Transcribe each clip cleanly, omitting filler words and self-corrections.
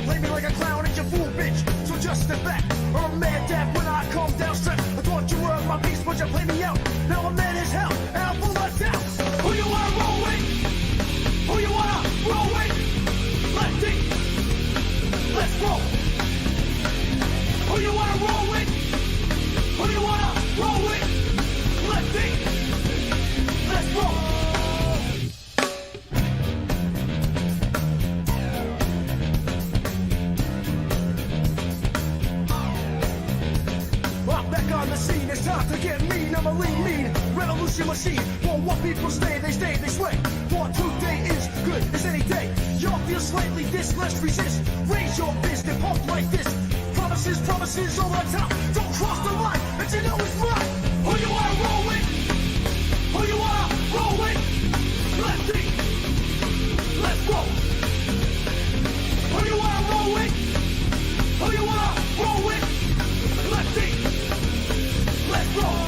play me like a clown and you fool, bitch. So just step back, or I'm mad dad when I come down straight. I thought you were my piece, but you play me out. Now I'm mad as hell, and I'm full of doubt. Who you wanna roll with? Who you wanna roll with? Lefty, let's roll. Who you wanna roll with? Who you wanna roll with? Lefty, let's roll. I'm back on the scene, it's time to get mean. I'm a lean, revolution machine. Won't want people stay, they sway. For today is good as any day. Y'all feel slightly this, let's resist. Raise your fist and pump like this. Promises over the top. Don't cross the line, but you know it's mine. Who you wanna roll with? Who you wanna roll with? Lefty, let's roll. Who you wanna roll with? Who you wanna roll with? Lefty, let's roll.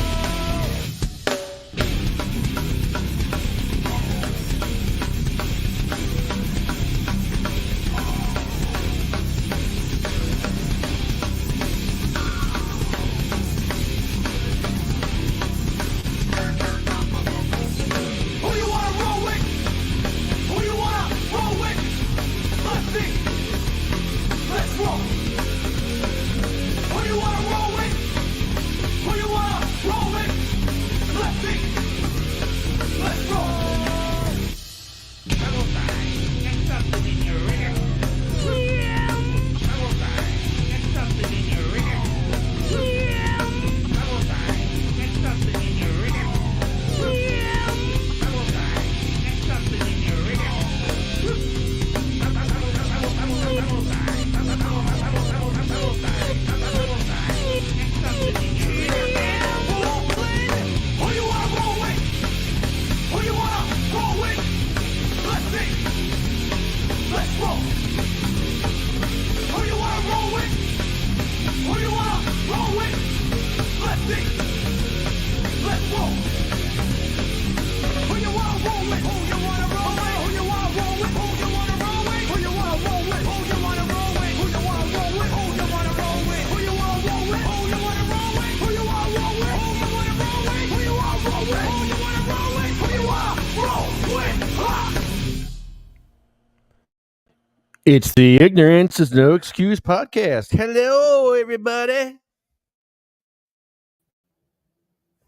It's the Ignorance is No Excuse podcast. Hello, everybody.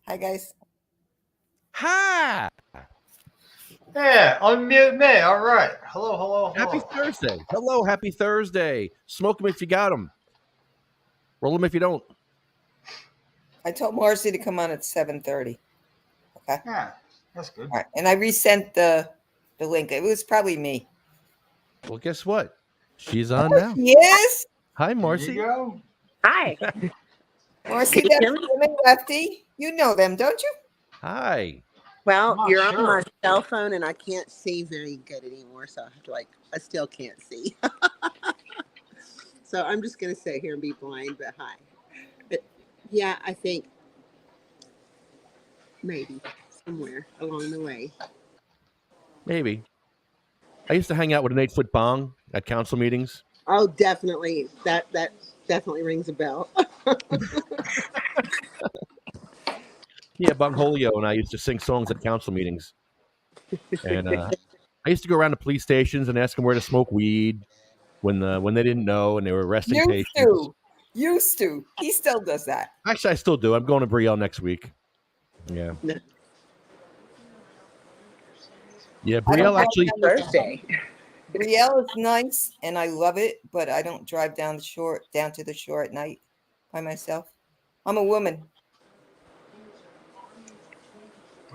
Hi, guys. Hi. Yeah, unmute me. All right. Hello. Happy Thursday. Hello, happy Thursday. Smoke them if you got them. Roll them if you don't. I told Marcie to come on at 7:30. Okay. Yeah, that's good. All right. And I resent the link. It was probably me. Well, guess what? She's on now. Yes. Hi, There Marcie. you go. Hi. Marcie, that's Jim and Lefty. You know them, don't you? Hi. Well, I'm not you're sure. on my cell phone and I can't see very good anymore. So I still can't see. So I'm just going to sit here and be blind, but hi. But yeah, I think maybe somewhere along the way. Maybe. I used to hang out with an 8-foot bong at council meetings. Oh, definitely. That definitely rings a bell. Yeah, Bongholio and I used to sing songs at council meetings. And I used to go around to police stations and ask them where to smoke weed when they didn't know and they were arresting patients. Used to. He still does that. Actually, I still do. I'm going to Brielle next week. Yeah. Yeah, Brielle actually. Thursday. Brielle is nice, and I love it, but I don't drive down to the shore at night by myself. I'm a woman.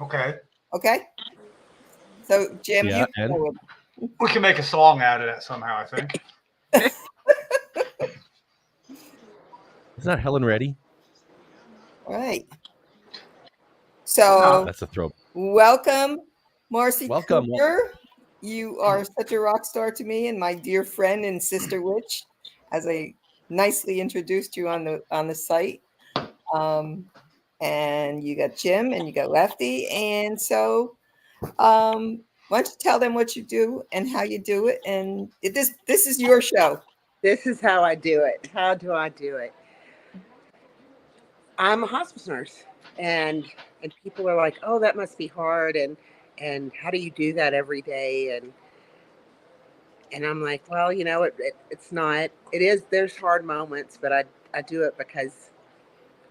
Okay. Okay. So, Jim, Yeah, We can make a song out of that somehow, I think. Is that Helen Reddy? All right. So, That's a throw. welcome, Marcie Welcome. Cooper. You are such a rock star to me and my dear friend and sister witch, as I nicely introduced you on the site. And you got Jim and you got Lefty. And so why don't you tell them what you do and how you do it? And this is your show. This is how I do it. How do I do it? I'm a hospice nurse, and people are like, "Oh, that must be hard," and how do you do that every day? And I'm like, well, it's not. It is. There's hard moments, but I do it because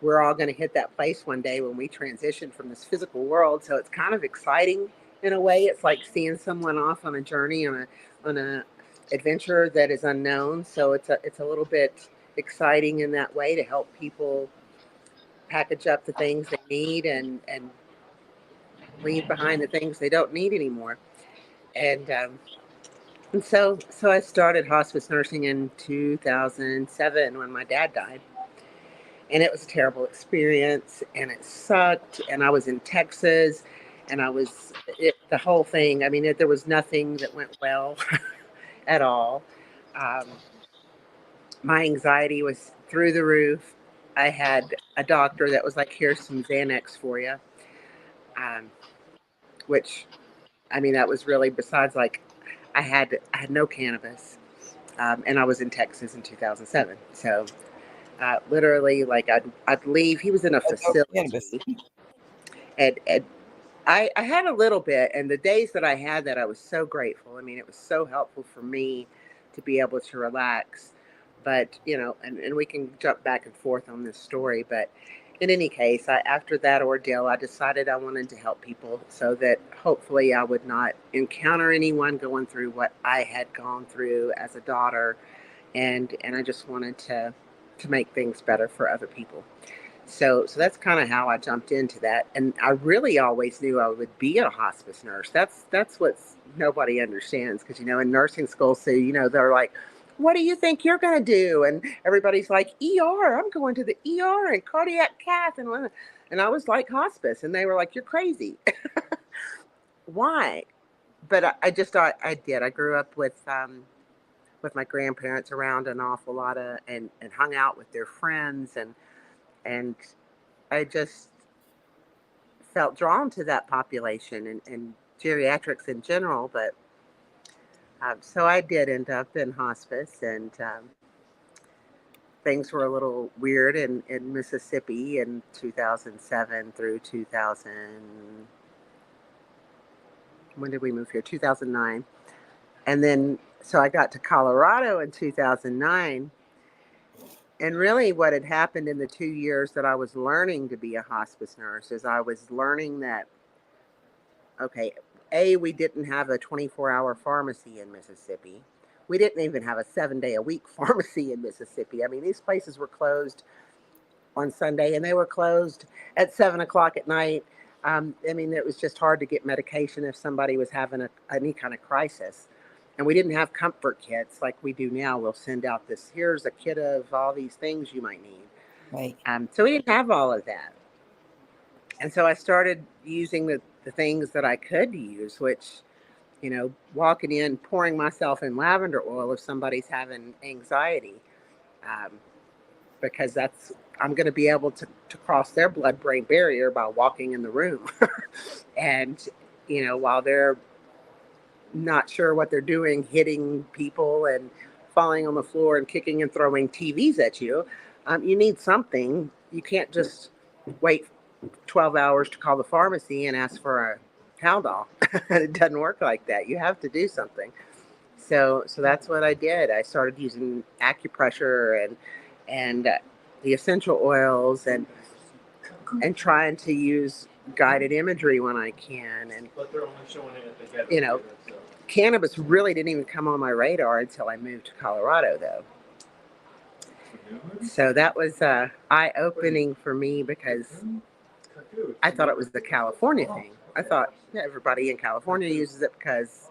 we're all going to hit that place one day when we transition from this physical world. So it's kind of exciting in a way. It's like seeing someone off on a journey, on a adventure that is unknown. So it's a little bit exciting in that way to help people package up the things they need and leave behind the things they don't need anymore. And so I started hospice nursing in 2007 when my dad died. And it was a terrible experience, and it sucked. And I was in Texas, and the whole thing. I mean, there was nothing that went well at all. Um, my anxiety was through the roof. I had a doctor that was like, "Here's some Xanax for you," um, which, I mean, that was really, besides, like, I had no cannabis, and I was in Texas in 2007. So literally, like, I'd leave. He was in a Cannabis. facility, and I had a little bit, and the days that I had that, I was so grateful. I mean, it was so helpful for me to be able to relax. But, and we can jump back and forth on this story. But in any case, after that ordeal, I decided I wanted to help people so that hopefully I would not encounter anyone going through what I had gone through as a daughter. And I just wanted to make things better for other people. So that's kind of how I jumped into that. And I really always knew I would be a hospice nurse. That's what nobody understands, because, in nursing school, so, they're like, "What do you think you're going to do?" And everybody's like, "ER, I'm going to the ER and cardiac cath." And I was like, "Hospice." And they were like, "You're crazy." Why? But I just thought I did. I grew up with my grandparents around an awful lot and hung out with their friends, and I just felt drawn to that population and geriatrics in general. But so I did end up in hospice, and things were a little weird in Mississippi in 2007 through 2000. When did we move here? 2009. And then, so I got to Colorado in 2009. And really what had happened in the 2 years that I was learning to be a hospice nurse is I was learning that, okay, we didn't have a 24-hour pharmacy in Mississippi. We didn't even have a 7-day-a-week pharmacy in Mississippi. I mean, these places were closed on Sunday, and they were closed at 7 o'clock at night. I mean, it was just hard to get medication if somebody was having any kind of crisis. And we didn't have comfort kits like we do now. We'll send out here's a kit of all these things you might need. Right. So we didn't have all of that. And so I started using the things that I could use, which, walking in, pouring myself in lavender oil if somebody's having anxiety, because I'm going to be able to cross their blood-brain barrier by walking in the room. And, while they're not sure what they're doing, hitting people and falling on the floor and kicking and throwing TVs at you, you need something. You can't just wait 12 hours to call the pharmacy and ask for a Haldol. It doesn't work like that. You have to do something. So that's what I did. I started using acupressure and the essential oils and trying to use guided imagery when I can. And, cannabis really didn't even come on my radar until I moved to Colorado, though. So that was eye-opening for me, because I thought it was the California thing. I thought everybody in California uses it because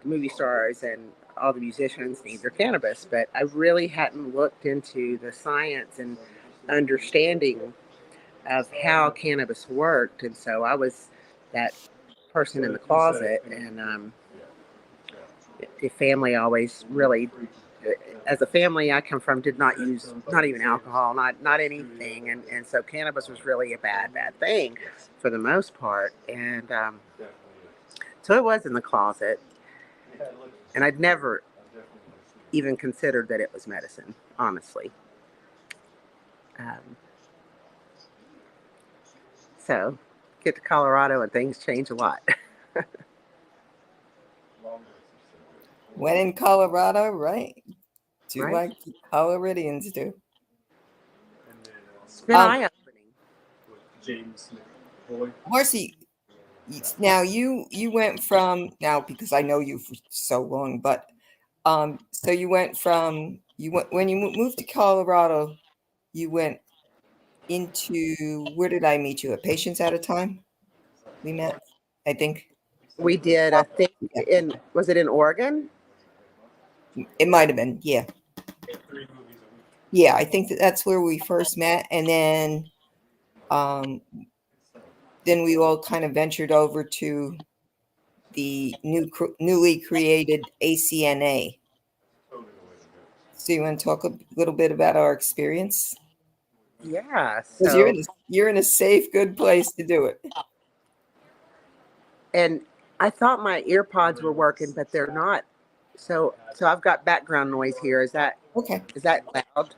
movie stars and all the musicians need their cannabis. But I really hadn't looked into the science and understanding of how cannabis worked. And so I was that person in the closet, and the family always really, as a family I come from, did not use, not even alcohol, not anything. And so cannabis was really a bad thing for the most part. And so it was in the closet. And I'd never even considered that it was medicine, honestly. So get to Colorado and things change a lot. When in Colorado, right? Do Right? like the Coloradans do. It's been eye-opening. Marcie, now you went from, now because I know you for so long, but so you went when you moved to Colorado, you went into, where did I meet you? At Patients at a Time? We met, I think. We did, I think, was it in Oregon? It might have been, yeah. Yeah, I think that's where we first met, and then we all kind of ventured over to the newly created ACNA. So you want to talk a little bit about our experience? Yeah. Because So, you're in a safe, good place to do it. and I thought my ear pods were working, but they're not. So I've got background noise here. Is that Okay, loud?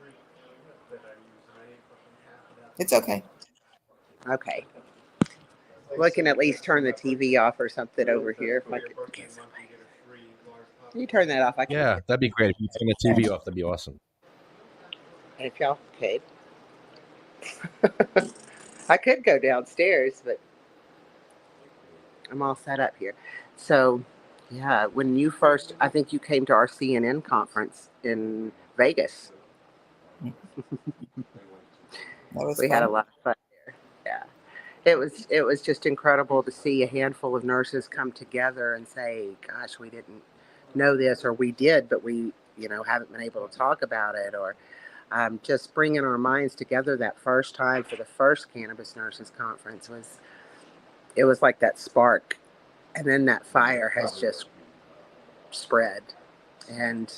it's okay. Okay. We can at least turn the TV off or something over here. If I could get somebody. Can you turn that off? I can't. Yeah, that'd be great. If you turn the TV off, that'd be awesome. And if y'all could. I could go downstairs, but I'm all set up here. So, yeah, when you first, I think you came to our CNN conference in Vegas. We had a lot of fun there. Yeah. It was just incredible to see a handful of nurses come together and say, gosh, we didn't know this, or we did, but we, haven't been able to talk about it, or just bringing our minds together that first time for the first Cannabis Nurses Conference it was like that spark. And then that fire has just spread. And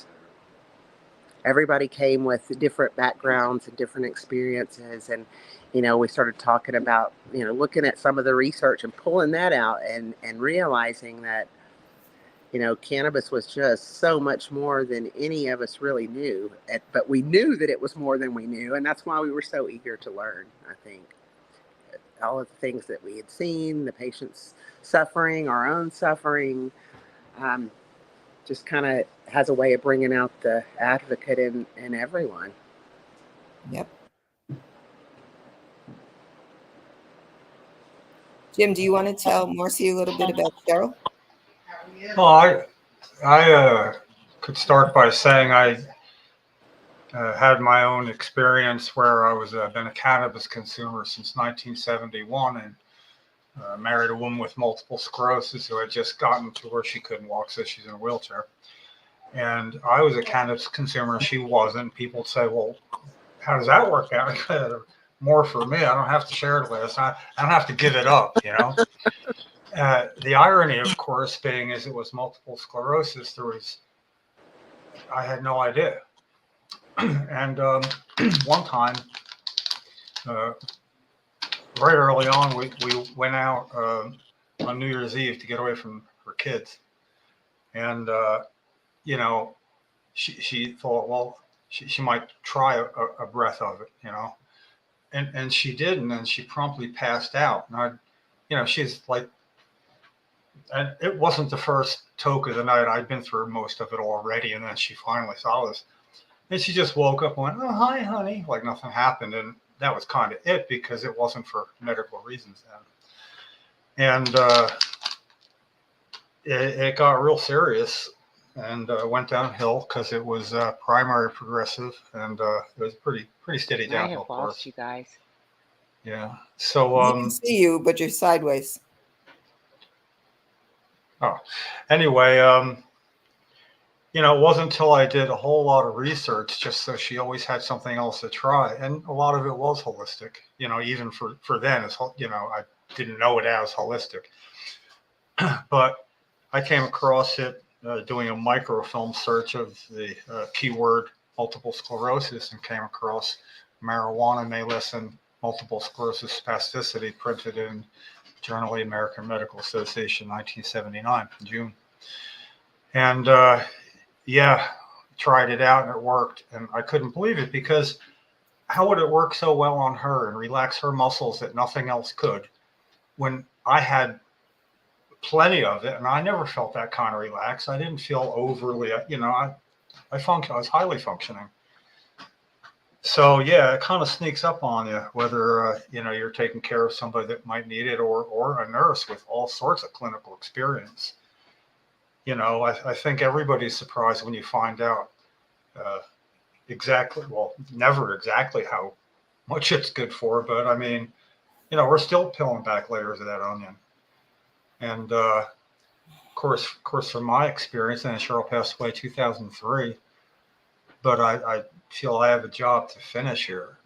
everybody came with different backgrounds and different experiences. And, we started talking about, looking at some of the research and pulling that out and realizing that, cannabis was just so much more than any of us really knew. But we knew that it was more than we knew. And that's why we were so eager to learn, I think. All of the things that we had seen, the patients suffering, our own suffering, just kind of has a way of bringing out the advocate in everyone. Yep. Jim, do you want to tell Marcie a little bit about Cheryl? Well, I could start by saying I had my own experience where I was been a cannabis consumer since 1971 and married a woman with multiple sclerosis who had just gotten to where she couldn't walk, so she's in a wheelchair. And I was a cannabis consumer, she wasn't. People would say, well, how does that work out? More for me. I don't have to share it with us. I don't have to give it up, The irony, of course, being is it was multiple sclerosis. I had no idea. And one time, very early on, we went out on New Year's Eve to get away from her kids. And, she thought, well, she might try a breath of it, and she didn't, and she promptly passed out. And she's like, and it wasn't the first toke of the night. I'd been through most of it already. And then she finally saw us. And she just woke up and went, oh, hi, honey, like nothing happened. And that was kind of it because it wasn't for medical reasons then. And it got real serious and went downhill because it was primary progressive, and it was pretty steady downhill. I have lost you guys. Yeah. So I can see you, but you're sideways. Oh, anyway, it wasn't until I did a whole lot of research, just so she always had something else to try, and a lot of it was holistic. Even for then, I didn't know it as holistic, but I came across it doing a microfilm search of the keyword multiple sclerosis and came across marijuana may lessen multiple sclerosis spasticity, printed in Journal of the American Medical Association, 1979, June. And tried it out and it worked. And I couldn't believe it, because how would it work so well on her and relax her muscles that nothing else could, when I had plenty of it and I never felt that kind of relaxed. I didn't feel overly, I was highly functioning. So yeah, it kind of sneaks up on you, whether you're taking care of somebody that might need it, or a nurse with all sorts of clinical experience. I think everybody's surprised when you find out never exactly how much it's good for. But I mean, we're still peeling back layers of that onion. And of course, from my experience, and Cheryl passed away 2003. But I feel I have a job to finish here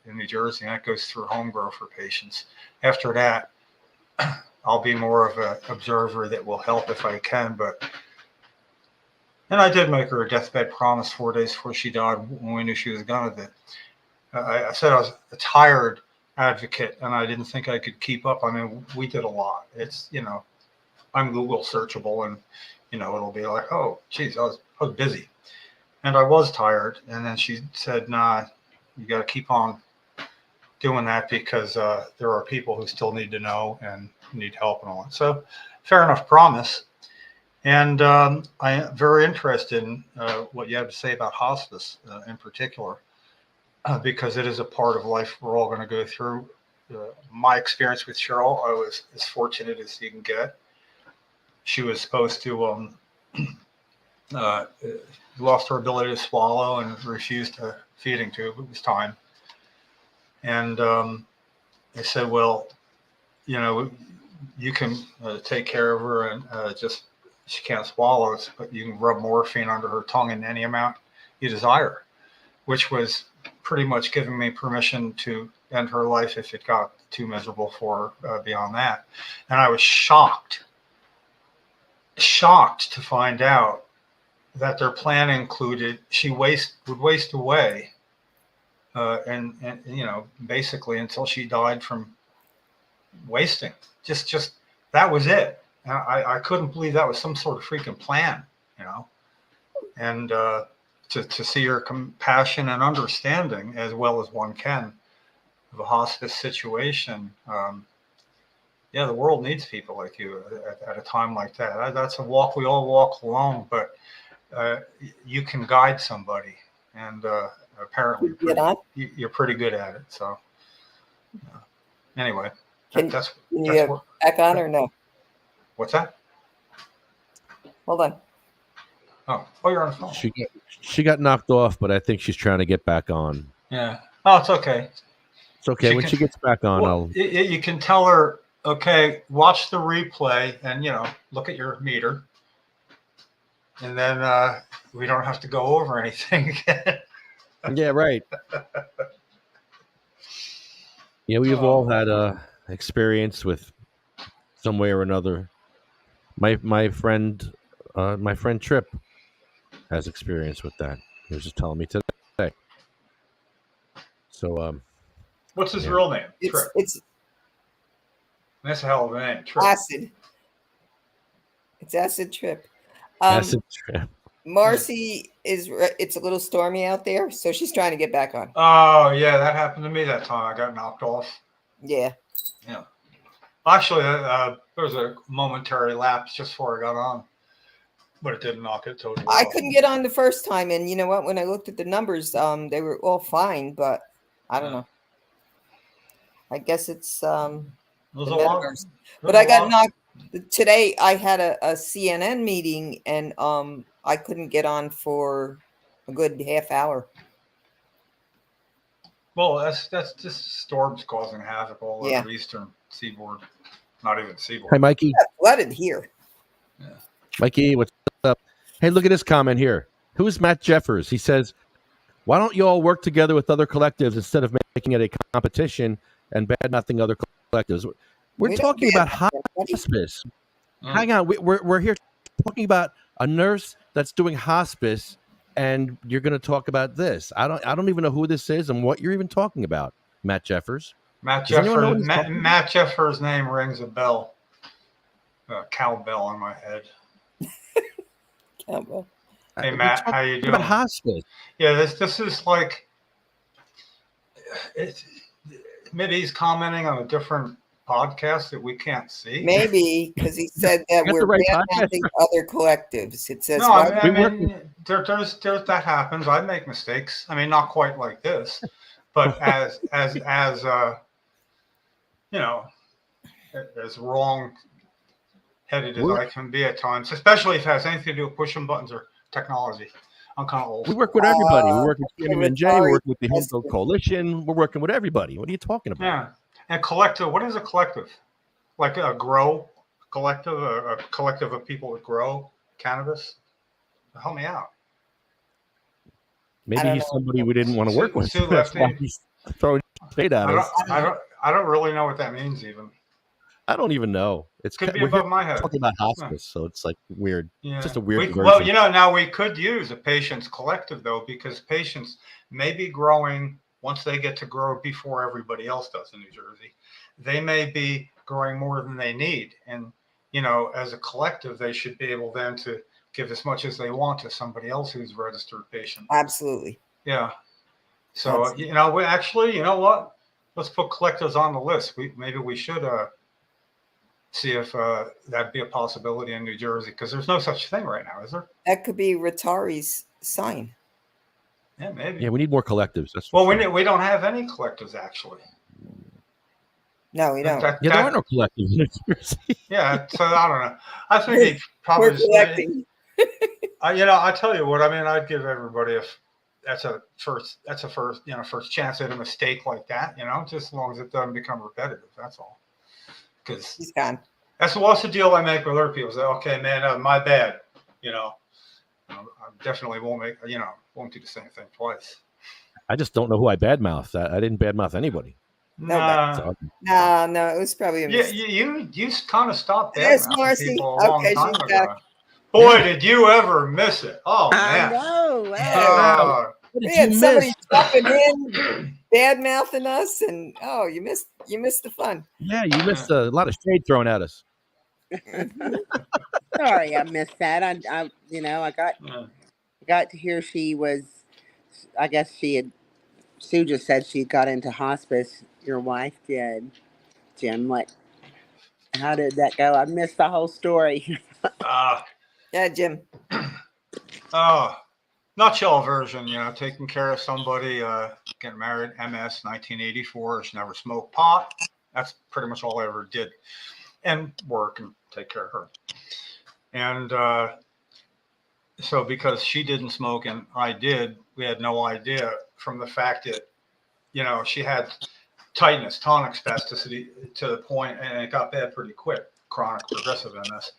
in New Jersey, and that goes through home grow for patients. After that, I'll be more of an observer that will help if I can. And I did make her a deathbed promise 4 days before she died, when we knew she was gonna. That I said I was a tired advocate, and I didn't think I could keep up. I mean, we did a lot. It's I'm Google searchable, and it'll be like, oh, geez, I was busy. And I was tired. And then she said, nah, you got to keep on doing that, because there are people who still need to know and need help and all that. So fair enough promise. And I am very interested in what you have to say about hospice in particular, because it is a part of life we're all going to go through. My experience with Cheryl, I was as fortunate as you can get. She was supposed to lost her ability to swallow and refused a feeding tube. It was time. And they said, well, you can take care of her, and she can't swallow, but you can rub morphine under her tongue in any amount you desire, which was pretty much giving me permission to end her life if it got too miserable for her beyond that. And I was shocked to find out that their plan included she would waste away, and basically until she died from wasting. Just that was it. And I couldn't believe that was some sort of freaking plan, And to see her compassion and understanding, as well as one can, of a hospice situation. The world needs people like you at a time like that. That's a walk we all walk alone, but you can guide somebody, and apparently you're pretty good at it. So anyway, can you get back on or no? What's that? Hold on. Oh, you're on the phone. She got knocked off, but I think she's trying to get back on. Yeah. Oh, it's okay. It's okay. When she gets back on, you can tell her, okay, watch the replay and, look at your meter. And then we don't have to go over anything again. Yeah, right. Yeah, we've all had experience with some way or another. My friend Trip has experience with that. He was just telling me today. So, what's his real name? Trip. That's a hell of a name. Trip. Acid. It's Acid Trip. Acid Trip. Marcie it's a little stormy out there, so she's trying to get back on. Oh yeah, that happened to me that time. I got knocked off. Yeah. Actually, there was a momentary lapse just before I got on, but it didn't knock it totally I off. couldn't get on the first time, and you know what? When I looked at the numbers, they were all fine, but I don't know. I guess it's the metaverse. But I got knocked today. I had a CNN meeting, and I couldn't get on for a good half hour. Well, that's just storms causing havoc all over the eastern seaboard. Not even seaboard. Hi, Mikey. It's flooded here. Yeah. Mikey, what's up? Hey, look at this comment here. Who's Matt Jeffers? He says, why don't you all work together with other collectives instead of making it a competition and bad-mouthing other collectives? We're talking about hospice. Hang on. We're here talking about a nurse that's doing hospice, and you're going to talk about this. I don't even know who this is and what you're even talking about, Matt Jeffers. Matt Jeffers' name rings a bell. Cowbell in my head. Cowbell. Hey Matt, how you doing? About hospice. Yeah, this is like, it's, maybe he's commenting on a different podcast that we can't see. Maybe because he said that got we're the right bad-mouthing other collectives. It says, No, why I mean, there's that happens. I make mistakes. I mean, not quite like this, but as you know, as wrong-headed as I can be at times, especially if it has anything to do with pushing buttons or technology. I'm kind of old. We work with everybody. We Uh, work with CMMJ. We work with the Home Build Coalition. We're working with everybody. What are you talking about? Yeah, and collective. What is a collective? Like a grow collective, a collective of people that grow cannabis. Help me out. Maybe he's somebody we didn't want to work with. That's why he's throwing shade at us. I don't really know what that means even. I don't even know. Could be above my head. Talking about hospice, so it's like weird. Yeah. Just a weird version. Well, now we could use a patient's collective though, because patients may be growing once they get to grow before everybody else does in New Jersey. They may be growing more than they need, and as a collective, they should be able then to give as much as they want to somebody else who's a registered patient. Absolutely. Yeah. So we actually, you know what? Let's put collectives on the list. Maybe we should see if that'd be a possibility in New Jersey, because there's no such thing right now, is there? That could be Rotari's sign. Yeah, maybe. Yeah, we need more collectives. We don't have any collectives actually. No, we don't. There are no collectives in New Jersey. Yeah, so I don't know. I think he probably. We're collecting. I tell you what. I mean, I'd give everybody that's a first chance at a mistake like that. Just as long as it doesn't become repetitive. That's all. Because he's gone. That's what's the deal I make with other people. Say, okay, man, my bad. I definitely won't do the same thing twice. I just don't know who I badmouthed. I didn't badmouth anybody. No, it was probably a mistake. You kind of stopped There's badmouthing Marcie. people a long time she's ago. back. Boy, did you ever miss it? Oh man! I know. We had somebody jumping in, bad mouthing us, and you missed the fun. Yeah, you missed a lot of shade thrown at us. Sorry, I missed that. I got to hear she was. I guess Sue just said she got into hospice. Your wife did, Jim. How did that go? I missed the whole story. Yeah, Jim. Nutshell version, taking care of somebody, getting married, MS, 1984. She never smoked pot. That's pretty much all I ever did. And work and take care of her. And so because she didn't smoke and I did, we had no idea from the fact that, she had tightness, tonic spasticity to the point, and it got bad pretty quick, chronic progressive MS.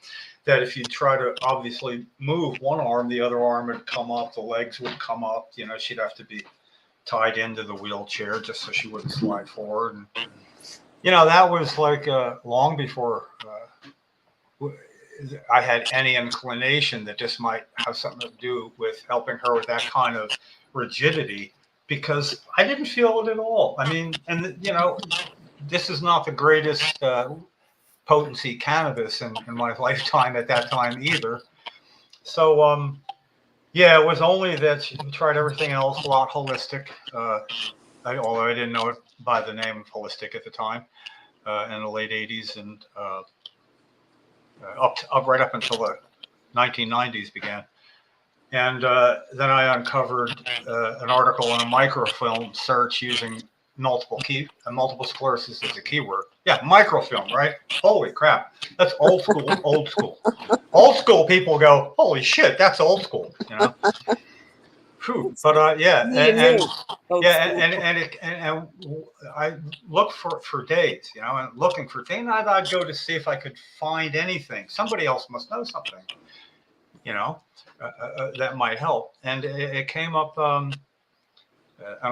That if you try to obviously move one arm, the other arm would come up, the legs would come up. She'd have to be tied into the wheelchair just so she wouldn't slide forward. And that was like long before I had any inclination that this might have something to do with helping her with that kind of rigidity, because I didn't feel it at all. I mean, and this is not the greatest potency cannabis in my lifetime at that time either. So it was only that she tried everything else, a lot holistic, although I didn't know it by the name of holistic at the time, in the late 80s and right up until the 1990s began. And then I uncovered an article in a microfilm search using multiple sclerosis as a keyword. Yeah, microfilm, right? Holy crap. That's old school, old school. Old school people go, holy shit, that's old school, Whew. But and I looked for days, and looking for things. I'd go to see if I could find anything. Somebody else must know something, that might help. And it came up an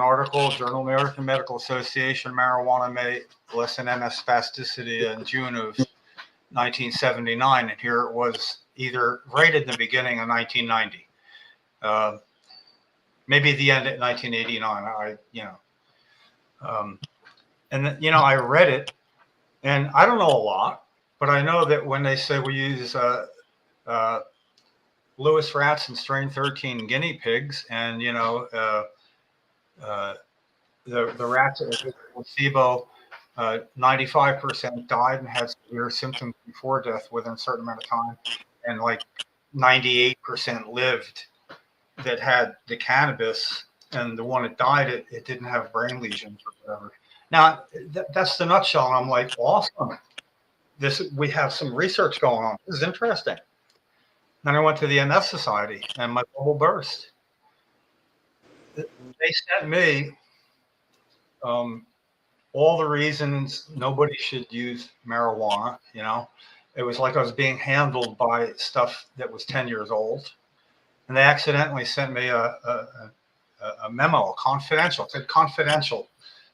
article, Journal of the American Medical Association, marijuana may lessen MS spasticity in June of 1979, and here it was either right at the beginning of 1990. Maybe the end at 1989. I read it, and I don't know a lot, but I know that when they say we use Lewis rats and strain 13 guinea pigs, and the rats at placebo, 95% died and had severe symptoms before death within a certain amount of time, and like 98% lived that had the cannabis, and the one that died, it didn't have brain lesions or whatever. Now, that's the nutshell, and I'm like, awesome. We have some research going on. This is interesting. Then I went to the MS Society, and my bubble burst. They sent me all the reasons nobody should use marijuana. It was like I was being handled by stuff that was 10 years old. And they accidentally sent me a memo, confidential. It said confidential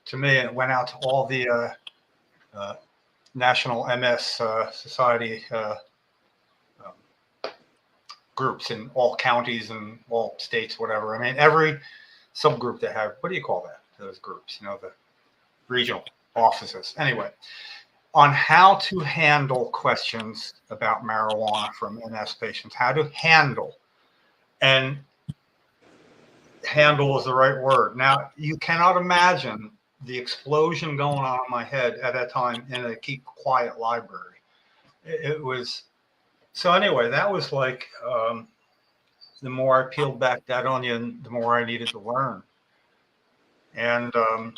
to me, and it went out to all the National MS Society groups in all counties and all states, whatever. I mean, every subgroup they have, what do you call that? Those groups, the regional offices. Anyway, on how to handle questions about marijuana from MS patients, how to handle. And handle is the right word. Now, you cannot imagine the explosion going on in my head at that time in a keep quiet library. It was, so anyway, that was like, the more I peeled back that onion, the more I needed to learn. And the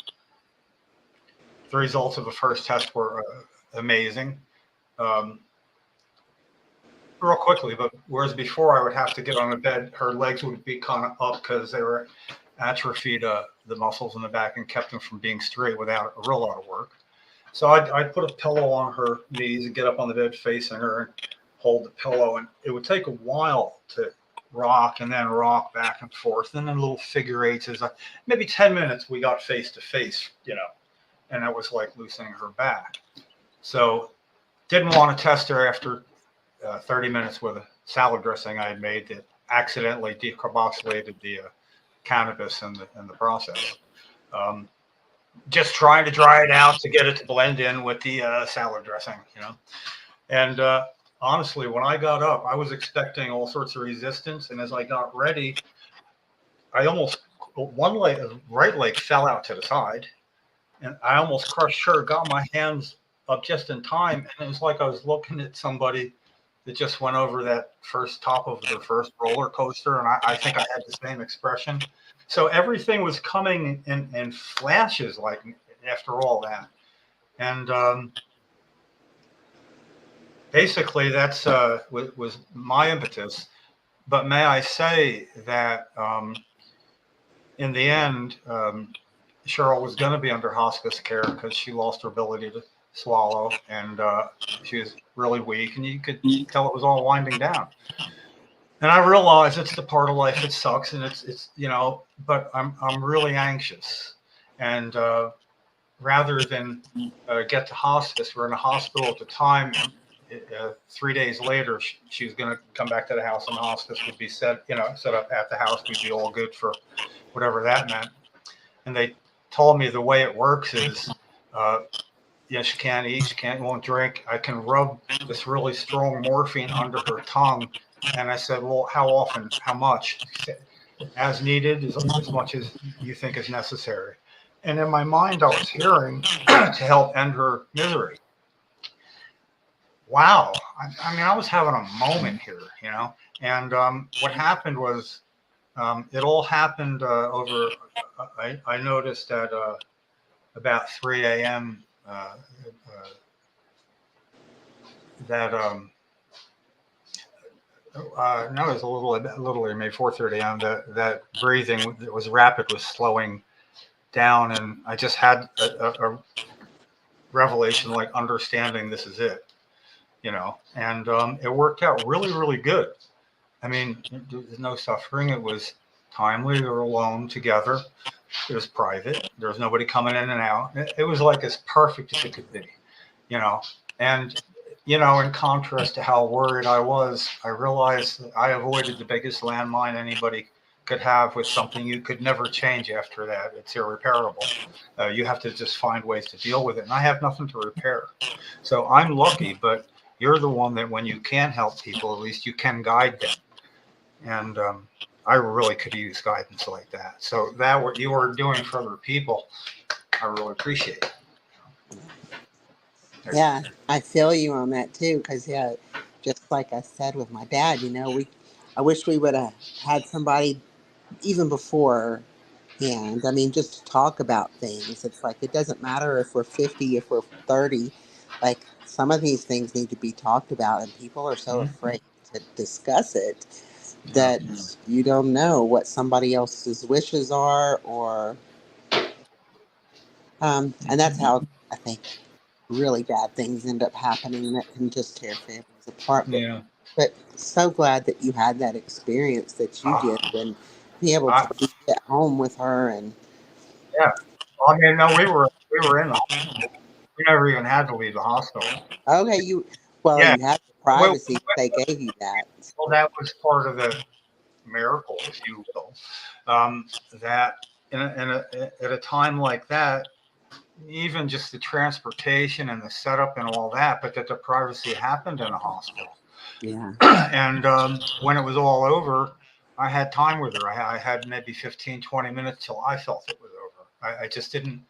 results of the first test were amazing. Real quickly, but whereas before I would have to get on a bed, her legs would be kind of up because they were atrophied the muscles in the back and kept them from being straight without a real lot of work. So I'd put a pillow on her knees and get up on the bed facing her and hold the pillow, and it would take a while to rock and then rock back and forth, and then little figure eights. Is maybe 10 minutes we got face to face, and it was like loosening her back. So didn't want to test her after 30 minutes with a salad dressing I had made that accidentally decarboxylated the cannabis in the process. Just trying to dry it out to get it to blend in with the salad dressing, And honestly, when I got up, I was expecting all sorts of resistance. And as I got ready, I almost, right leg fell out to the side. And I almost crushed her, got my hands up just in time. And it was like I was looking at somebody that just went over that first top of their first roller coaster. And I think I had the same expression. So everything was coming in flashes, like after all that. And basically that's was my impetus. But may I say that in the end, Cheryl was going to be under hospice care because she lost her ability to swallow, and she was really weak, and you could tell it was all winding down. And I realize it's the part of life that sucks, and it's but I'm really anxious, and rather than get to hospice, we're in a hospital at the time. 3 days later, she was going to come back to the house, and the hospice would be set up at the house. We'd be all good for whatever that meant. And they told me the way it works is, she can't eat, she won't drink. I can rub this really strong morphine under her tongue. And I said, well, how often? How much? She said, as needed, as much as you think is necessary. And in my mind, I was hearing to help end her misery. Wow. I mean, I was having a moment here, And what happened was, it all happened over, I noticed at about 3 a.m. That no, it was a little later, maybe 4:30 a.m. That breathing that was rapid was slowing down, and I just had a revelation, like understanding this is it, and it worked out really, really good. I mean, there's no suffering. It was timely. We were alone together. It was private. There was nobody coming in and out. It was like as perfect as it could be, And, in contrast to how worried I was, I realized that I avoided the biggest landmine anybody could have with something you could never change after that. It's irreparable. You have to just find ways to deal with it. And I have nothing to repair. So I'm lucky, but you're the one that when you can't help people, at least you can guide them. And I really could use guidance like that. So that what you are doing for other people, I really appreciate it. Yeah, I feel you on that too. Because yeah, just like I said with my dad, I wish we would have had somebody even before. And I mean, just to talk about things. It's like it doesn't matter if we're 50, if we're 30. Like some of these things need to be talked about, and people are so afraid to discuss it that you don't know what somebody else's wishes are, or and that's how I think really bad things end up happening that can just tear families apart. Yeah. But so glad that you had that experience that you did, and be able I, to be at home with her. And yeah. Well, I mean, no, we were in the. We never even had to leave the hospital. okay, Yeah. you had the Well, privacy. They gave you that. well, that was part of the miracle, if you will. That at a time like that, even just the transportation and the setup and all that, but that the privacy happened in a hospital. Yeah. And when it was all over, I had time with her. I had maybe 15, 20 minutes till I felt it was over. I just didn't,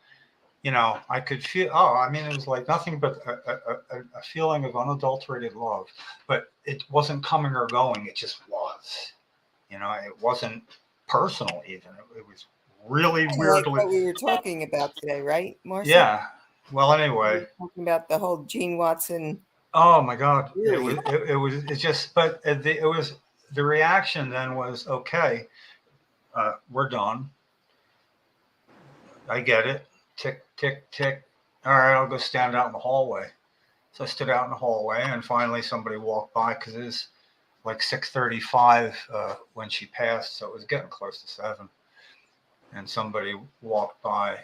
I could feel, I mean, it was like nothing but a feeling of unadulterated love, but it wasn't coming or going. It just was, it wasn't personal even. It was really Kinda like weirdly. what we were talking about today, right, Marcy? Yeah. Well, We anyway, were talking about the whole Gene Watson oh my God, theory. it just, but it was, the reaction then was, okay, we're done. I get it. Tick, tick, tick. All right, I'll go stand out in the hallway. So I stood out in the hallway, and finally somebody walked by because it was like 6:35 when she passed, so it was getting close to 7. And somebody walked by,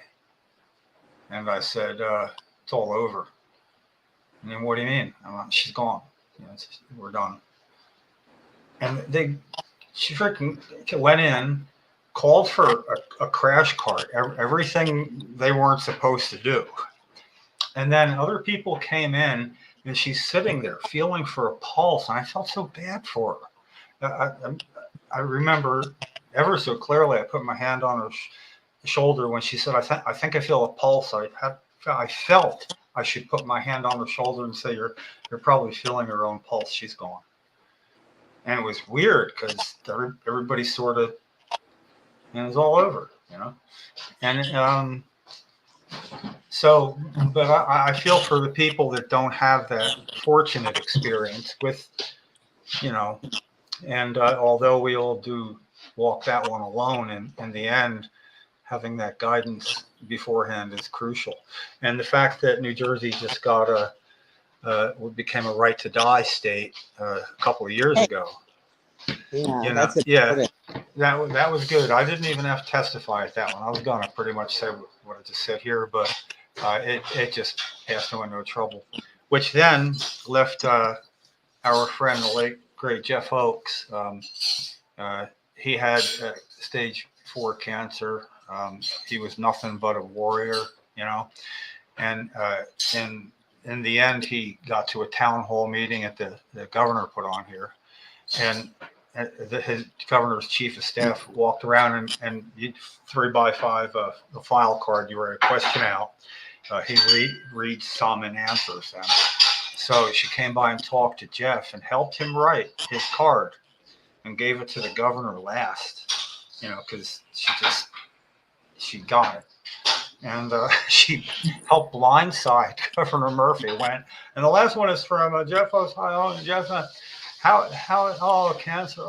and I said, "It's all over." And then, what do you mean? I'm like, she's gone. We're done. And she freaking went in, called for a crash cart, everything they weren't supposed to do. And then other people came in, and she's sitting there feeling for a pulse. And I felt so bad for her. I remember ever so clearly, I put my hand on her shoulder when she said, I think I feel a pulse. I felt I should put my hand on her shoulder and say, you're probably feeling her own pulse. She's gone. And it was weird because everybody sort of, and it was all over, And so, but I feel for the people that don't have that fortunate experience with, and although we all do walk that one alone, in the end, having that guidance beforehand is crucial. And the fact that New Jersey just got became a right to die state a couple of years ago. Yeah, that's Yeah, important. that was good. I didn't even have to testify at that one. I was gonna pretty much say what I just said here, but it just passed no trouble. Which then left our friend, the late great Jeff Oakes. He had stage 4 cancer. He was nothing but a warrior, and in the end, he got to a town hall meeting at the governor put on here, and his governor's chief of staff walked around and 3x5 a file card. You write a question out. He reads some and answers them. So she came by and talked to Jeff and helped him write his card and gave it to the governor last, because she got it. And she helped blindside Governor Murphy. And the last one is from Jeff Ohio. Jeff, oh, cancer.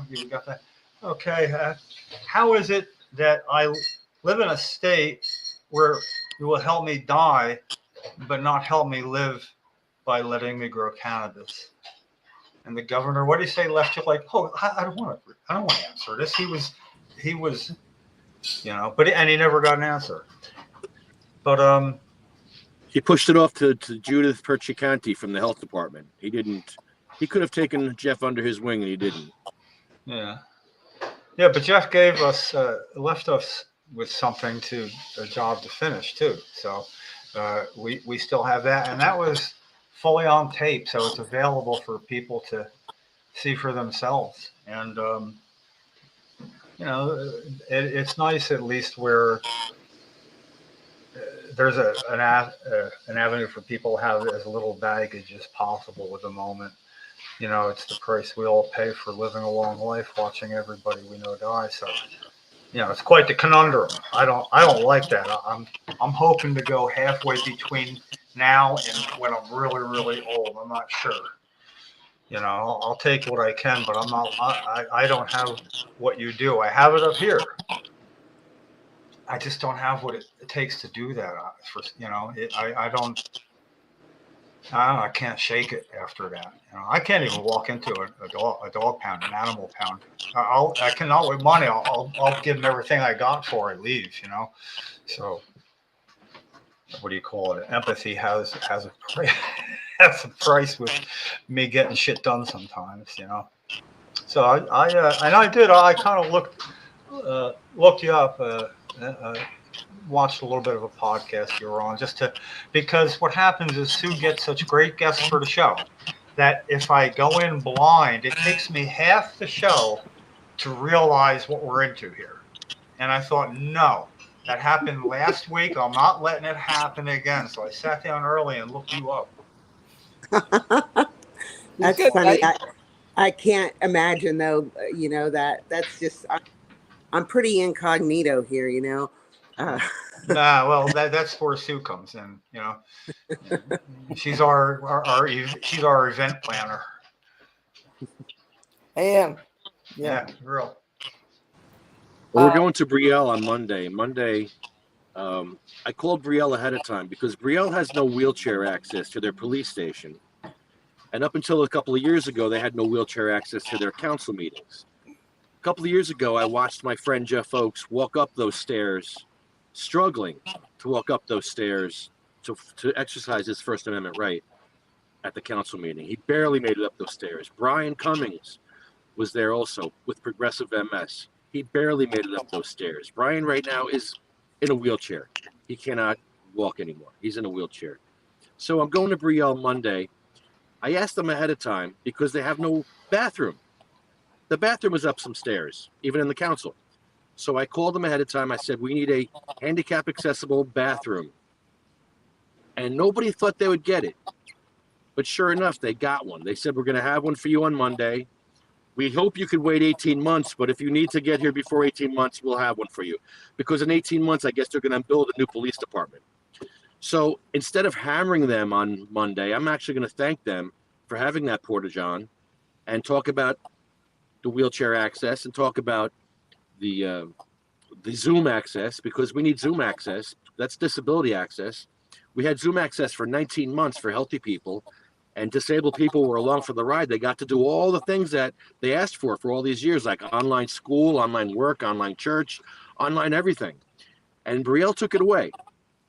You got that. Okay. How is it that I live in a state where you will help me die, but not help me live by letting me grow cannabis? And the governor, what did he say? Left you like, oh, I don't want to answer this. He was, and he never got an answer. But He pushed it off to Judith Percicanti from the health department. He could have taken Jeff under his wing, and he didn't. Yeah, but Jeff left us with something a job to finish too. So we still have that, and that was fully on tape, so it's available for people to see for themselves. And it's nice at least where there's an avenue for people to have as little baggage as possible with the moment. It's the price we all pay for living a long life, watching everybody we know die. So, it's quite the conundrum. I don't like that. I'm hoping to go halfway between now and when I'm really, really old. I'm not sure. I'll take what I can, but I don't have what you do. I have it up here. I just don't have what it takes to do that. I can't shake it after that. I can't even walk into a dog pound, an animal pound. I cannot with money. I'll give them everything I got before I leave. So what do you call it? Empathy has a price. Has a price with me getting shit done sometimes. So I did. I kind of looked you up. Watched a little bit of a podcast you were on because what happens is Sue gets such great guests for the show that if I go in blind, it takes me half the show to realize what we're into here. And I thought, no, that happened last week. I'm not letting it happen again. So I sat down early and looked you up. That's Good, funny. buddy. I can't imagine though, that's just, I'm pretty incognito here, Nah, well, that's where Sue comes in. She's our event planner. I am. Yeah, real. Well, we're going to Brielle on Monday. I called Brielle ahead of time because Brielle has no wheelchair access to their police station. And up until a couple of years ago, they had no wheelchair access to their council meetings. A couple of years ago, I watched my friend Jeff Oakes walk up those stairs, struggling to walk up those stairs to exercise his First Amendment right at the council meeting. He barely made it up those stairs. Brian Cummings was there also with progressive MS. He barely made it up those stairs. Brian right now is in a wheelchair. He cannot walk anymore. He's in a wheelchair. So I'm going to Brielle Monday. I asked them ahead of time because they have no bathroom. The bathroom is up some stairs, even in the council. So I called them ahead of time. I said, we need a handicap accessible bathroom. And nobody thought they would get it. But sure enough, they got one. They said, we're going to have one for you on Monday. We hope you could wait 18 months, but if you need to get here before 18 months, we'll have one for you. Because in 18 months, I guess they're going to build a new police department. So instead of hammering them on Monday, I'm actually going to thank them for having that porta-john and talk about the wheelchair access and talk about the Zoom access, because we need Zoom access. That's disability access. We had Zoom access for 19 months for healthy people, and disabled people were along for the ride. They got to do all the things that they asked for all these years, like online school, online work, online church, online everything. And Brielle took it away.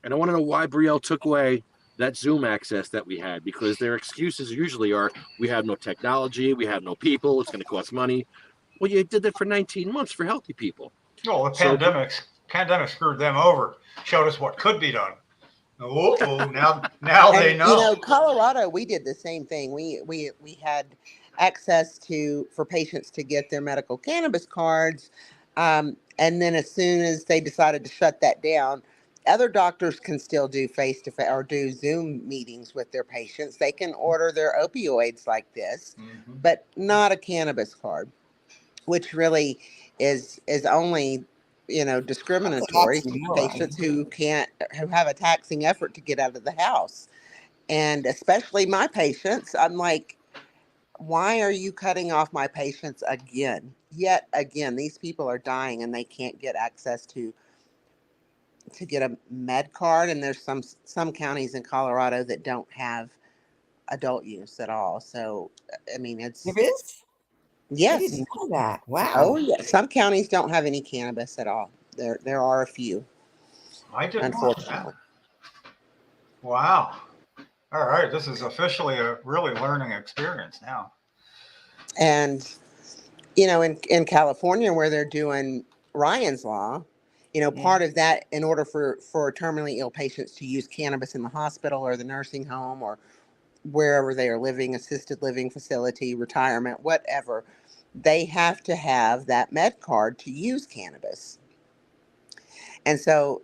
And I want to know why Brielle took away that Zoom access that we had, because their excuses usually are, we have no technology, we have no people, it's going to cost money. Well, you did that for 19 months for healthy people. Well, the pandemic screwed them over, showed us what could be done. Now they know. Colorado, we did the same thing. We had access for patients to get their medical cannabis cards. And then as soon as they decided to shut that down, other doctors can still do face-to-face or do Zoom meetings with their patients. They can order their opioids like this, but not a cannabis card, which really is only, discriminatory to patients who have a taxing effort to get out of the house. And especially my patients, I'm like, why are you cutting off my patients again? Yet again, these people are dying and they can't get access to get a med card. And there's some counties in Colorado that don't have adult use at all. So, I mean, There is? Yes. I didn't know that. Wow. Oh, yeah. Some counties don't have any cannabis at all. There are a few. I didn't know that. Wow. All right. This is officially a really learning experience now. And, in California where they're doing Ryan's Law, part of that, in order for terminally ill patients to use cannabis in the hospital or the nursing home or wherever they are living, assisted living facility, retirement, whatever, they have to have that med card to use cannabis. And so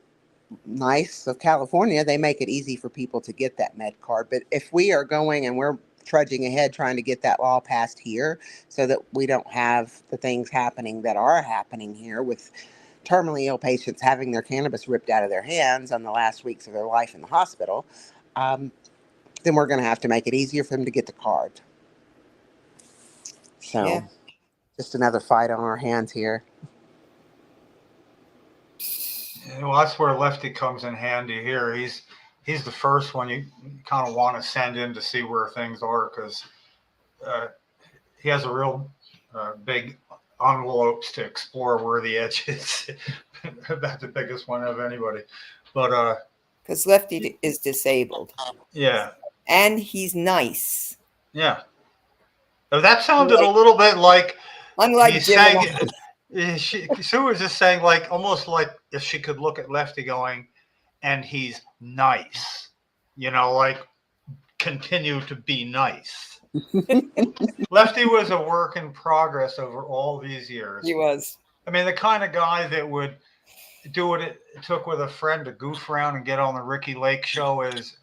nice of California, they make it easy for people to get that med card. But if we are going and we're trudging ahead trying to get that law passed here so that we don't have the things happening that are happening here with terminally ill patients having their cannabis ripped out of their hands on the last weeks of their life in the hospital, then we're going to have to make it easier for them to get the card. So Yeah. just another fight on our hands here. Yeah, well, that's where Lefty comes in handy here. He's the first one you kind of want to send in to see where things are, because he has a real big envelopes to explore where the edge is. About the biggest one of anybody. But Because Lefty is disabled. yeah. And he's nice. Yeah. Now, that sounded a little bit like Unlike he's Jim saying, and Sue was just saying, like, almost like if she could look at Lefty going, and he's nice, you know, like, continue to be nice. Lefty was a work in progress over all these years. He was. I mean, the kind of guy that would do what it took with a friend to goof around and get on the Ricky Lake show as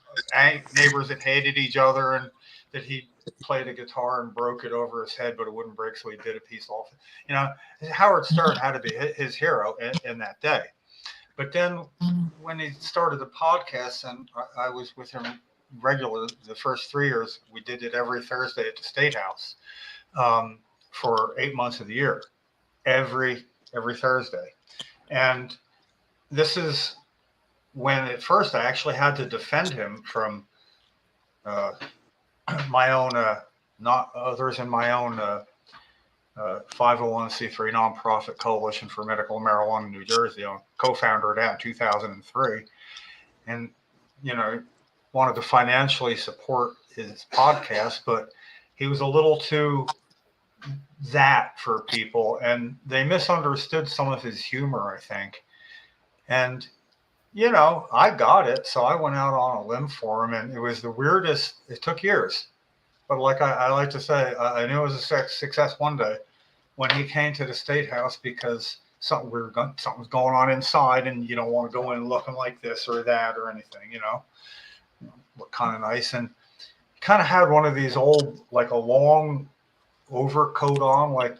neighbors that hated each other, and that he played a guitar and broke it over his head, but it wouldn't break, so he did a piece off. You know, Howard Stern had to be his hero in that day. But then when he started the podcast, and I was with him regular the first 3 years, we did it every Thursday at the State House for 8 months of the year, every Thursday. And this is when at first I actually had to defend him from my own, not others in my own 501c3 nonprofit coalition for medical marijuana in New Jersey. I'm co-founder of that in 2003. And, you know, wanted to financially support his podcast, but he was a little too that for people, and they misunderstood some of his humor, I think. And, you know, I got it, so I went out on a limb for him, and it was the weirdest. It took years, but like I like to say, I knew it was a success one day when he came to the State House, because something was going on inside, and you don't want to go in looking like this or that or anything, you know. Look kind of nice, and he kind of had one of these old, like a long overcoat on, like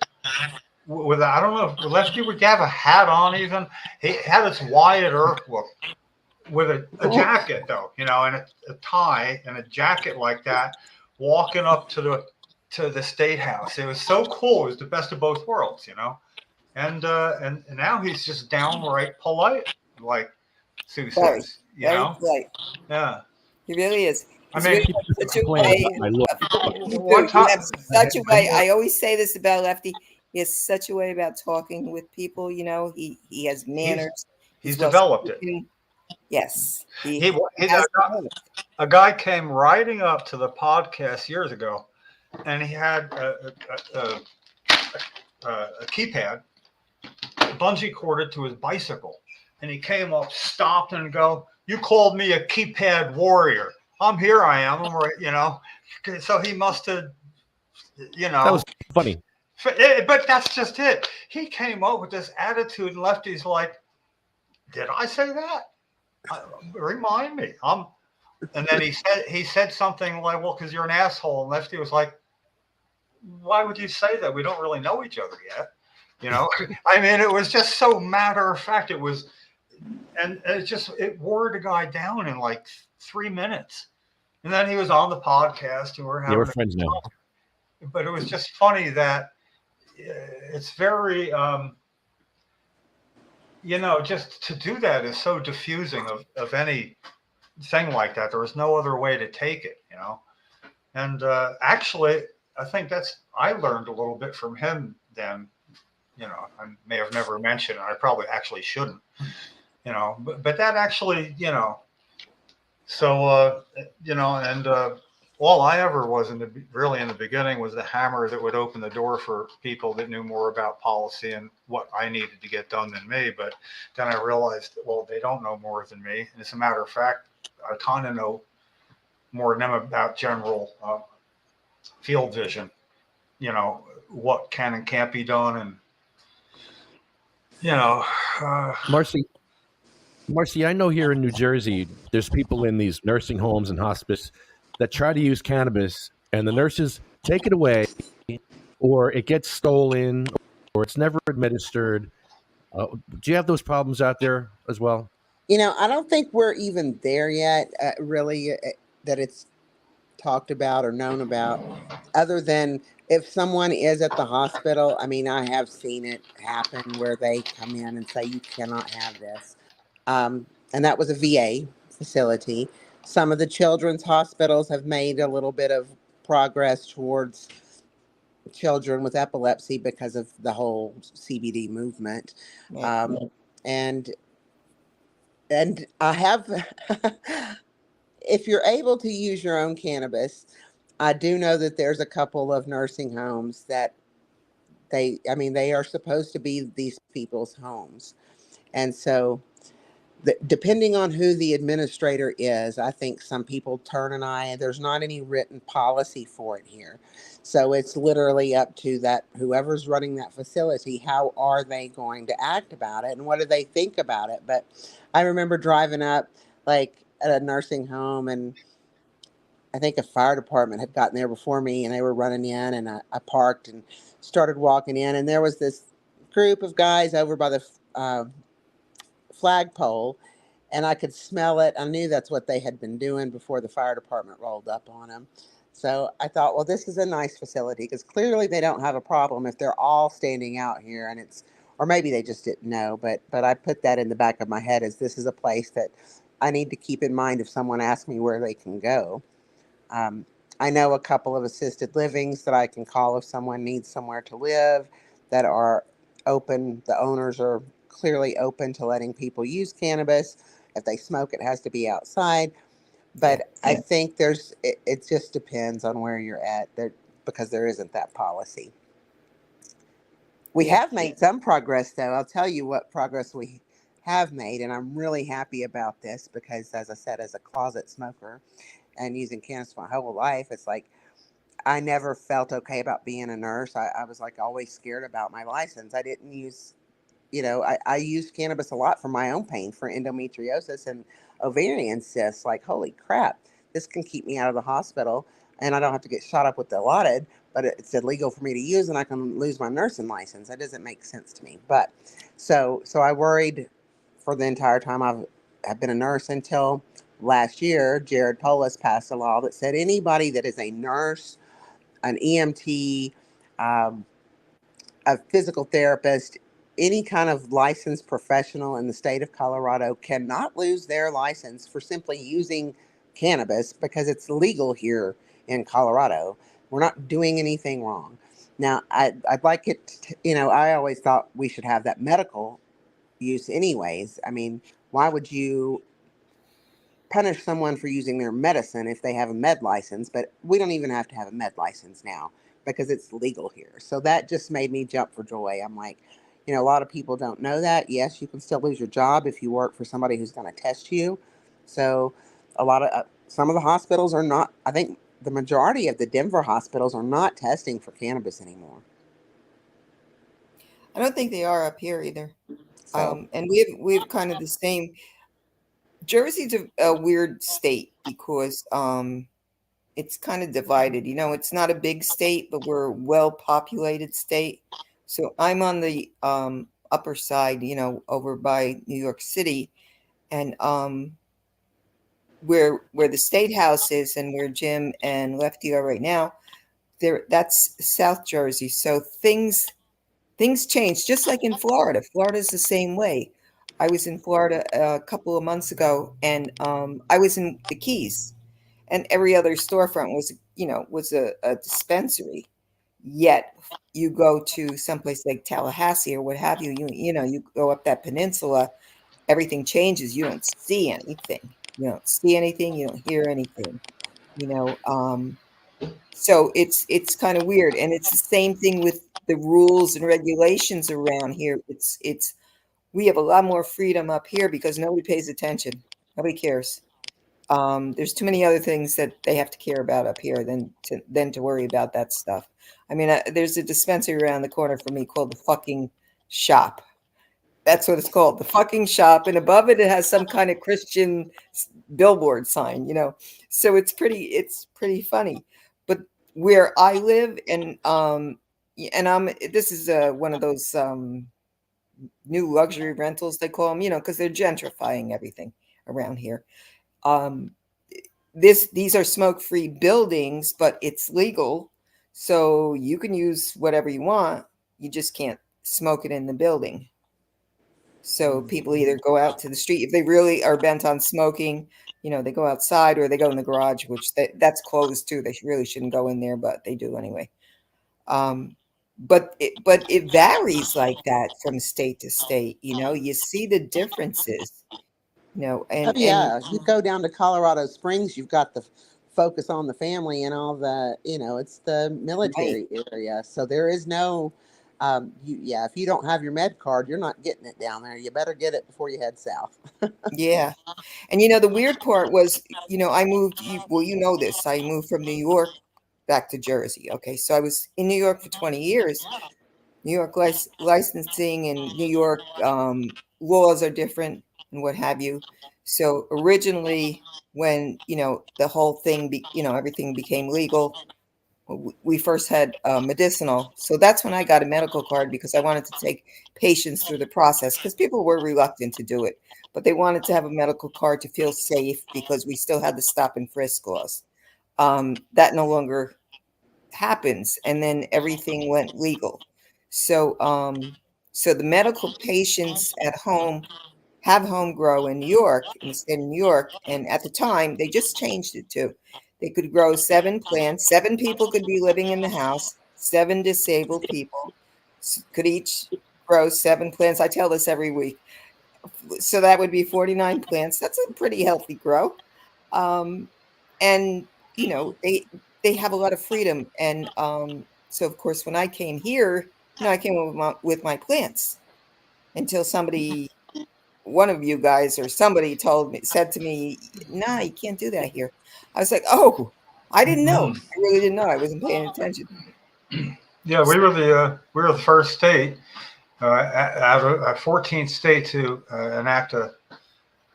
with, I don't know if Lefty would have a hat on even. He had his Wyatt Earp look with a jacket though, you know, and a tie and a jacket like that, walking up to the State House. It was so cool. It was the best of both worlds, you know. And now he's just downright polite, like Sue says, you know. Polite. Yeah. He really is. I mean, such a way. one time, Such a way. I always say this about Lefty. He has such a way about talking with people. You know, he has manners. He's developed it. Yes. A guy came riding up to the podcast years ago, and he had a keypad bungee corded to his bicycle, and he came up, stopped, and go, "You called me a keypad warrior. I'm here. I am. I'm right." You know, so he must have, you know, that was funny. But that's just it. He came up with this attitude, and Lefty's like, "Did I say that? Remind me." And then he said something like, "Well, because you're an asshole." And Lefty was like, "Why would you say that? We don't really know each other yet." You know, I mean, it was just so matter of fact. It was, and it wore the guy down in like 3 minutes. And then he was on the podcast, and we're friends now. But it was just funny that it's very, you know, just to do that is so diffusing of any thing like that. There was no other way to take it, you know. And actually, I think I learned a little bit from him then. You know, I may have never mentioned it. I probably actually shouldn't, you know, but that actually, you know, so, you know, and all I ever was really in the beginning was the hammer that would open the door for people that knew more about policy and what I needed to get done than me. But then I realized that, well, they don't know more than me. And as a matter of fact, I kind of know more than them about general field vision. you know, what can and can't be done. And, you know, Marcie, I know here in New Jersey, there's people in these nursing homes and hospice that try to use cannabis, and the nurses take it away, or it gets stolen, or it's never administered. Do you have those problems out there as well? I don't think we're even there yet, really, that it's talked about or known about, other than if someone is at the hospital. I mean, I have seen it happen where they come in and say, you cannot have this. And that was a VA facility. Some of the children's hospitals have made a little bit of progress towards children with epilepsy because of the whole CBD movement. And I have, if you're able to use your own cannabis, I do know that there's a couple of nursing homes that they are supposed to be these people's homes. And so depending on who the administrator is, I think some people turn an eye, and there's not any written policy for it here. So it's literally up to that whoever's running that facility, how are they going to act about it and what do they think about it? But I remember driving up like at a nursing home, and I think a fire department had gotten there before me, and they were running in, and I parked and started walking in, and there was this group of guys over by the flagpole, and I could smell it. I knew that's what they had been doing before the fire department rolled up on them. So I thought, well, this is a nice facility, because clearly they don't have a problem if they're all standing out here, and or maybe they just didn't know, but I put that in the back of my head as this is a place that I need to keep in mind if someone asks me where they can go. I know a couple of assisted livings that I can call if someone needs somewhere to live that are open. The owners are clearly open to letting people use cannabis. If they smoke, it has to be outside. But I think it just depends on where you're at there, because there isn't that policy. We have made some progress, though. I'll tell you what progress we have made, and I'm really happy about this because, as I said, as a closet smoker and using cannabis my whole life, it's like I never felt okay about being a nurse. I was like always scared about my license. I didn't use, I used cannabis a lot for my own pain, for endometriosis and ovarian cysts. Like, holy crap, this can keep me out of the hospital, and I don't have to get shot up with Dilaudid, but it's illegal for me to use, and I can lose my nursing license. That doesn't make sense to me. But so I worried for the entire time I've been a nurse until last year. Jared Polis passed a law that said anybody that is a nurse, an EMT, a physical therapist, any kind of licensed professional in the state of Colorado cannot lose their license for simply using cannabis, because it's legal here in Colorado. We're not doing anything wrong. Now, I'd like it to, I always thought we should have that medical use anyways. I mean, why would you punish someone for using their medicine if they have a med license? But we don't even have to have a med license now because it's legal here. So that just made me jump for joy. I'm like, a lot of people don't know that. Yes, you can still lose your job if you work for somebody who's going to test you. So some of the hospitals are not, I think the majority of the Denver hospitals are not testing for cannabis anymore. I don't think they are up here either. So, And we have kind of the same. Jersey's a weird state because it's kind of divided. It's not a big state, but we're a well-populated state. So I'm on the upper side, over by New York City, and where the State House is and where Jim and Lefty are right now, that's South Jersey. So things change, just like in Florida. Florida's the same way. I was in Florida a couple of months ago, and I was in the Keys, and every other storefront was a dispensary. Yet you go to someplace like Tallahassee or what have you, you go up that peninsula, everything changes. You don't see anything. You don't see anything. You don't hear anything. So it's kind of weird, and it's the same thing with the rules and regulations around here. We have a lot more freedom up here because nobody pays attention. Nobody cares. There's too many other things that they have to care about up here than to worry about that stuff. I mean, there's a dispensary around the corner from me called the Fucking Shop. That's what it's called, the Fucking Shop. And above it, it has some kind of Christian billboard sign, you know. So it's pretty funny. But where I live, and this is one of those new luxury rentals they call them, you know, because they're gentrifying everything around here. Um, these are smoke-free buildings, but it's legal, so you can use whatever you want. You just can't smoke it in the building. So people either go out to the street if they really are bent on smoking, you know, they go outside, or they go in the garage, which that's closed too. They really shouldn't go in there, but they do anyway. But it varies like that from state to state. You know, you see the differences. You know, Oh and yeah, you go down to Colorado Springs, you've got the focus on the family and all the, it's the right. military area. So there is no, if you don't have your med card, you're not getting it down there. You better get it before you head south. Yeah. And you know, the weird part was, you know, I moved, well, you know this, I moved from New York back to Jersey. Okay. So I was in New York for 20 years. New York licensing and New York laws are different and what have you. So originally, when, you know, the whole thing, everything became legal, we first had medicinal. So that's when I got a medical card, because I wanted to take patients through the process, because people were reluctant to do it, but they wanted to have a medical card to feel safe, because we still had the stop and frisk laws. That no longer happens, and then everything went legal. So so the medical patients at home have home grow in New York, in the state of New York. And at the time, they just changed it to, they could grow 7 plants. 7 people could be living in the house. 7 disabled people could each grow 7 plants. I tell this every week. So that would be 49 plants. That's a pretty healthy grow. And, you know, they have a lot of freedom. And so, of course, when I came here, you know, I came with my plants until one of you guys or somebody said to me, "Nah, you can't do that here." I was like, "Oh, I didn't know. Mhm. I really didn't know. I wasn't paying attention." Yeah, we were the first state out of a 14th state to enact a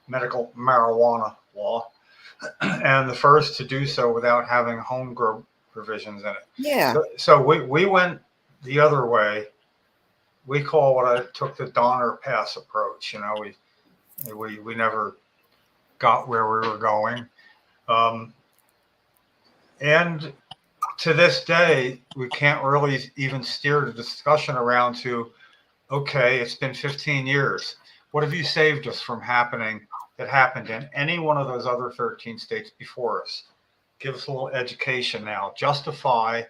medical marijuana law, and the first to do so without having home grow provisions in it. Yeah. So we went the other way. We call what I took the Donner Pass approach. You know, we never got where we were going, and to this day, we can't really even steer the discussion around to, okay, it's been 15 years. What have you saved us from that happened in any one of those other 13 states before us? Give us a little education now. Justify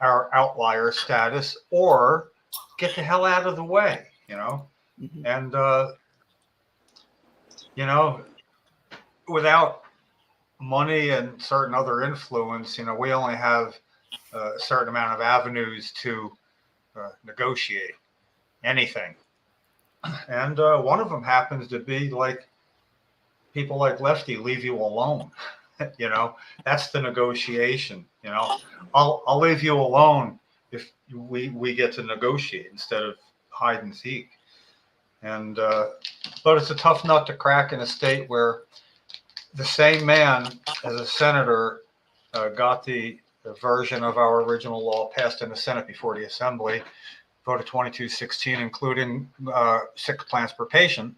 our outlier status, or get the hell out of the way, you know? Mhm. And, you know, without money and certain other influence, you know, we only have a certain amount of avenues to negotiate anything. And one of them happens to be like people like Lefty leave you alone. You know, that's the negotiation. You know, I'll leave you alone if we get to negotiate instead of hide and seek. And but it's a tough nut to crack in a state where the same man as a senator got the version of our original law passed in the Senate before the Assembly, voted 2216, including 6 plants per patient.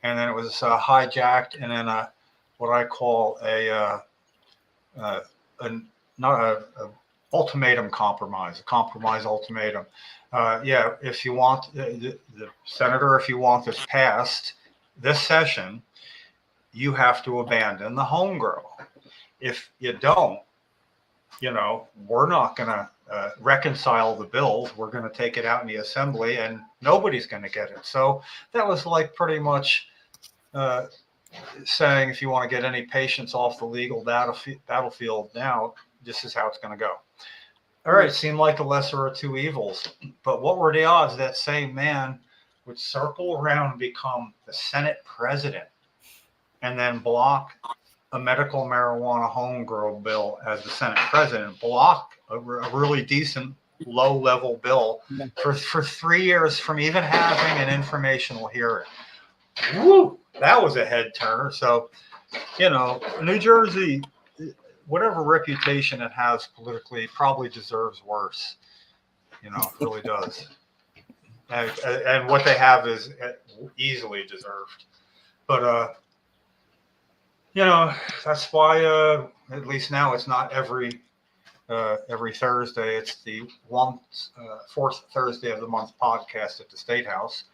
And then it was hijacked, and then what I call not a ultimatum compromise, a compromise ultimatum. Yeah, if you want the senator, if you want this passed this session, you have to abandon the home grow. If you don't, you know, we're not going to reconcile the bills. We're going to take it out in the Assembly, and nobody's going to get it. So that was like pretty much saying, if you want to get any patients off the legal battlefield now, this is how it's going to go. All right, seemed like the lesser of two evils. But what were the odds that same man would circle around and become the Senate president and then block a medical marijuana home grow bill as the Senate president, block a really decent low-level bill for 3 years from even having an informational hearing. Woo! That was a head turner. So, New Jersey, whatever reputation it has politically, probably deserves worse. It really does. And what they have is easily deserved. But, that's why, at least now, it's not every Thursday. It's the fourth Thursday of the month podcast at the State House.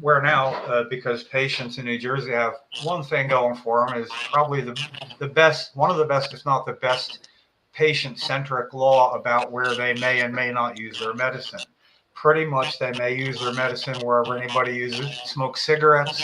Where now, because patients in New Jersey have one thing going for them, is probably the best, one of the best, if not the best, patient-centric law about where they may and may not use their medicine. Pretty much, they may use their medicine wherever anybody smokes cigarettes.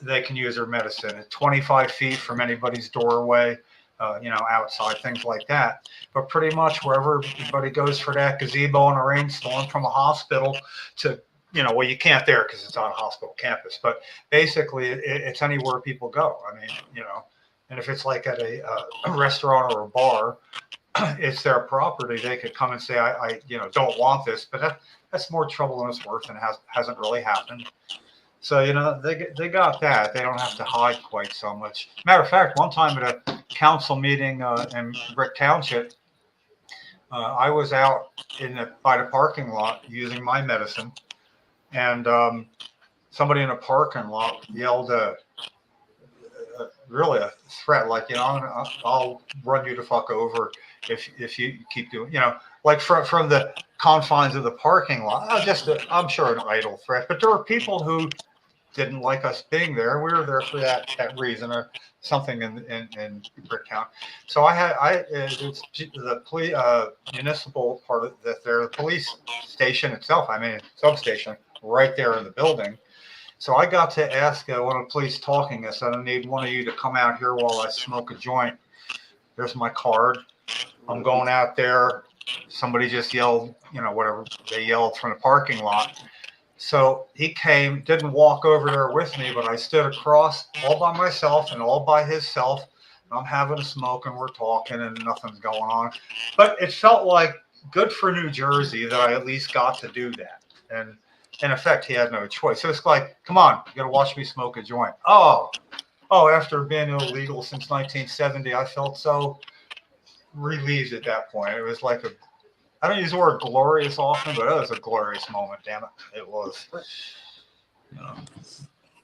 They can use their medicine at 25 feet from anybody's doorway, outside, things like that. But pretty much wherever everybody goes for that gazebo in a rainstorm, from a hospital to well, you can't there because it's on a hospital campus, but basically it's anywhere people go. I mean, and if it's like at a restaurant or a bar, it's their property. They could come and say, I don't want this, but that's more trouble than it's worth and hasn't really happened. So, they got that. They don't have to hide quite so much. Matter of fact, one time at a council meeting in Brick Township, I was out by the parking lot using my medicine. And somebody in a parking lot yelled really a threat, like, I'll run you the fuck over if you keep doing, like from the confines of the parking lot. I'm sure an idle threat, but there were people who didn't like us being there. We were there for that reason or something in Bricktown. So it's the municipal part of the police station itself. I mean, substation right there in the building. So I got to ask one of the police talking. I said, I need one of you to come out here while I smoke a joint. There's my card. I'm going out there. Somebody just yelled, whatever they yelled from the parking lot. So he came, didn't walk over there with me, but I stood across all by myself and all by himself. I'm having a smoke and we're talking and nothing's going on. But it felt like good for New Jersey that I at least got to do that. And in effect, he had no choice. So it's like, come on, you got to watch me smoke a joint. Oh, after being illegal since 1970, I felt so relieved at that point. It was like I don't use the word glorious often, but it was a glorious moment. Damn it, it was.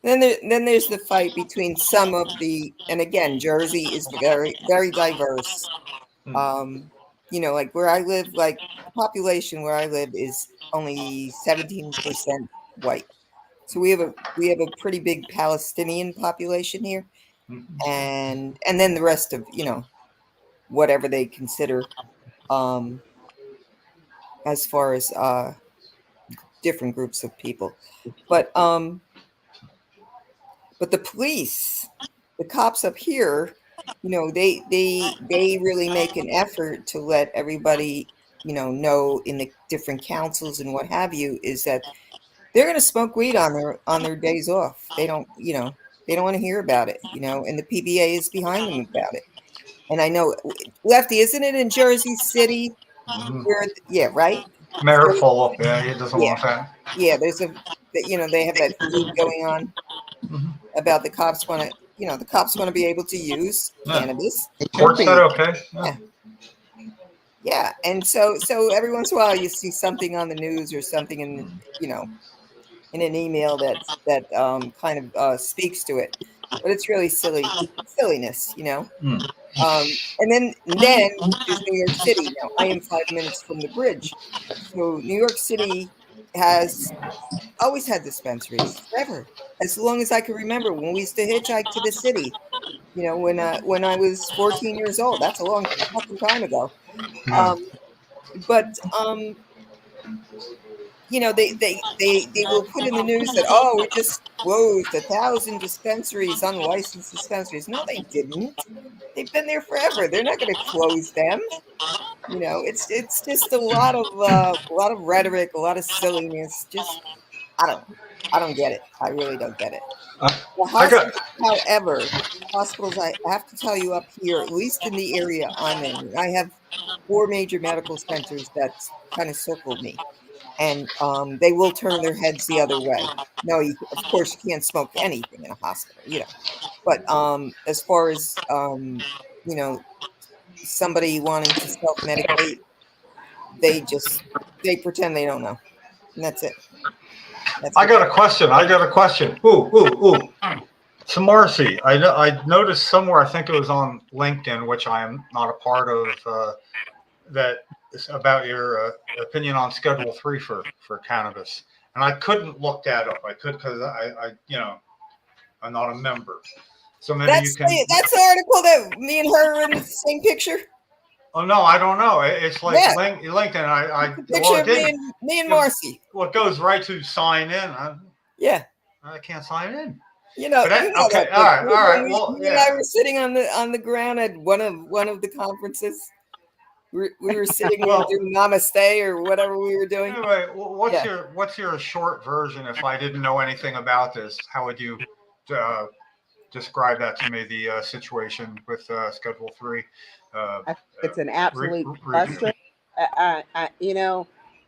Then there's the fight between some of and again, Jersey is very, very diverse. Like where I live, like the population where I live is only 17% white. So we have a pretty big Palestinian population here, and then the rest of whatever they consider as far as different groups of people, but the police, the cops up here, they really make an effort to let everybody know in the different councils and what have you, is that they're going to smoke weed on their days off. They don't want to hear about it, and the PBA is behind them about it. And I know, Lefty, isn't it in Jersey City? Yeah, right. Mayor Fulop, he doesn't want that. Yeah, there's they have that feud going on about the cops want to be able to use cannabis. Court said okay. Yeah, and so every once in a while you see something on the news or something in in an email that kind of speaks to it, but it's really silliness. And then there's New York City. Now I am 5 minutes from the bridge, so New York City has always had dispensaries forever, as long as I can remember. When we used to hitchhike to the city, when I was 14 years old, that's a long fucking time ago. They will put in the news that, we just closed 1,000 dispensaries, unlicensed dispensaries. No, they didn't. They've been there forever. They're not going to close them. It's just a lot of rhetoric, a lot of silliness. Just I don't get it. I really don't get it. However, hospitals, I have to tell you, up here, at least in the area I'm in, I have 4 major medical centers that kind of circled me, and they will turn their heads the other way. No, of course you can't smoke anything in a hospital, But as far as you know, somebody wanting to self-medicate, they pretend they don't know, and that's it. I got a question. Ooh. So Marcie, I noticed somewhere, I think it was on LinkedIn, which I am not a part of, that is about your opinion on Schedule 3 for cannabis. And I couldn't look that up. I could because I I'm not a member. So maybe you can. That's the article that me and her are in the same picture. Oh no, I don't know. It's like LinkedIn. Picture of me and Marcie. Well, it goes right to sign in. I can't sign in. Okay, all right. Well, me and I were sitting on the ground at one of the conferences. We were sitting there doing namaste or whatever we were doing. Anyway, what's your short version? If I didn't know anything about this, how would you describe that to me? The situation with Schedule 3. It's an absolute cluster.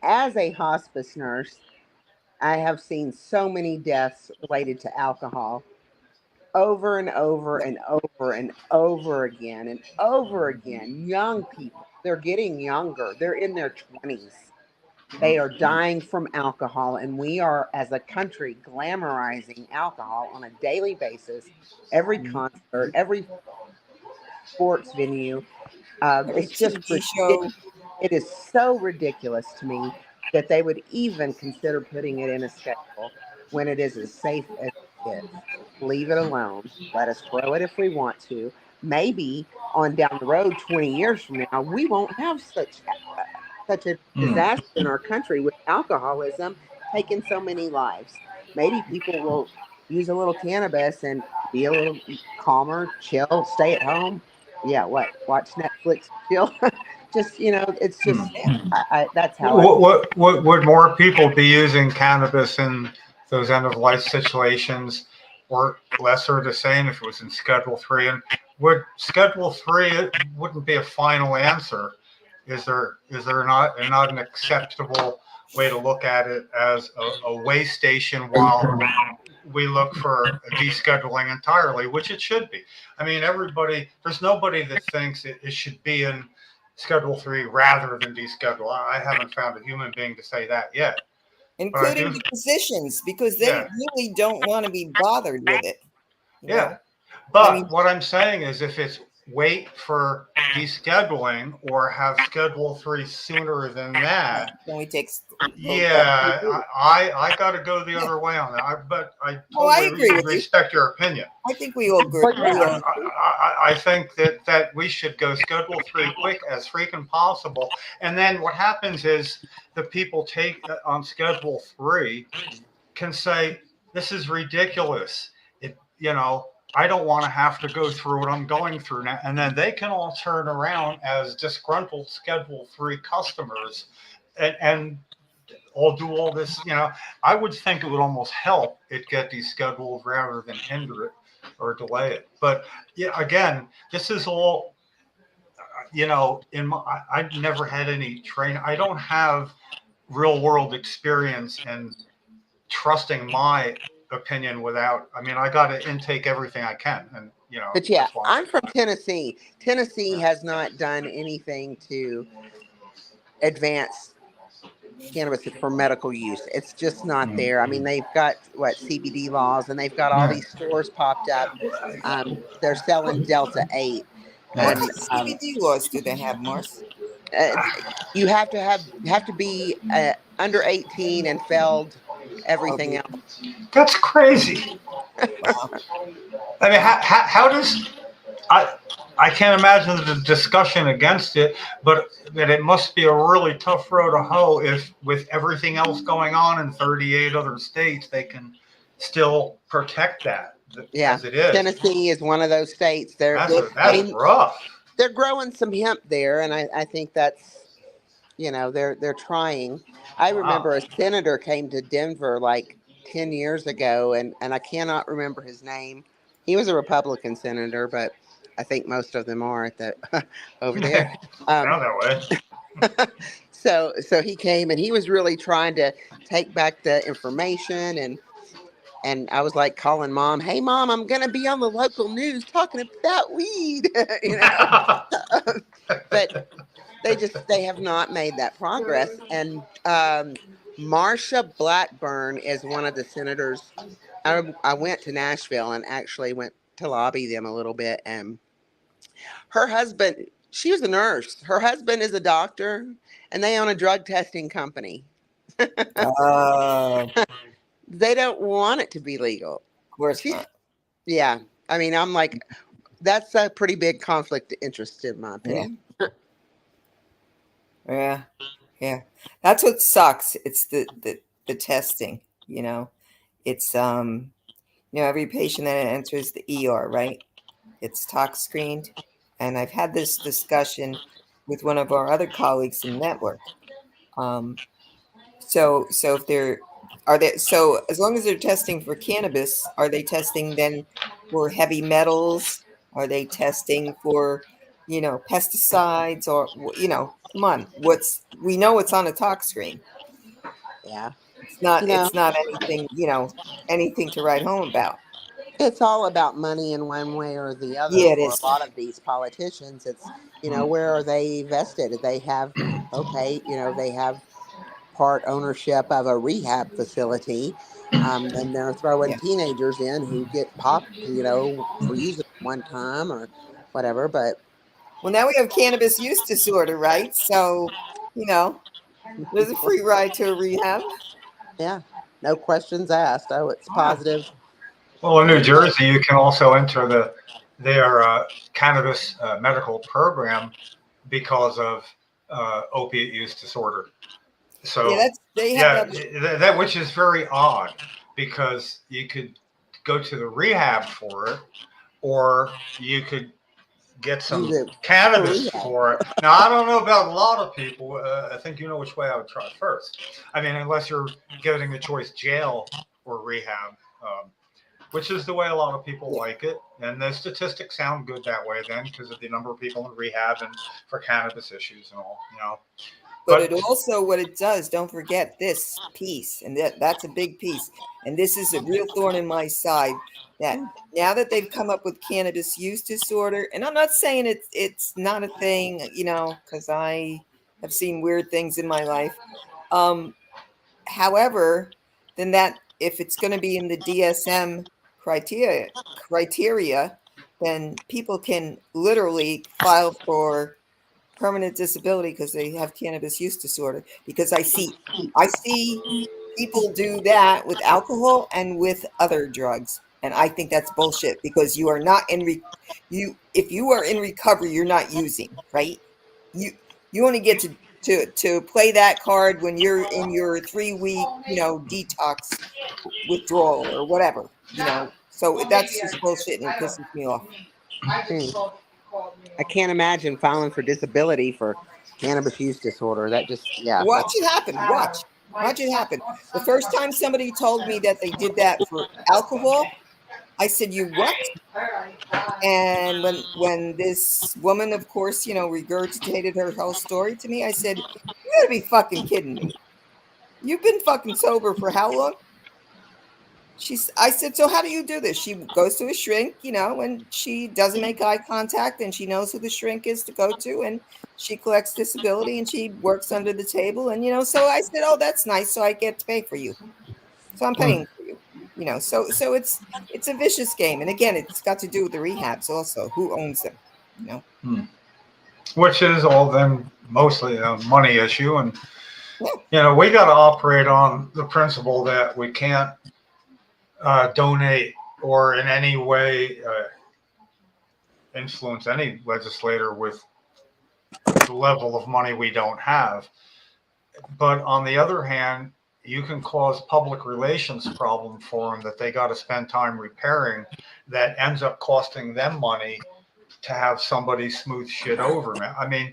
As a hospice nurse, I have seen so many deaths related to alcohol over and over and over and over again and over again. Young people, they're getting younger. They're in their 20s. They are dying from alcohol, and we are, as a country, glamorizing alcohol on a daily basis. Every concert, every sports venue. It's just ridiculous. It is so ridiculous to me that they would even consider putting it in a schedule when it is as safe as it is. Leave it alone. Let us grow it if we want to. Maybe on down the road, 20 years from now, we won't have such a disaster in our country with alcoholism taking so many lives. Maybe people will use a little cannabis and be a little calmer, chill, stay at home. Yeah, watch Netflix, chill. Just, it's just, that's how would more people be using cannabis in those end of life situations, or less or the same if it was in Schedule 3? And would Schedule 3, it wouldn't be a final answer? Is there not an acceptable way to look at it as a way station while we look for descheduling entirely, which it should be? I mean, there's nobody that thinks it should be in Schedule 3 rather than deschedule. I haven't found a human being to say that yet. Including the physicians, because they really don't want to be bothered with it. But what I'm saying is, if it's wait for descheduling or have Schedule 3 sooner than that, then we take. I got to go the other way on that. But I agree with respect your opinion. I think we all agree. I think that we should go Schedule 3 quick as freaking possible. And then what happens is the people take on Schedule 3 can say, this is ridiculous. I don't want to have to go through what I'm going through now. And then they can all turn around as disgruntled Schedule 3 customers and all do all this. I would think it would almost help it get descheduled rather than hinder it or delay it. But again, this is all, I've never had any training. I don't have real world experience in trusting my opinion without. I got to intake everything I can, and But I'm from Tennessee. Tennessee has not done anything to advance cannabis for medical use. It's just not there. They've got CBD laws, and they've got all these stores popped up. They're selling Delta 8. What CBD laws do they have, Mars? You have to be under 18 and failed everything else. That's crazy. How does I can't imagine the discussion against it, but that it must be a really tough row to hoe if, with everything else going on in 38 other states, they can still protect that as it is. Tennessee is one of those states. That's rough. They're growing some hemp there, and I think that's, they're trying. I remember a senator came to Denver like 10 years ago, and I cannot remember his name. He was a Republican senator, but I think most of them are at the over there. Um, Sound that way. so he came and he was really trying to take back the information, and I was like calling mom, "Hey mom, I'm gonna be on the local news talking about weed," you know. But they have not made that progress. And Marsha Blackburn is one of the senators. I went to Nashville and actually went to lobby them a little bit, and her husband, she was a nurse. Her husband is a doctor, and they own a drug testing company. Of They don't want it to be legal. course She's, not. yeah. I mean, I'm like, that's a pretty big conflict of interest, in my Yeah. opinion. Yeah. Yeah. That's what sucks. It's the testing, you know. It's every patient that enters the ER, right? It's tox screened. And I've had this discussion with one of our other colleagues in network. So if so as long as they're testing for cannabis, are they testing then for heavy metals? Are they testing for, pesticides or, come on, we know it's on a tox screen. Yeah. You know, It's not anything, anything to write home about. it's all about money in one way or the other Yeah, it for is. a lot of these politicians. It's, where are they vested? They have, okay, they have part ownership of a rehab facility. And they're throwing Yeah. teenagers in who get popped, for using it one time or whatever. But Well, now we have cannabis use disorder, right? So, there's a free ride to a rehab. yeah, no questions asked. Oh, it's positive. Well, in New Jersey, you can also enter their cannabis medical program because of opiate use disorder. Yeah, So, they have yeah, that. that which is very odd because you could go to the rehab for it, or you could get Use some it for cannabis rehab. for it. Now, I don't know about a lot of people. I think you know which way I would try first. I mean, unless you're getting the choice jail or rehab. Which is the way a lot of people like it. And the statistics sound good that way then because of the number of people in rehab and for cannabis issues and all. But it also, what it does, don't forget this piece, and that's a big piece. And this is a real thorn in my side, that now that they've come up with cannabis use disorder, and I'm not saying it's not a thing, because I have seen weird things in my life. However, then that if it's going to be in the DSM criteria, then people can literally file for permanent disability because they have cannabis use disorder. Because I see people do that with alcohol and with other drugs, and I think that's bullshit because you are not if you are in recovery, you're not using, right? You only get to play that card when you're in your 3 week, detox withdrawal or whatever, So that's just bullshit and it pisses me off. I can't imagine filing for disability for cannabis use disorder. That just, yeah. Watch it happen. Watch it happen. The first time somebody told me that they did that for alcohol, I said, "You what?" And when this woman, of course, regurgitated her whole story to me, I said, "You gotta be fucking kidding me. You've been fucking sober for how long?" I said, "So how do you do this?" She goes to a shrink, and she doesn't make eye contact, and she knows who the shrink is to go to, and she collects disability, and she works under the table, and so I said, "Oh, that's nice. So I get to pay for you. So I'm paying for you." So it's a vicious game, and again, it's got to do with the rehabs also. Who owns them? Which is all then mostly a money issue, and Yeah. we got to operate on the principle that we can't donate or in any way influence any legislator with the level of money we don't have. But on the other hand, you can cause public relations problem for them that they got to spend time repairing that ends up costing them money to have somebody smooth shit over, man. I mean,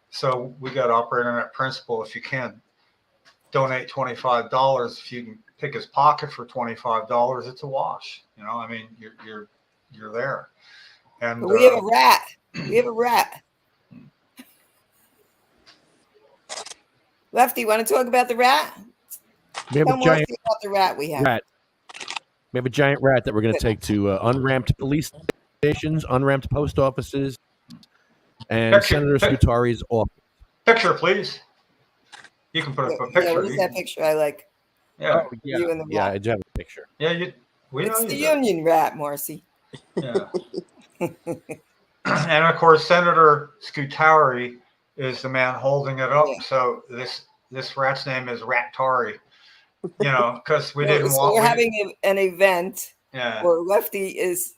so we got to operate on that principle. If you can't donate $25, if you can pick his pocket for $25, it's a wash. I mean, you're there. And But we have a rat. We have a rat. Lefty, want to talk about the rat? We have Tell a Marcy giant about the rat we have. rat. We have a giant rat that we're going to take to unramped police stations, unramped post offices, and Senator Scutari's office. Picture, please. You can put up a picture. Yeah, what is that picture I like? Yeah. Oh, yeah. You and the Yeah, rat. I do have a picture. Yeah, It's the union rat, Marcy. Yeah. And of course, Senator Scutari is the man holding it up. Yeah. So this rat's name is Rat-Tari. You know, because we didn't so want. We're having an event. Yeah. Where Lefty is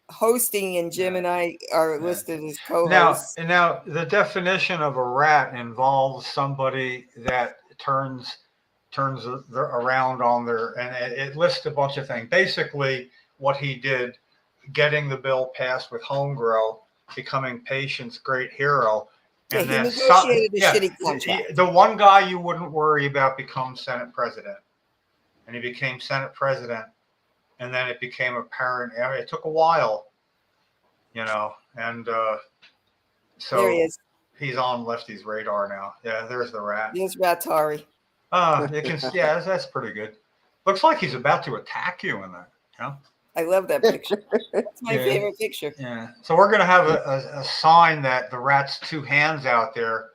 hosting, and Jim and I are listed as co-hosts. Now the definition of a rat involves somebody that turns around on their, and it lists a bunch of things. Basically, what he did, getting the bill passed with home grow, becoming patient's great hero. Yeah, And he then negotiated a shitty contract. The one guy you wouldn't worry about becomes Senate president. And he became Senate president. And then it became apparent. It took a while, you know. And so there he is. He's on Lefty's radar now. Yeah, there's the rat. There's Rat-Tari. You can, yeah, that's pretty good. Looks like he's about to attack you in that. You know? I love that picture. That's my favorite picture. Yeah. So we're going to have a sign that the rat's two hands out there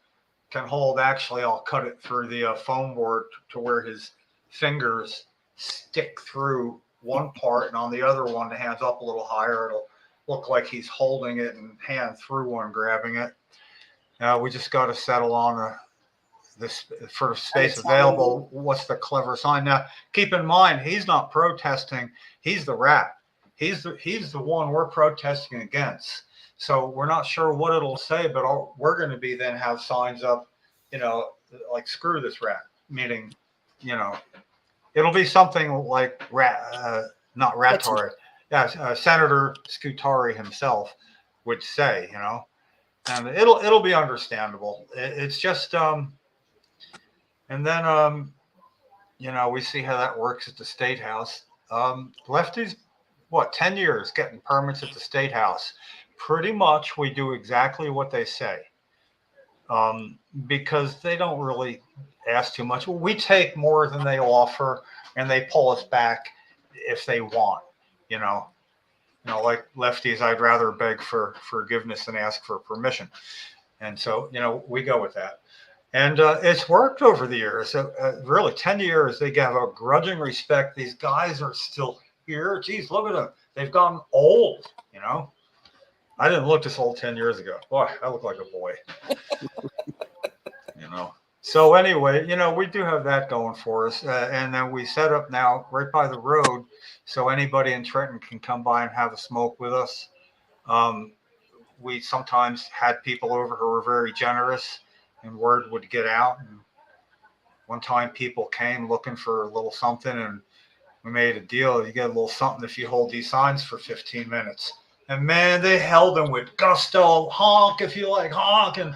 can hold. Actually, I'll cut it through the foam board to where his fingers stick through one part, and on the other one, the hand's up a little higher. It'll look like he's holding it and hand through one, grabbing it. We just got to settle on this for space available. What's the clever sign? Now, keep in mind, he's not protesting. He's the rat. He's the one we're protesting against. So we're not sure what it'll say, but we're going to be then have signs up, you know, like screw this rat, meaning, you know, it'll be something like not Rat-Tari. Yeah, Senator Scutari himself would say, you know, and it'll be understandable. It's just and then you know, we see how that works at the State House. Lefty's 10 years getting permits at the State House. Pretty much we do exactly what they say, because they don't really ask too much. We take more than they offer, and they pull us back if they want. You know, like lefties, I'd rather beg for forgiveness than ask for permission, and so, you know, we go with that. And it's worked over the years. Really, 10 years, they have a grudging respect. These guys are still here. Geez, look at them. They've gotten old, you know. I didn't look this old 10 years ago. Boy, I look like a boy. You know. So anyway, you know, we do have that going for us. And then we set up now right by the road, so anybody in Trenton can come by and have a smoke with us. We sometimes had people over who were very generous, and word would get out. And one time people came looking for a little something, and we made a deal. You get a little something if you hold these signs for 15 minutes. And man, they held them with gusto. Honk if you like, honk. And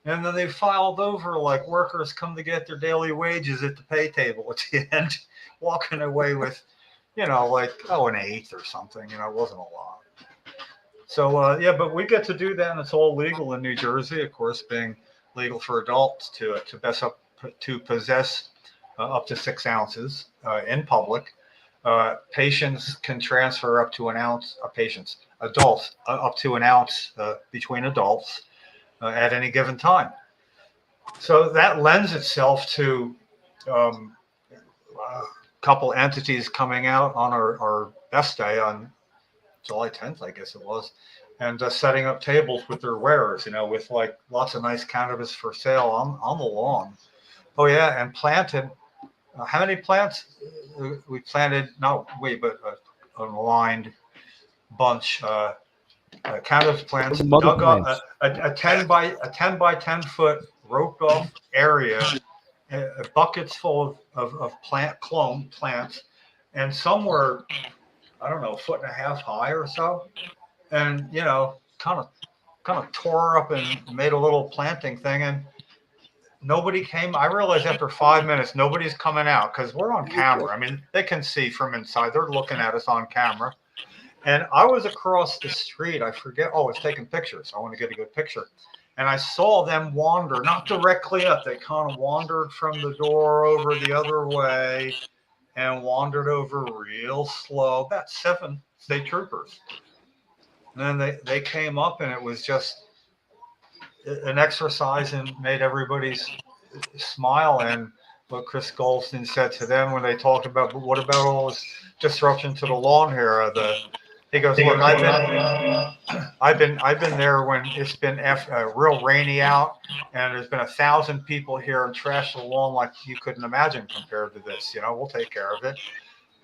then they filed over like workers come to get their daily wages at the pay table at the end, walking away with, you know, like, an eighth or something. You know, it wasn't a lot. So, yeah, but we get to do that, and it's all legal in New Jersey, of course, being legal for adults to possess up to 6 ounces in public. Patients can transfer up to an ounce. Adults up to an ounce between adults at any given time. So that lends itself to a couple entities coming out on our best day on July 10th, I guess it was, and setting up tables with their wares, you know, with like lots of nice cannabis for sale on the lawn. Oh yeah, and planted. How many plants? We planted, not we, but an aligned bunch. Cannabis plants, dug up a 10 by 10 foot roped off area, buckets full of clone plants, and some were, I don't know, 1.5 feet high or so, and, you know, kind of tore up and made a little planting thing, and nobody came. I realized after 5 minutes, nobody's coming out because we're on camera. I mean, they can see from inside. They're looking at us on camera. And I was across the street. I forget. Oh, I was taking pictures. I want to get a good picture. And I saw them wander, not directly up. They kind of wandered from the door over the other way and wandered over real slow, about 7 state troopers. And then they came up, and it was just an exercise and made everybody's smile. And what Chris Goldstein said to them when they talked about, but what about all this disruption to the lawn here? He goes, look, I've been there when it's been real rainy out, and there's been 1,000 people here and trashed the lawn like you couldn't imagine compared to this. You know, we'll take care of it.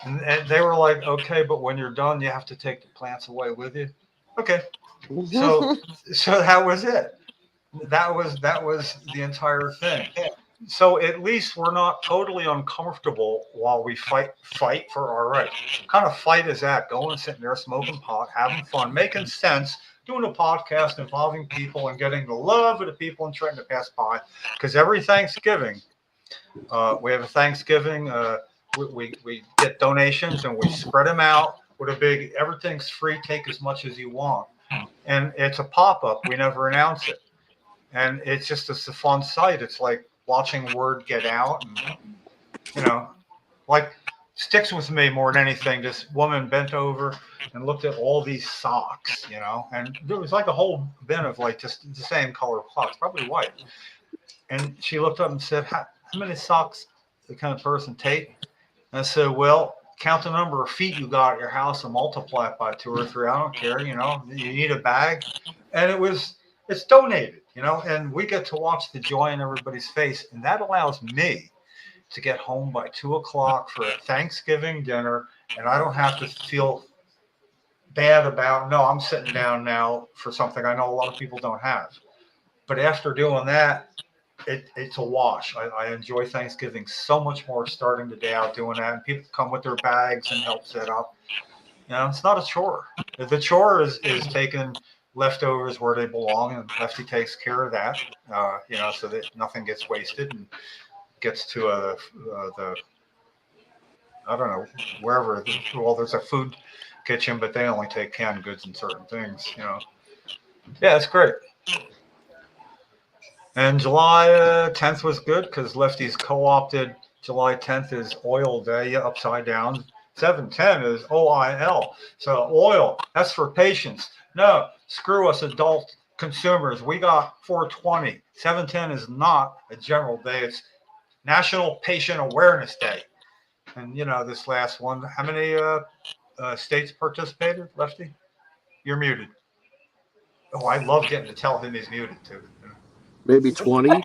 And they were like, okay, but when you're done, you have to take the plants away with you. Okay, so that was it. That was the entire thing. So at least we're not totally uncomfortable while we fight for our rights. What kind of fight is that? Going, sitting there, smoking pot, having fun, making sense, doing a podcast involving people and getting the love of the people and trying to pass by. Because every Thanksgiving, we have a Thanksgiving. We get donations and we spread them out with a big, everything's free, take as much as you want. And it's a pop-up. We never announce it. And it's a fun sight. It's like watching word get out, and like sticks with me more than anything. This woman bent over and looked at all these socks, and there was like a whole bin of like just the same color socks, probably white. And she looked up and said, how many socks the kind of person take? And I said, well, count the number of feet you got at your house and multiply it by 2 or 3. I don't care, you need a bag. And it's donated, and we get to watch the joy in everybody's face. And that allows me to get home by 2 o'clock for a Thanksgiving dinner. And I don't have to feel bad about, no, I'm sitting down now for something I know a lot of people don't have. But after doing that, it's a wash. I enjoy Thanksgiving so much more starting the day out doing that. And people come with their bags and help set up. It's not a chore. The chore is taking leftovers where they belong, and Lefty takes care of that, so that nothing gets wasted and gets to the I don't know, wherever. Well, there's a food kitchen, but they only take canned goods and certain things, Yeah, it's great. And July 10th was good because Lefty's co-opted July 10th is oil day, upside down. 7/10 is OIL. So oil, that's for patients. No, screw us adult consumers. We got 420. 7/10 is not a general day. It's National Patient Awareness Day. And, this last one, how many states participated, Lefty? You're muted. Oh, I love getting to tell him he's muted, too. Maybe 20.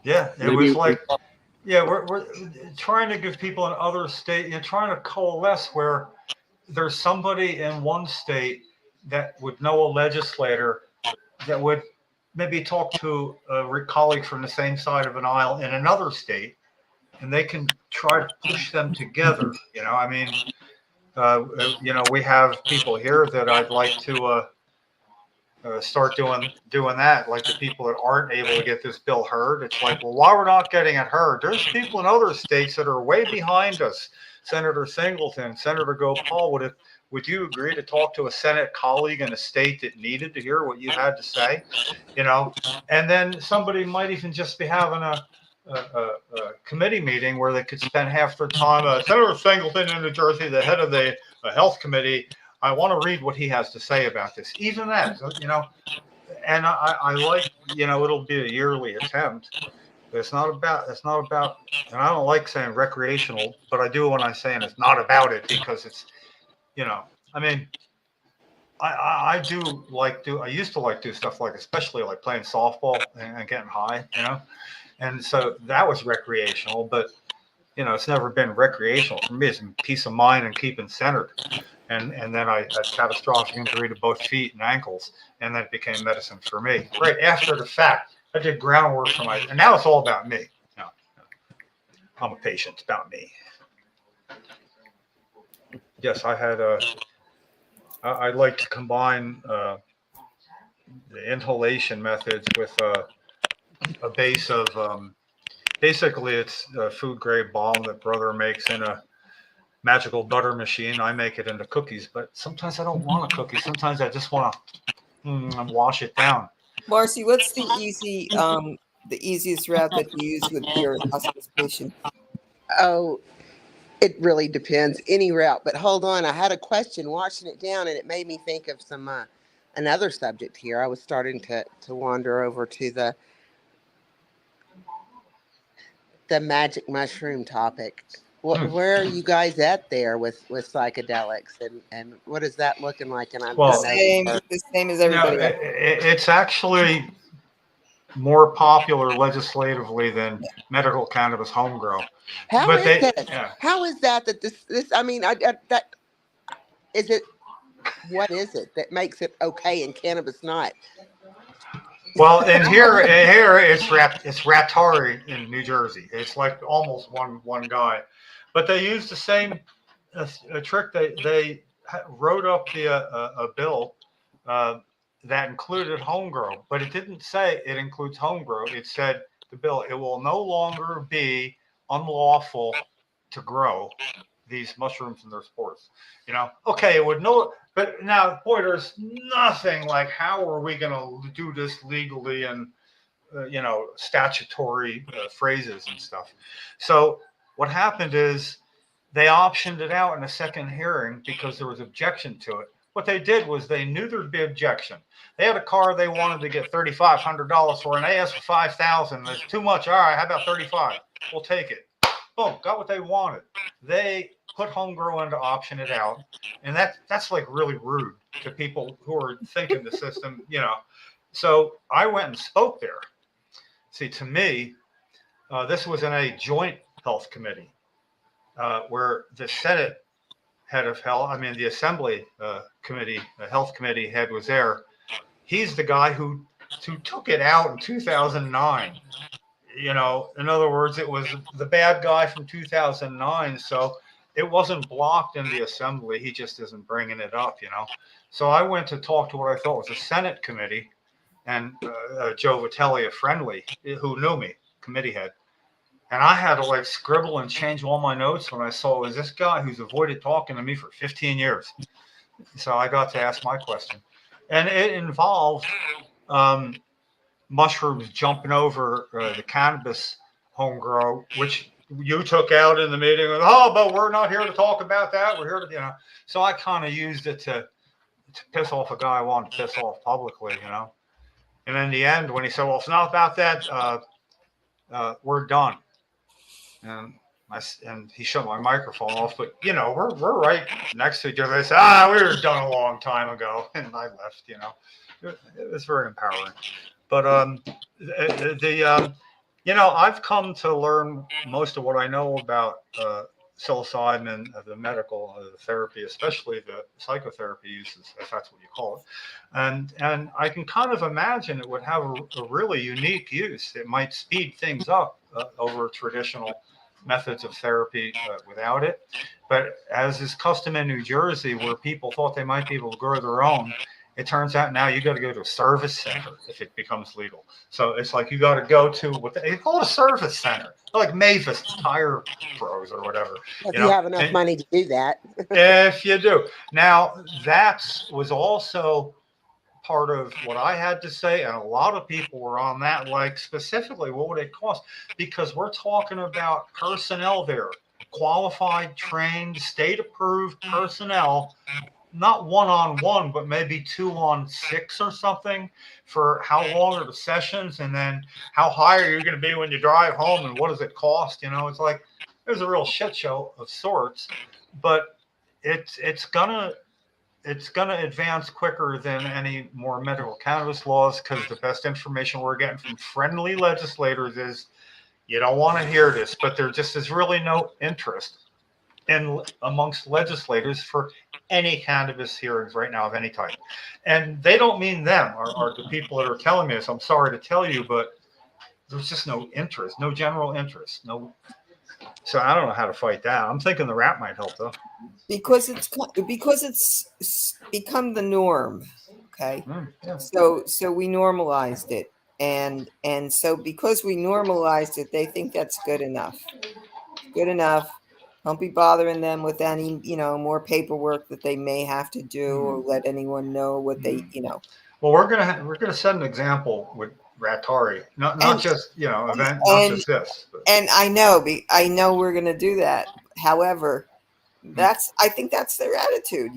Yeah, it was like, yeah, we're trying to give people in other states, you're trying to coalesce where there's somebody in one state that would know a legislator that would maybe talk to a colleague from the same side of an aisle in another state, and they can try to push them together. We have people here that I'd like to start doing that, like the people that aren't able to get this bill heard. It's like, well, why we're not getting it heard? There's people in other states that are way behind us. Senator Singleton, Senator Gopal, would you agree to talk to a Senate colleague in a state that needed to hear what you had to say? And then somebody might even just be having a committee meeting where they could spend half their time. Senator Singleton in New Jersey, the head of the health committee, I want to read what he has to say about this. Even that, and I like, it'll be a yearly attempt. But it's not about, and I don't like saying recreational, but I do when I'm saying it's not about it, because it's, I used to do stuff like, especially like playing softball and getting high, and so that was recreational, but it's never been recreational for me. It's peace of mind and keeping centered. And then I had catastrophic injury to both feet and ankles, and then it became medicine for me. Right after the fact, I did groundwork for and now it's all about me. I'm a patient. It's about me. Yes, I had I'd like to combine the inhalation methods with a base of basically it's a food grade balm that brother makes in magical butter machine. I make it into cookies, but sometimes I don't want a cookie. Sometimes I just want to wash it down. Marcie, what's the easiest route that you use with your hospice patient? Oh, it really depends. Any route. But hold on, I had a question watching it down, and it made me think of some another subject here. I was starting to wander over to the magic mushroom topic. Where are you guys at there with psychedelics, and what is that looking like? And Well, the same as everybody else. It's actually more popular legislatively than medical cannabis home grow. How is that this? I mean, that is it. What is it that makes it okay and cannabis not? Well, and here it's Ratari in New Jersey. It's like almost one guy, but they use the same trick. They wrote up a bill that included home grow, but it didn't say it includes home grow. It said the bill, it will no longer be unlawful to grow these mushrooms in their spores. Okay, it would know, but now, boy, there's nothing like how are we going to do this legally and statutory phrases and stuff. So what happened is they optioned it out in a second hearing because there was objection to it. What they did was they knew there'd be objection. They had a car they wanted to get $3,500 for, and they asked for $5,000. That's too much. All right, how about $35,000? We'll take it. Boom, got what they wanted. They put home grow in to option it out, and that's like really rude to people who are thinking the system. So I went and spoke there. See, to me, this was in a joint health committee where the Senate head of health, the Assembly committee, the health committee head was there. He's the guy who took it out in 2009. In other words, it was the bad guy from 2009. So it wasn't blocked in the Assembly. He just isn't bringing it up, So I went to talk to what I thought was a Senate committee, and Joe Vitelli, a friendly, who knew me, committee head. And I had to scribble and change all my notes when I saw it was this guy who's avoided talking to me for 15 years. So I got to ask my question. And it involved mushrooms jumping over the cannabis home grow, which you took out in the meeting. But we're not here to talk about that. We're here to, So I kind of used it to piss off a guy I wanted to piss off publicly, And in the end, when he said, well, it's not about that, we're done. And he shut my microphone off, but we're right next to each other. They said, we were done a long time ago, and I left. It was very empowering. But I've come to learn most of what I know about psilocybin, the medical therapy, especially the psychotherapy uses, if that's what you call it. And I can kind of imagine it would have a really unique use. It might speed things up over traditional methods of therapy without it. But as is custom in New Jersey, where people thought they might be able to grow their own, it turns out now you got to go to a service center if it becomes legal. So it's like you got to go to what they call a service center, like Mavis Tire Pros or whatever. If you have enough money to do that. If you do. Now, that was also part of what I had to say, and a lot of people were on that, specifically, what would it cost? Because we're talking about personnel there, qualified, trained, state-approved personnel, not one-on-one, but maybe 2-on-6 or something, for how long are the sessions, and then how high are you going to be when you drive home, and what does it cost? It's like there's a real shit show of sorts, but it's gonna advance quicker than any more medical cannabis laws, because the best information we're getting from friendly legislators is you don't want to hear this, but there just is really no interest amongst legislators for any cannabis hearings right now of any type. And they don't mean them or the people that are telling me this. I'm sorry to tell you, but there's just no interest, no general interest. So I don't know how to fight that. I'm thinking the rap might help though. Because it's become the norm. Okay. Yeah. So we normalized it. And so because we normalized it, they think that's good enough. Good enough. Don't be bothering them with any, more paperwork that they may have to do, or let anyone know what they, Well, we're gonna set an example with Rattari, not And just event, not and just this. But, and I know we're gonna do that. However, I think that's their attitude.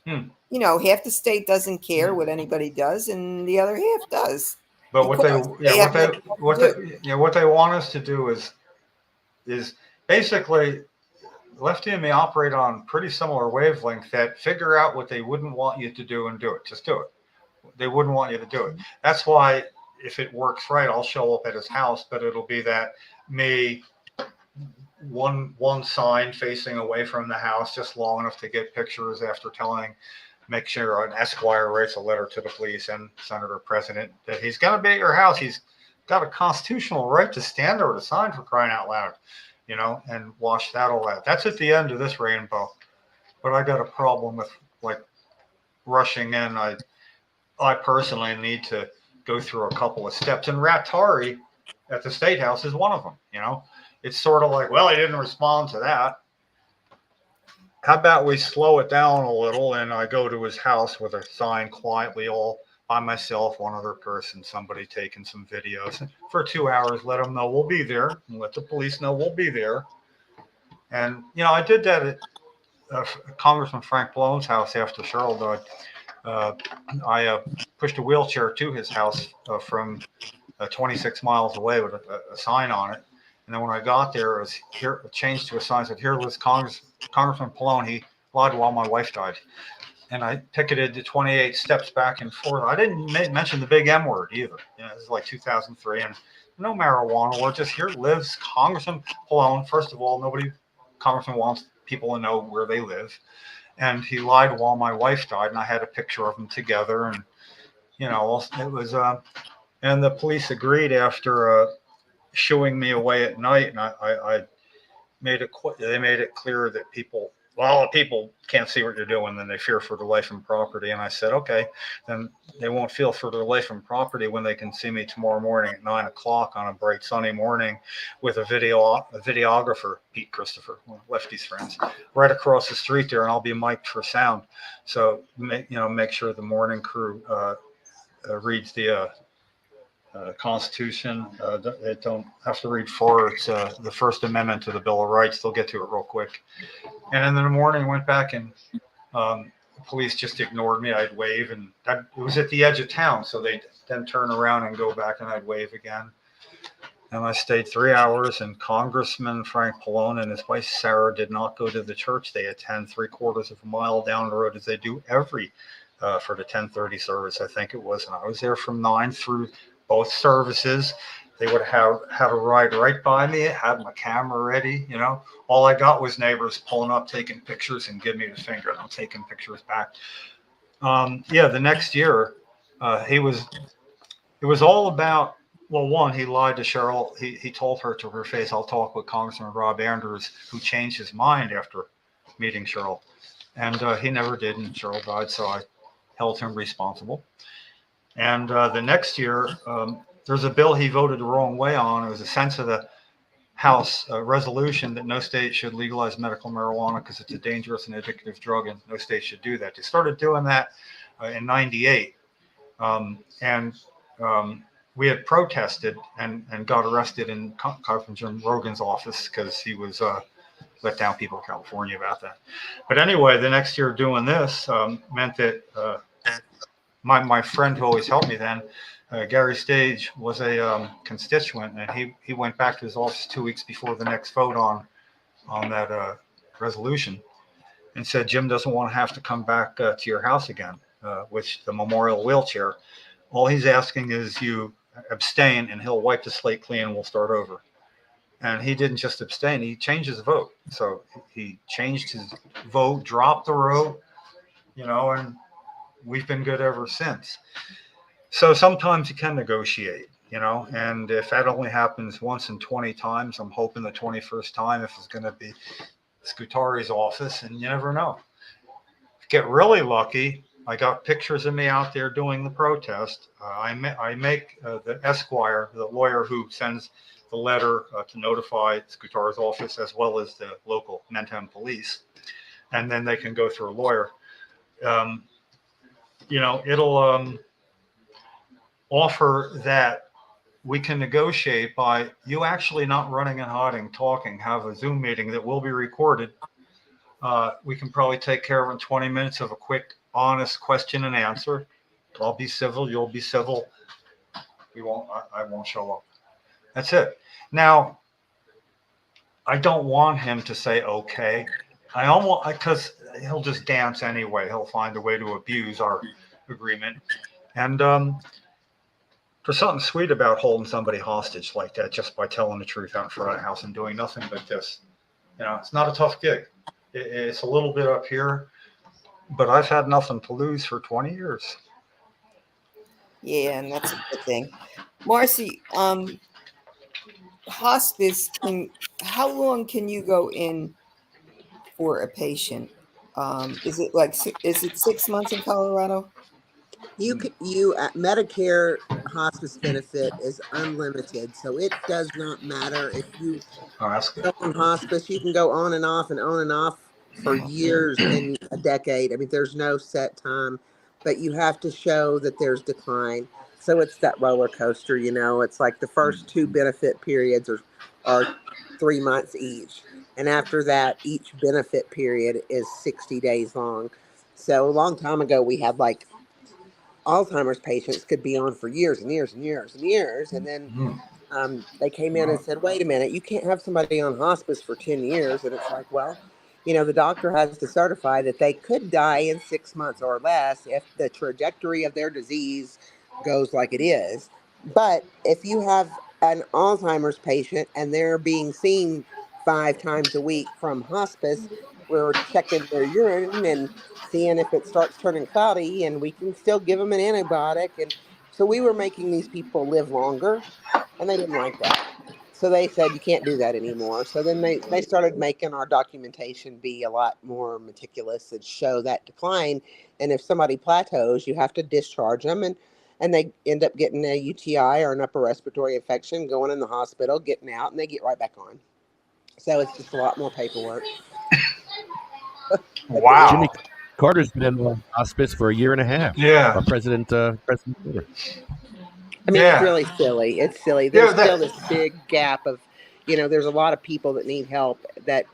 Hmm. Half the state doesn't care what anybody does, and the other half does. But what Because they have nothing else to do. what they want us to do is basically Lefty and me operate on pretty similar wavelength that figure out what they wouldn't want you to do and do it. Just do it. They wouldn't want you to do it. That's why if it works right, I'll show up at his house, but it'll be that me one sign facing away from the house just long enough to get pictures after make sure an Esquire writes a letter to the police and Senator President that he's going to be at your house. He's got a constitutional right to stand there with a sign, for crying out loud, and wash that all out. That's at the end of this rainbow. But I got a problem with like rushing in. I personally need to go through a couple of steps, and Rattari at the State House is one of them. It's sort of like, well, he didn't respond to that. How about we slow it down a little, and I go to his house with a sign quietly, all by myself, one other person, somebody taking some videos for 2 hours. Let them know we'll be there, and let the police know we'll be there. And I did that at Congressman Frank Ballone's house after Cheryl died. I pushed a wheelchair to his house from 26 miles away with a sign on it. And then when I got there, it changed to a sign that said, "Here was Congressman Pallone. He lied while my wife died." And I picketed the 28 steps back and forth. I didn't mention the big M word either. This is like 2003, and no marijuana. Or just here lives Congressman Pallone. First of all, Congressman wants people to know where they live. And he lied while my wife died, and I had a picture of them together. And, it was, and the police agreed after shooing me away at night. And I they made it clear that people can't see what you're doing, then they fear for their life and property. And I said, okay, then they won't feel for their life and property when they can see me tomorrow morning at 9:00 on a bright sunny morning with a videographer, Pete Christopher, one of Lefty's friends, right across the street there, and I'll be mic'd for sound. So make sure the morning crew reads the Constitution. They don't have to read far. It's the First Amendment to the Bill of Rights. They'll get to it real quick. And in the morning, went back, and the police just ignored me. I'd wave, and it was at the edge of town, so they'd then turn around and go back, and I'd wave again. And I stayed 3 hours, and Congressman Frank Pallone and his wife Sarah did not go to the church. They attend 3/4 of a mile down the road, as they do for the 10:30 service, I think it was. And I was there from 9 through both services. They would have a ride right by me, had my camera ready. All I got was neighbors pulling up, taking pictures, and give me the finger, and I'm taking pictures back. The next year, it was all about, well, one, he lied to Cheryl. He told her to her face, "I'll talk with Congressman Rob Andrews," who changed his mind after meeting Cheryl. And he never did, and Cheryl died, so I held him responsible. And the next year, there's a bill he voted the wrong way on. It was a sense of the House resolution that no state should legalize medical marijuana because it's a dangerous and addictive drug, and no state should do that. They started doing that in '98, and we had protested and got arrested in Congressman Jim Rogan's office because he was let down people in California about that. But anyway, the next year doing this meant that my friend who always helped me then, Gary Stage, was a constituent, and he went back to his office 2 weeks before the next vote on that resolution, and said, "Jim doesn't want to have to come back to your house again with the memorial wheelchair. All he's asking is you abstain, and he'll wipe the slate clean, and we'll start over." And he didn't just abstain; he changed his vote. So he changed his vote, dropped the vote, and we've been good ever since. So sometimes you can negotiate, and if that only happens once in 20 times, I'm hoping the 21st time, if it's going to be Scutari's office, and you never know. Get really lucky. I got pictures of me out there doing the protest. I make the Esquire, the lawyer who sends the letter to notify Scutaro's office as well as the local Menton police, and then they can go through a lawyer. It'll offer that we can negotiate by you actually not running and hiding, talking, have a Zoom meeting that will be recorded. We can probably take care of in 20 minutes of a quick, honest question and answer. I'll be civil. You'll be civil. I won't show up. That's it. Now, I don't want him to say, okay. Because he'll just dance anyway. He'll find a way to abuse our agreement. And there's something sweet about holding somebody hostage like that just by telling the truth out in front of the house and doing nothing but this. It's not a tough gig. It's a little bit up here, but I've had nothing to lose for 20 years. Yeah, and that's a good thing. Marcie, hospice, how long can you go in for a patient? Is it 6 months in Colorado? Medicare hospice benefit is unlimited, so it does not matter if you go on hospice. You can go on and off for years and a decade. I mean, there's no set time, but you have to show that there's decline. So it's that roller coaster, it's like the first 2 benefit periods are 3 months each. And after that, each benefit period is 60 days long. So a long time ago, we had like Alzheimer's patients could be on for years and years and years and years. And then they came in and said, wait a minute, you can't have somebody on hospice for 10 years. And it's like, well, the doctor has to certify that they could die in 6 months or less if the trajectory of their disease goes like it is. But if you have an Alzheimer's patient and they're being seen 5 times a week from hospice, we're checking their urine and seeing if it starts turning cloudy, and we can still give them an antibiotic. And so we were making these people live longer, and they didn't like that. So they said, you can't do that anymore. So then they started making our documentation be a lot more meticulous and show that decline. And if somebody plateaus, you have to discharge them, and they end up getting a UTI or an upper respiratory infection, going in the hospital, getting out, and they get right back on. So it's just a lot more paperwork. Wow. Jimmy Carter's been in hospice for 1.5 years. Yeah. President Carter. I mean, It's really silly. It's silly. There's still this big gap of, there's a lot of people that need help that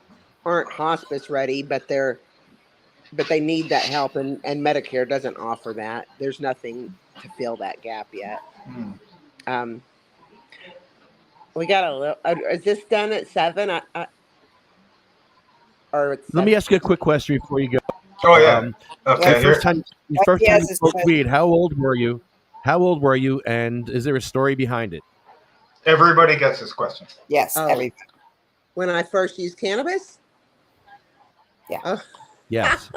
aren't hospice ready, but they need that help, and Medicare doesn't offer that. There's nothing to fill that gap yet. We got a little. Is this done at 7? Or it's 7? Let me ask you a quick question before you go. Oh yeah. Okay. The first time you smoked weed, how old were you? And is there a story behind it? Everybody gets this question. Yes, everybody. When I first used cannabis? Yeah. Yes.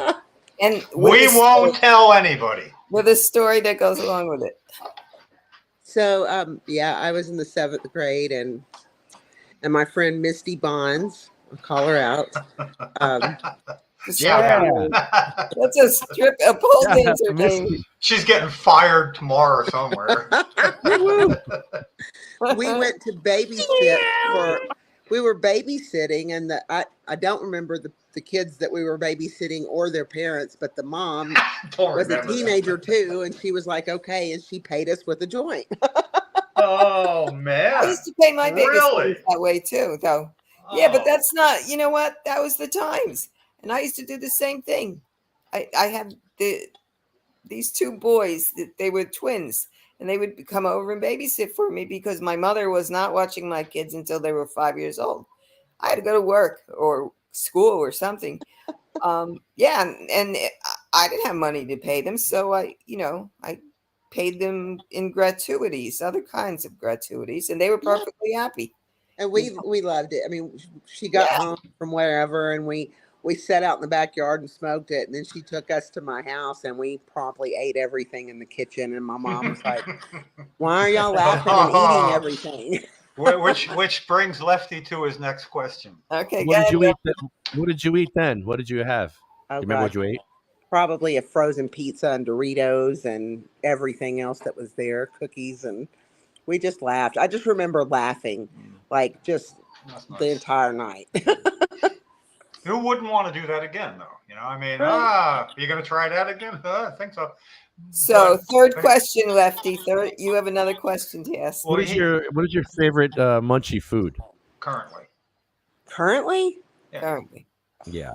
And we won't tell anybody. With a story that goes along with it. So, I was in the 7th grade, and my friend Misty Bonds, I'll call her out. That's a strip of pole dancer name. She's getting fired tomorrow somewhere. We went to babysit we were babysitting, and I don't remember the kids that we were babysitting or their parents, but the mom was a teenager too, and she was like, okay, and she paid us with a joint. Oh man. I used to pay my babysitters that way too, though. Oh. Yeah, but that's not, you know what? That was the times. And I used to do the same thing. I have these 2 boys, they were twins, and they would come over and babysit for me because my mother was not watching my kids until they were 5 years old. I had to go to work or school or something. And I didn't have money to pay them. So I paid them in gratuities, other kinds of gratuities, and they were perfectly happy. And we loved it. I mean, she got home from wherever, and we sat out in the backyard and smoked it. And then she took us to my house, and we promptly ate everything in the kitchen. And my mom was like, why are y'all laughing and eating everything? Which brings Lefty to his next question. Okay. What did you eat then? What did you eat then? What did you have? Do you remember what you ate? Probably a frozen pizza and Doritos and everything else that was there, cookies and We just laughed. I just remember laughing, like just That's nice. the entire night. Who wouldn't want to do that again, though? I mean, you going to try that again? I think so. So third question, Lefty. Third, you have another question to ask. Well, What is your favorite munchie food? Currently? Currently, Yeah.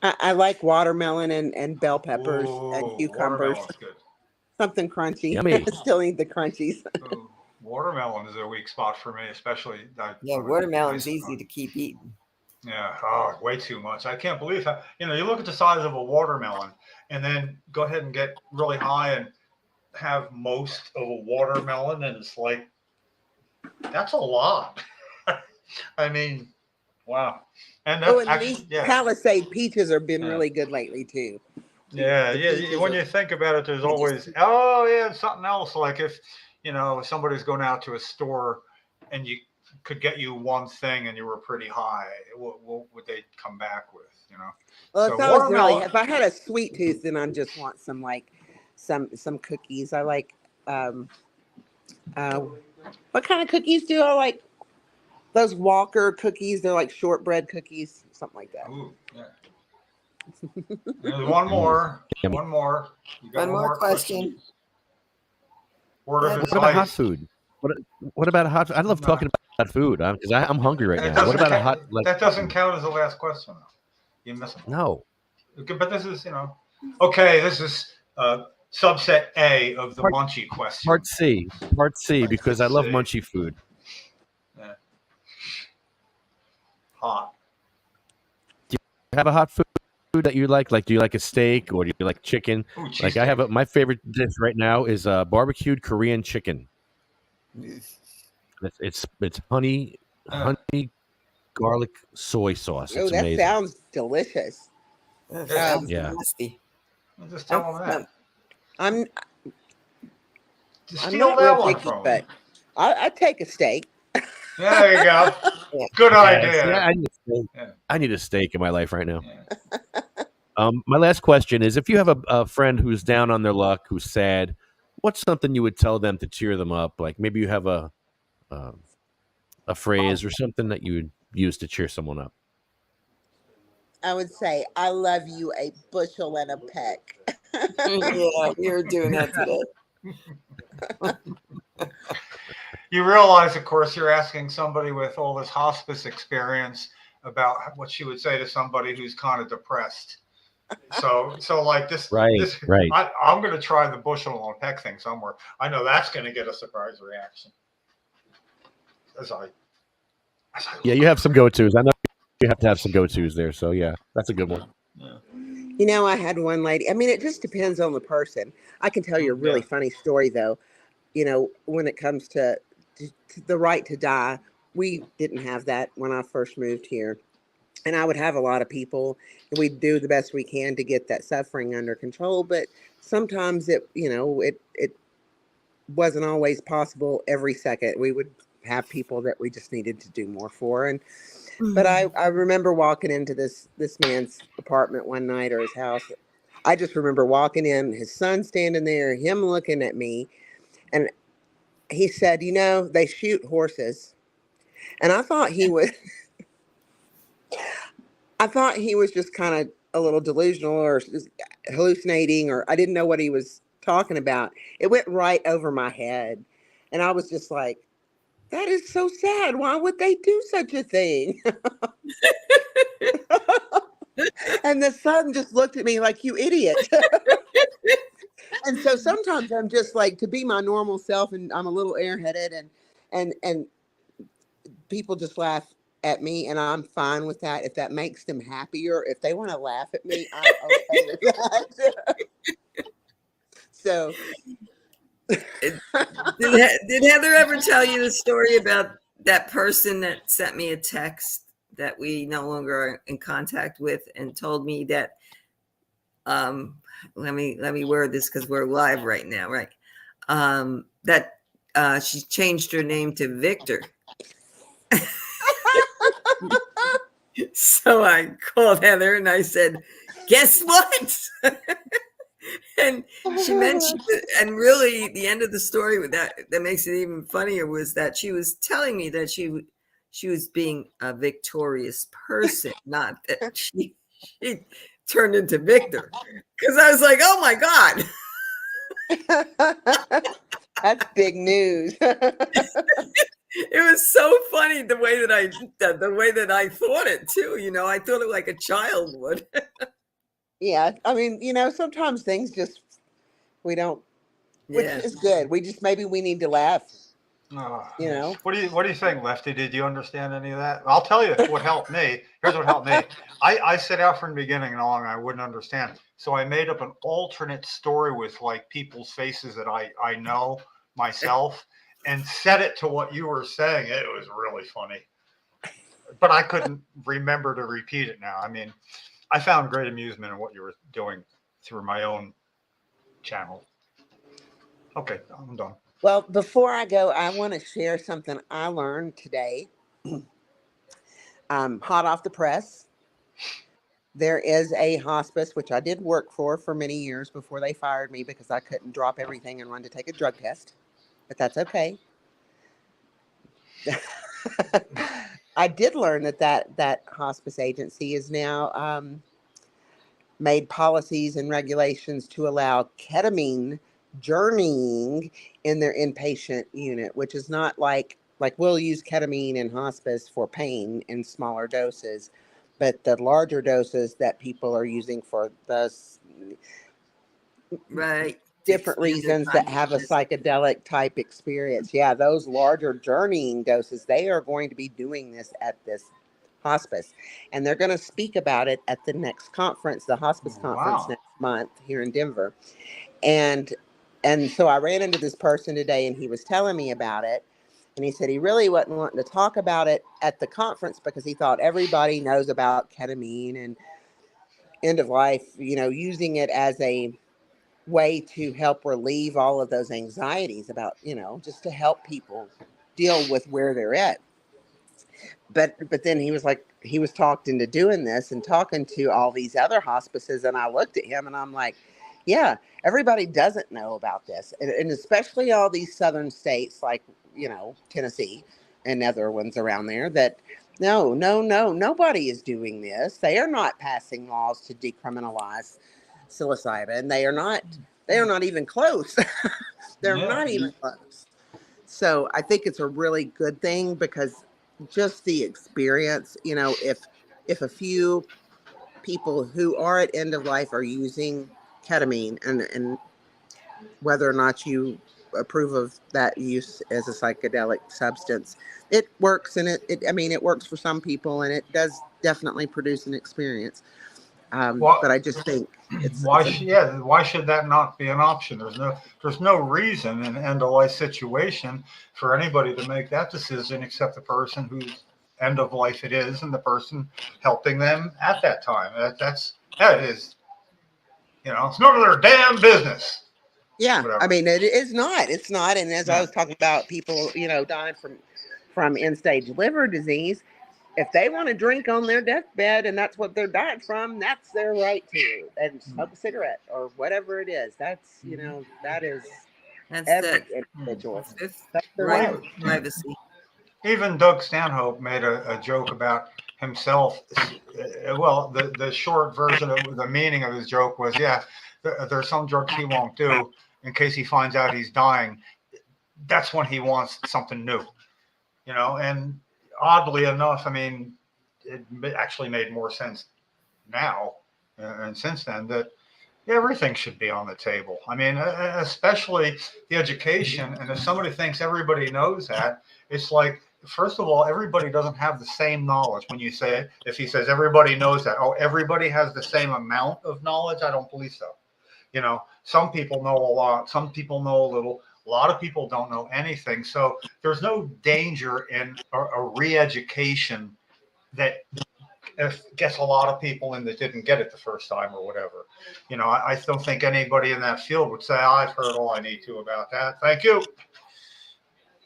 I like watermelon and bell peppers and cucumbers. Watermelon's good. Something crunchy. Yummy. Still need the crunchies. Ooh, watermelon is a weak spot for me, especially. Yeah, watermelon's easy to keep eating. Yeah, way too much. I can't believe how, you look at the size of a watermelon and then go ahead and get really high and have most of a watermelon, and it's like, that's a lot. I mean, wow. And that's these Palisade peaches have been really good lately too. Yeah. When you think about it, there's always, something else. Like if somebody's going out to a store and you could get you one thing and you were pretty high, what would they come back with? Well, So if I had a sweet tooth, then I'd just want some some cookies. I like what kind of cookies do I like? Those Walker cookies. They're like shortbread cookies, something like that. Ooh, yeah. There's one more. One more. You got One more question. Word of What about hot food? What about hot? I love talking about food because I'm hungry right now. What about a hot? That doesn't count as the last question. You miss it. No. Okay, but this is okay. This is subset A of the munchie question. Part C, because I love munchie food. Yeah. Hot. Do you have a hot food that you like? Like, do you like a steak or do you like chicken? Ooh, like, I have my favorite dish right now is barbecued Korean chicken. It's honey garlic soy sauce. It's that amazing. sounds delicious. Yeah. Nasty. Just tell them that. I'm Just not steal that real one picky, from but I take a steak. There you go. Good idea. Yeah, I need a steak in my life right now. Yeah. My last question is: if you have a friend who's down on their luck, who's sad, what's something you would tell them to cheer them up? Like maybe you have a phrase or something that you would use to cheer someone up. I would say, "I love you, a bushel and a peck." Yeah, you're doing that today. You realize, of course, you're asking somebody with all this hospice experience about what she would say to somebody who's kind of depressed. So like this, right. I'm going to try the bushel and peck thing somewhere. I know that's going to get a surprise reaction. Yeah, you have some go-tos. I know you have to have some go-tos there. So yeah, that's a good one. Yeah. I had one lady. I mean, it just depends on the person. I can tell you a really funny story though. When it comes to the right to die, we didn't have that when I first moved here. And I would have a lot of people, and we'd do the best we can to get that suffering under control. But sometimes it wasn't always possible every second. We would have people that we just needed to do more for. But I remember walking into this man's apartment one night, or his house. I just remember walking in, his son standing there, him looking at me, and he said, they shoot horses. And I thought he was just kind of a little delusional or just hallucinating, or I didn't know what he was talking about. It went right over my head. And I was just like, that is so sad. Why would they do such a thing? And the son just looked at me like, you idiot. And so sometimes I'm just like, to be my normal self, and I'm a little airheaded, and people just laugh at me, and I'm fine with that. If that makes them happier, if they want to laugh at me, I'm okay with that. So did Heather ever tell you the story about that person that sent me a text that we no longer are in contact with, and told me that let me word this because we're live right now, right? That she changed her name to Victor. So I called Heather and I said, guess what? And she mentioned, and really the end of the story with that makes it even funnier was that she was telling me that she was being a victorious person, not that she turned into Victor. Because I was like, oh my God. That's big news. It was so funny the way that I thought it too. You know, I thought it like a child would. Yeah, I mean, sometimes things just we don't, which Yeah. is good. Maybe we need to laugh. Oh, You know. what do you think, Lefty? Did you understand any of that? I'll tell you what helped me. Here's what helped me. I set out from the beginning along, I wouldn't understand. So I made up an alternate story with like people's faces that I know myself and set it to what you were saying. It was really funny. But I couldn't remember to repeat it now. I mean, I found great amusement in what you were doing through my own channel. Okay, I'm done. Well, before I go, I want to share something I learned today. Hot off the press. There is a hospice, which I did work for many years before they fired me because I couldn't drop everything and run to take a drug test. But that's okay. I did learn that hospice agency is now made policies and regulations to allow ketamine journeying in their inpatient unit, which is not like we'll use ketamine in hospice for pain in smaller doses, but the larger doses that people are using for the Right. different reasons that have a psychedelic type experience. Yeah, those larger journeying doses, they are going to be doing this at this hospice. And they're going to speak about it at the next conference, the hospice conference Wow. next month here in Denver. And so I ran into this person today and he was telling me about it. And he said he really wasn't wanting to talk about it at the conference because he thought everybody knows about ketamine and end of life, using it as a way to help relieve all of those anxieties about, just to help people deal with where they're at. But then he was talked into doing this and talking to all these other hospices. And I looked at him and I'm like, yeah, everybody doesn't know about this. And especially all these southern states like, Tennessee and other ones around there that no, nobody is doing this. They are not passing laws to decriminalize psilocybin. They are not even close. They're not even close. So I think it's a really good thing because just the experience, if a few people who are at end of life are using ketamine and whether or not you approve of that use as a psychedelic substance, it works and it works for some people and it does definitely produce an experience. But I just think why should that not be an option? There's no reason in an end of life situation for anybody to make that decision except the person whose end of life it is and the person helping them at that time. That is, it's none of their damn business. Yeah, Whatever. I mean, it's not. And as I was talking about people, dying from end-stage liver disease, if they want to drink on their deathbed and that's what they're dying from, that's their right to, and smoke a cigarette or whatever it is. That's, that is every individual. That's their right. Privacy. Even Doug Stanhope made a joke about himself. Well, the short version of the meaning of his joke was, there's some drugs he won't do in case he finds out he's dying. That's when he wants something new, and oddly enough, I mean, it actually made more sense now and since then that everything should be on the table. I mean, especially the education. And if somebody thinks everybody knows that, it's like, first of all, everybody doesn't have the same knowledge. When you say, if he says everybody knows that, everybody has the same amount of knowledge, I don't believe so. Some people know a lot, some people know a little. A lot of people don't know anything. So there's no danger in a re-education that gets a lot of people in that didn't get it the first time or whatever. I still think anybody in that field would say, I've heard all I need to about that. Thank you.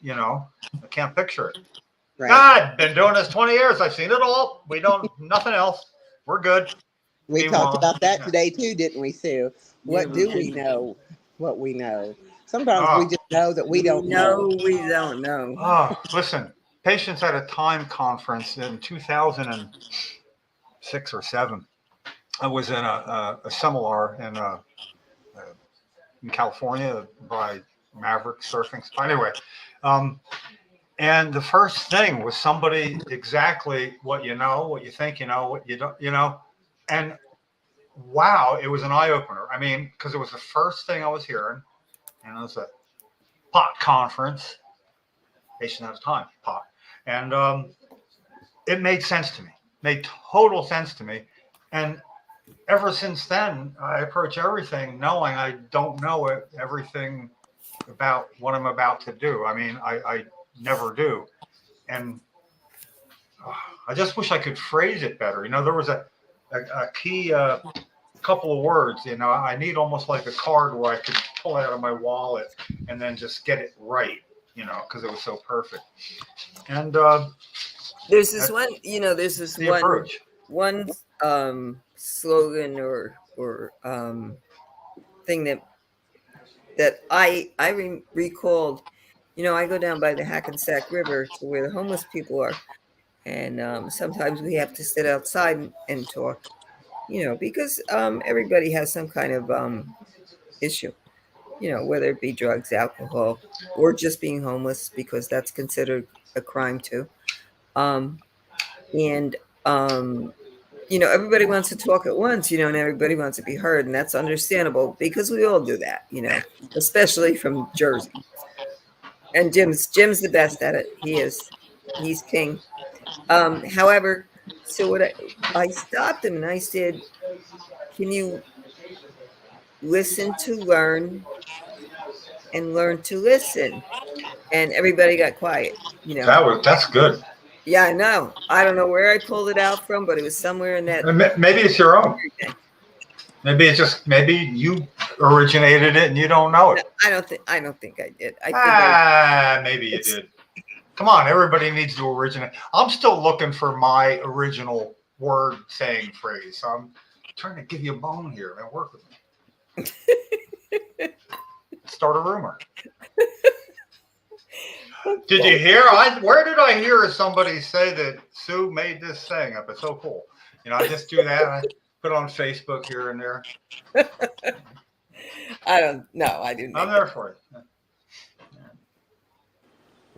I can't picture it. Right. God, been doing this 20 years. I've seen it all. We don't, nothing else. We're good. We talked about that today too, didn't we, Sue? What Yeah, do we we did. know? What we know. Sometimes we Oh, just know that we don't know. No, we don't know. listen, Patients at a Time conference in 2006 or 7. I was in a seminar in California by Maverick Surfing. Anyway, and the first thing was somebody exactly what you know, what you think you know, what you don't, and wow, it was an eye opener. I mean, because it was the first thing I was hearing, and it was a pot conference, Patient at a Time, pot, and it made sense to me, made total sense to me, and ever since then, I approach everything knowing I don't know everything about what I'm about to do. I mean, I never do. And I just wish I could phrase it better. There was a key couple of words, I need almost like a card where I could pull it out of my wallet and then just get it right, because it was so perfect. And there's this one, there's this the approach. one slogan or thing that I recalled. I go down by the Hackensack River to where the homeless people are, and sometimes we have to sit outside and talk, because everybody has some kind of issue, whether it be drugs, alcohol, or just being homeless, because that's considered a crime too. Everybody wants to talk at once, and everybody wants to be heard, and that's understandable because we all do that, especially from Jersey. And Jim's the best at it. He's king. However, so what I stopped him and I said, "Can you listen to learn and learn to listen?" And everybody got quiet. That's good. Yeah, I know. I don't know where I pulled it out from, but it was somewhere in that. Maybe it's your own. Maybe you originated it and you don't know it. No, I don't think I did. Maybe you did. Come on, everybody needs to originate. I'm still looking for my original word, saying, phrase. So I'm trying to give you a bone here, man. Work with me. Start a rumor. Did you hear? Where did I hear somebody say that Sue made this saying up? It's so cool. I just do that. I put it on Facebook here and there. I don't know. I didn't. I'm there for it.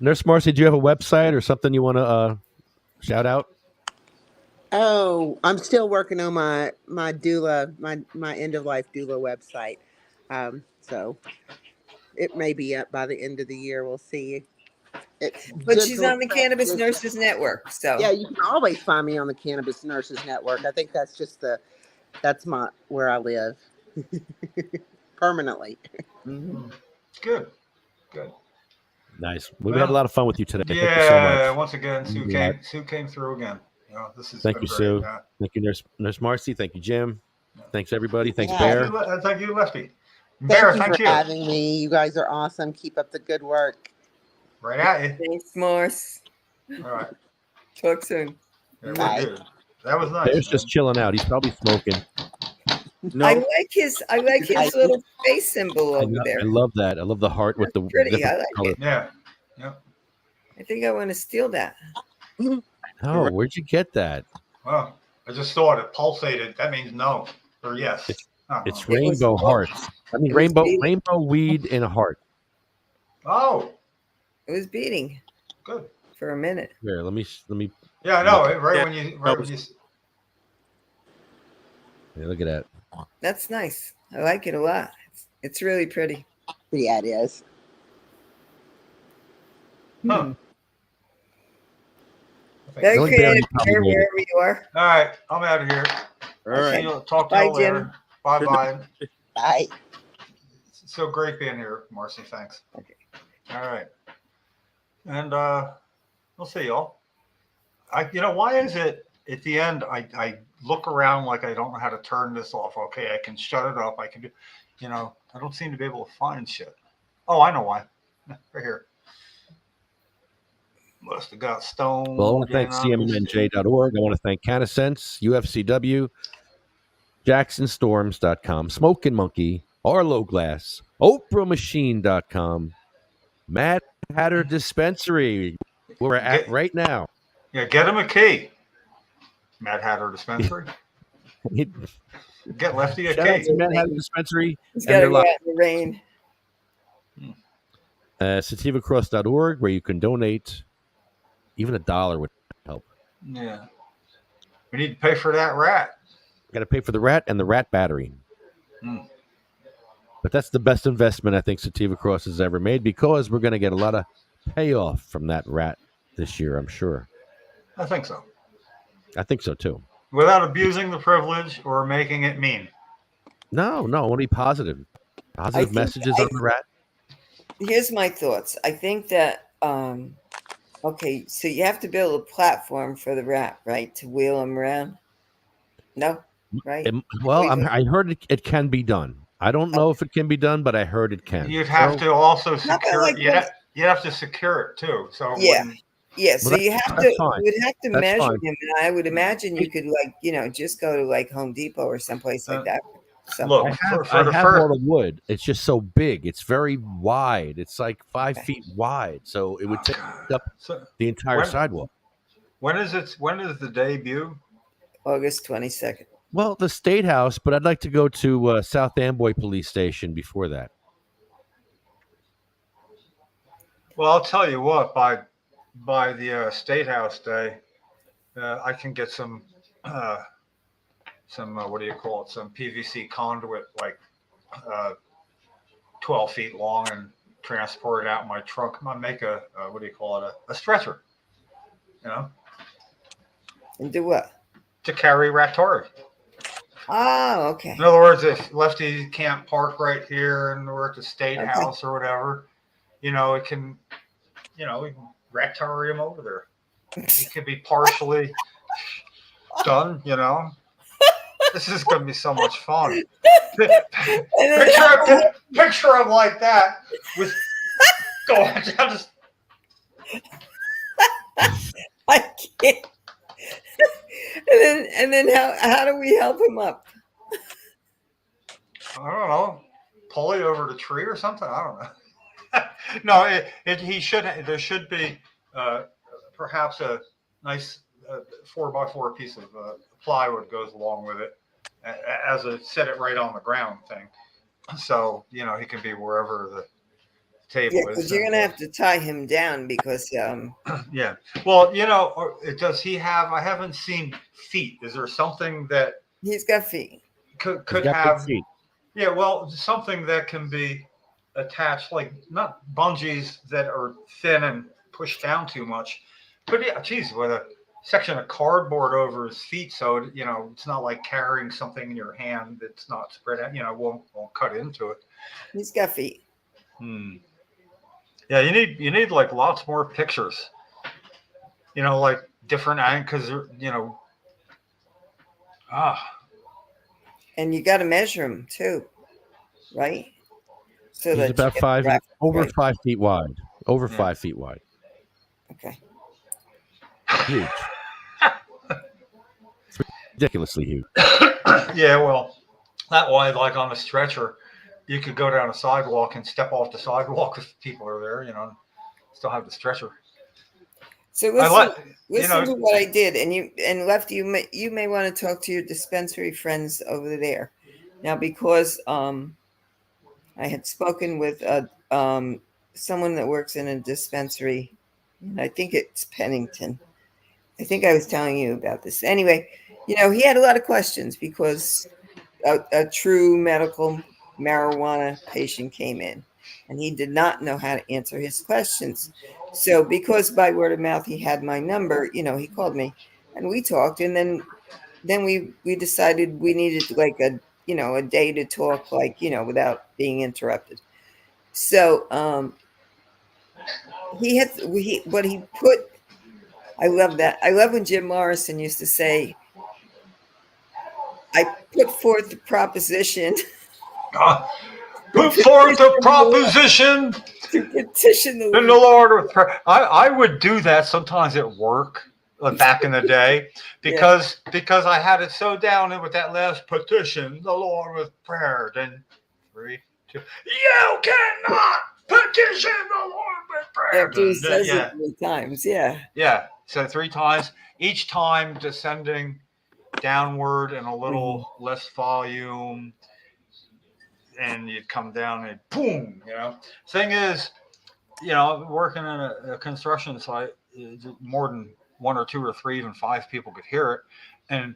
Nurse Marcie, do you have a website or something you want to shout out? Oh, I'm still working on my doula, my end of life doula website. So it may be up by the end of the year. We'll see. But she's on the Cannabis Nurses Network, so yeah, you can always find me on the Cannabis Nurses Network. I think that's just that's where I live permanently. Mm-hmm. Good. Nice. We've had a lot of fun with you today. Yeah. Thank you so much. Once again, Sue came through again. This is. Thank you, great. Sue. Thank you, Nurse Marcie. Thank you, Jim. Thanks, everybody. Thanks, Bear. Thank you, Lefty. Bear, thank you for having me. You guys are awesome. Keep up the good work. Right at you. Thanks, Morse. All right. Talk soon. Yeah, we're good. That was nice. Bear's just chilling out. He's probably smoking. No. I like his little face symbol over there. I love that. I love the heart with the pretty. I like color. it. Yeah. I think I want to steal that. Oh, where'd you get that? Well, I just saw it pulsated. That means no or yes. It's rainbow hearts. I mean, rainbow weed in a heart. Oh. It was beating. Good. For a minute. Here, let me. Yeah, I know. When you. Yeah, look at that. That's nice. I like it a lot. It's really pretty. Yeah, it is. Huh. Very creative, wherever you are. All right, I'm out of here. All right. Talk to you later. Bye. Bye. It's so great being here, Marcie. Thanks. Okay. All right. And we'll see y'all. Why is it at the end I look around like I don't know how to turn this off? Okay, I can shut it up. I can do, I don't seem to be able to find shit. Oh, I know why. Right here. Must have got stoned. Well, I want to thank CMNJ.org. I want to thank Cannabis, UFCW, JacksonStorms.com, Smoking Monkey, Arlo Glass, OprahMachine.com, Mad Hatter Dispensary, where we're at right now. Yeah, get him a key. Mad Hatter Dispensary. Get Lefty a Shout out key. to Mad Hatter Dispensary. He's and got to their go out in the rain. SativaCross.org, where you can donate. Even $1 would help. Yeah. We need to pay for that rat. Got to pay for the rat and the rat battery. Mm. But that's the best investment I think Sativa Cross has ever made, because we're going to get a lot of payoff from that rat this year, I'm sure. I think so. I think so, too. Without abusing the privilege or making it mean. No, only positive. Positive messages on the rat. Here's my thoughts. I think that, okay, so you have to build a platform for the rat, right? To wheel him around? No? Right? I heard it can be done. I don't know if it can be done, but I heard it can. You'd have to also secure it. You'd have to secure it, too. So yeah, so you have to. You would have to measure fine. him, and I would imagine you could, just go to like Home Depot or someplace like that. So look, I have all the wood. It's just so big. It's very wide. It's like 5 feet wide, so it would take up the entire sidewalk. When is the debut? August 22nd. Well, the State House, but I'd like to go to South Amboy Police Station before that. Well, I'll tell you what. By the State House day, I can get some what do you call it? Some PVC conduit, like 12 feet long, and transport it out in my trunk. I make a what do you call it? A stretcher. You know. And do what? To carry Ratori. Oh, okay. In other words, if Lefty can't park right here and we're at the State House or whatever, it can, we can Ratori him over there. He could be partially done, This is going to be so much fun. Picture him like that with going down just. I can't. And then how do we help him up? I don't know. Pulley over the tree or something. I don't know. No, there should be perhaps a nice 4x4 piece of plywood goes along with it as a set it right on the ground thing. So he can be wherever the table is. Because you're gonna have to tie him down because yeah. Well, does he have? I haven't seen feet. Is there something that he's got feet? Could have feet. Yeah. Well, something that can be attached, like not bungees that are thin and pushed down too much. But yeah, geez, with a section of cardboard over his feet, so it's not like carrying something in your hand that's not spread out. Won't cut into it. He's got feet. Yeah, you need like lots more pictures. Like different angles, And you got to measure him too, right? So he's about 5 feet wide. Over 5 feet wide. Okay. Huge. It's ridiculously huge. Yeah, well, that way, like on a stretcher, you could go down a sidewalk and step off the sidewalk if people are there, still have the stretcher. So listen to what I did, and Lefty, you may want to talk to your dispensary friends over there. Now, because I had spoken with someone that works in a dispensary, and I think it's Pennington. I think I was telling you about this. Anyway, he had a lot of questions because a true medical marijuana patient came in and he did not know how to answer his questions. So because by word of mouth he had my number, he called me and we talked, and then we decided we needed like a day to talk, like without being interrupted. So I love that. I love when Jim Morrison used to say, I put forth the proposition. Put forth a proposition to petition the Lord with prayer. I would do that sometimes at work. back in the day because I had it so down with that last petition, the Lord with prayer. Then 3, 2, you cannot petition the Lord with prayer. After he says it 3 times, Yeah. So 3 times, each time descending downward and a little less volume, and you'd come down and boom, Thing is, working in a construction site, more than 1 or 2 or 3, even 5 people could hear it. And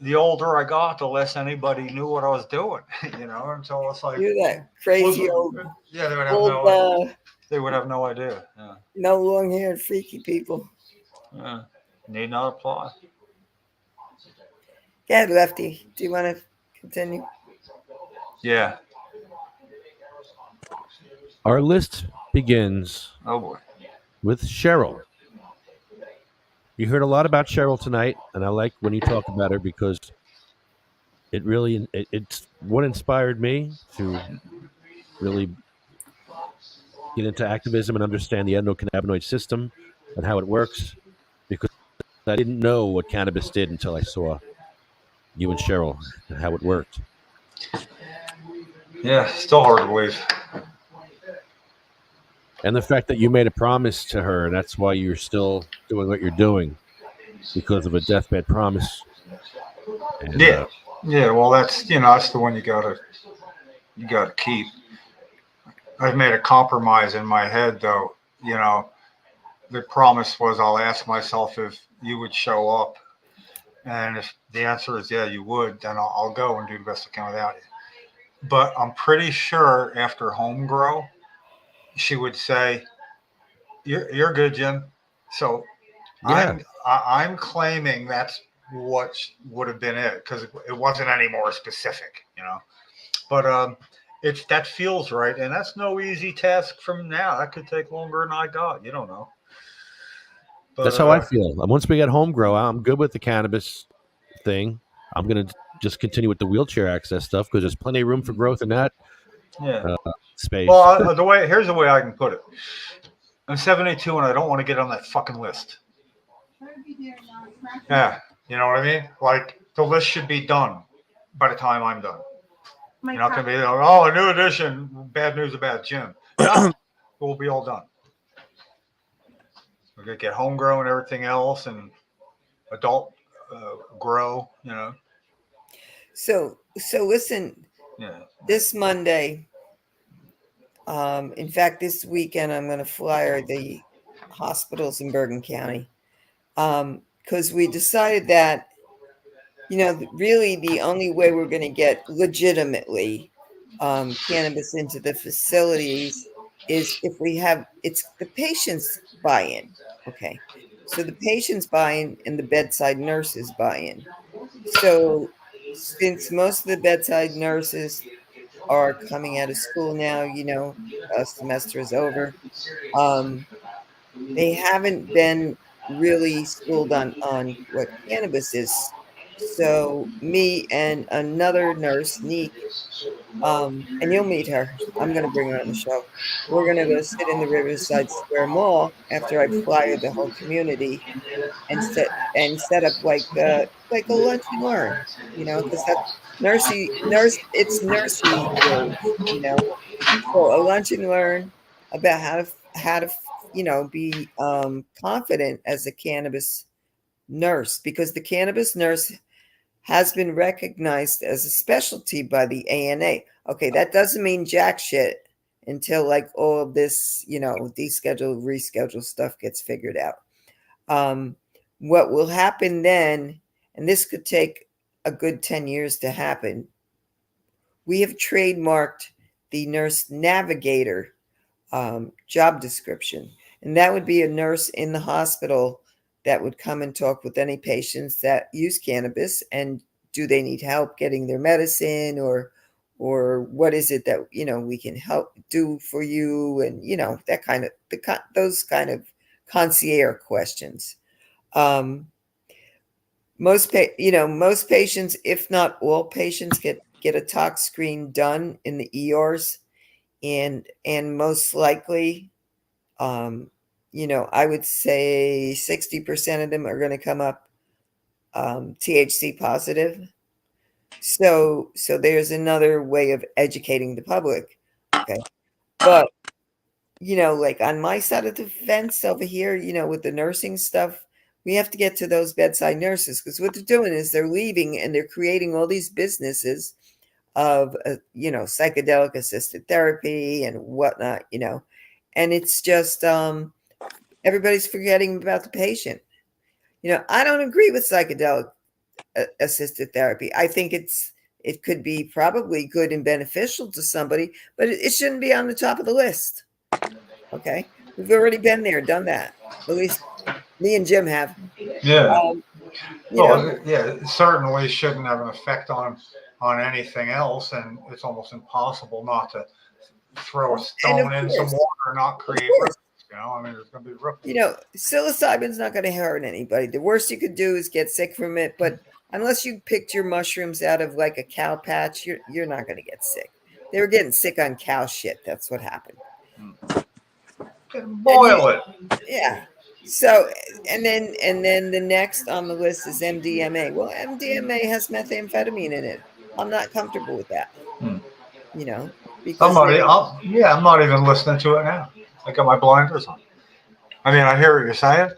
the older I got, the less anybody knew what I was doing, and so it's like, you're that crazy old, they would have no idea. Yeah. No long-haired freaky people. Yeah. Need not apply. Yeah, Lefty, do you want to continue? Yeah. Our list begins Oh boy. with Cheryl. You heard a lot about Cheryl tonight, and I like when you talk about her because it's what inspired me to really get into activism and understand the endocannabinoid system and how it works, because I didn't know what cannabis did until I saw you and Cheryl and how it worked. Yeah, still hard to believe. And the fact that you made a promise to her, and that's why you're still doing what you're doing, because of a deathbed promise. And, yeah. Well, that's that's the one you gotta keep. I've made a compromise in my head, though. The promise was I'll ask myself if you would show up, and if the answer is yeah, you would, then I'll go and do the best I can without you. But I'm pretty sure after home grow, she would say, "You're good, Jim." So yeah. I'm claiming that's what would have been it, because it wasn't any more specific, But that feels right, and that's no easy task from now. That could take longer than I got. You don't know. But, that's how I feel. And once we get home grow, I'm good with the cannabis thing. I'm gonna just continue with the wheelchair access stuff because there's plenty of room for growth in that space. Well, here's the way I can put it. I'm 72 and I don't want to get on that fucking list. Yeah, you know what I mean? Like, the list should be done by the time I'm done. You're not going to be like, oh, a new edition, bad news about Jim. No, we'll be all done. We're going to get home grow and everything else, and adult grow, So listen, this Monday, in fact, this weekend, I'm going to flyer the hospitals in Bergen County, because we decided that, really the only way we're going to get legitimately cannabis into the facilities is if it's the patients buy-in. Okay. So the patients buy-in and the bedside nurses buy-in. So since most of the bedside nurses are coming out of school now, a semester is over, they haven't been really schooled on what cannabis is. So me and another nurse, Neek, and you'll meet her. I'm going to bring her on the show. We're going to go sit in the Riverside Square Mall after I flyer the whole community and set up like a lunch and learn, because that it's nursey rules, So a lunch and learn about how to be confident as a cannabis nurse, because the cannabis nurse has been recognized as a specialty by the ANA. Okay, that doesn't mean jack shit until like all of this, deschedule, reschedule stuff gets figured out. What will happen then, and this could take a good 10 years to happen, we have trademarked the nurse navigator job description. And that would be a nurse in the hospital that would come and talk with any patients that use cannabis, and do they need help getting their medicine, or what is it that we can help do for you, and that kind of those kind of concierge questions. Most patients, if not all patients, get a tox screen done in the ERs, and most likely I would say 60% of them are going to come up THC positive. So there's another way of educating the public. Okay. But, like on my side of the fence over here, with the nursing stuff, we have to get to those bedside nurses, because what they're doing is they're leaving and they're creating all these businesses of, psychedelic assisted therapy and whatnot, and it's just, everybody's forgetting about the patient. I don't agree with psychedelic assisted therapy. I think it could be probably good and beneficial to somebody, but it shouldn't be on the top of the list. Okay. We've already been there, done that. At least me and Jim have. Yeah. It certainly shouldn't have an effect on anything else, and it's almost impossible not to throw a stone in some water and not create ripples. There's going to be ripples. Psilocybin's not going to hurt anybody. The worst you could do is get sick from it, but unless you picked your mushrooms out of like a cow patch, you're not going to get sick. They were getting sick on cow shit. That's what happened. Boil it. Yeah. So, and then the next on the list is MDMA. Well, MDMA has methamphetamine in it. I'm not comfortable with that. Because I'm not even listening to it now. I got my blinders on. I hear what you're saying,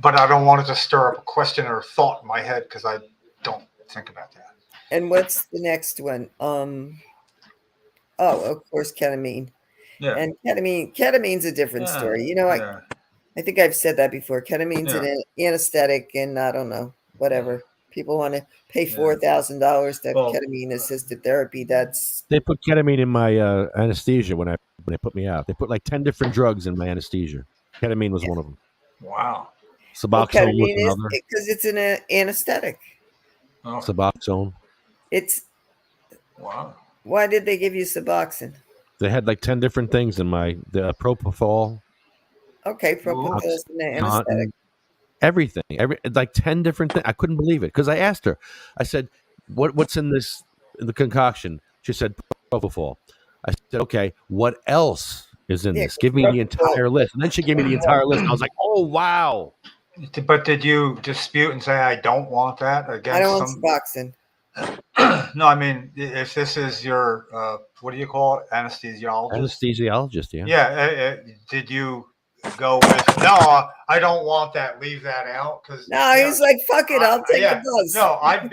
but I don't want it to stir up a question or a thought in my head, because I don't think about that. And what's the next one? Of course, ketamine. Yeah. And ketamine's a different story. I think I've said that before. Ketamine's an anesthetic, and I don't know, whatever. People want to pay $4,000 to have ketamine assisted therapy. They put ketamine in my anesthesia when they put me out. They put like 10 different drugs in my anesthesia. Ketamine was one of them. Wow. Suboxone was another. Because it's an anesthetic. Oh. Suboxone. Wow. Why did they give you Suboxone? They had like 10 different things in the propofol. Okay, propofol is an anesthetic. Everything, like 10 different things. I couldn't believe it, because I asked her. I said, "What's in the concoction?" She said, "Propofol." I said, "Okay, what else is in this? Give me the entire list." And then she gave me the entire list. And I was like, "Oh wow!" But did you dispute and say, "I don't want that"? I don't want Suboxone. No, if this is your what do you call it, anesthesiologist? Anesthesiologist, yeah. Yeah. Did you go with, no, I don't want that, leave that out? Because he's like, fuck it, I'll take the buzz. No, I'd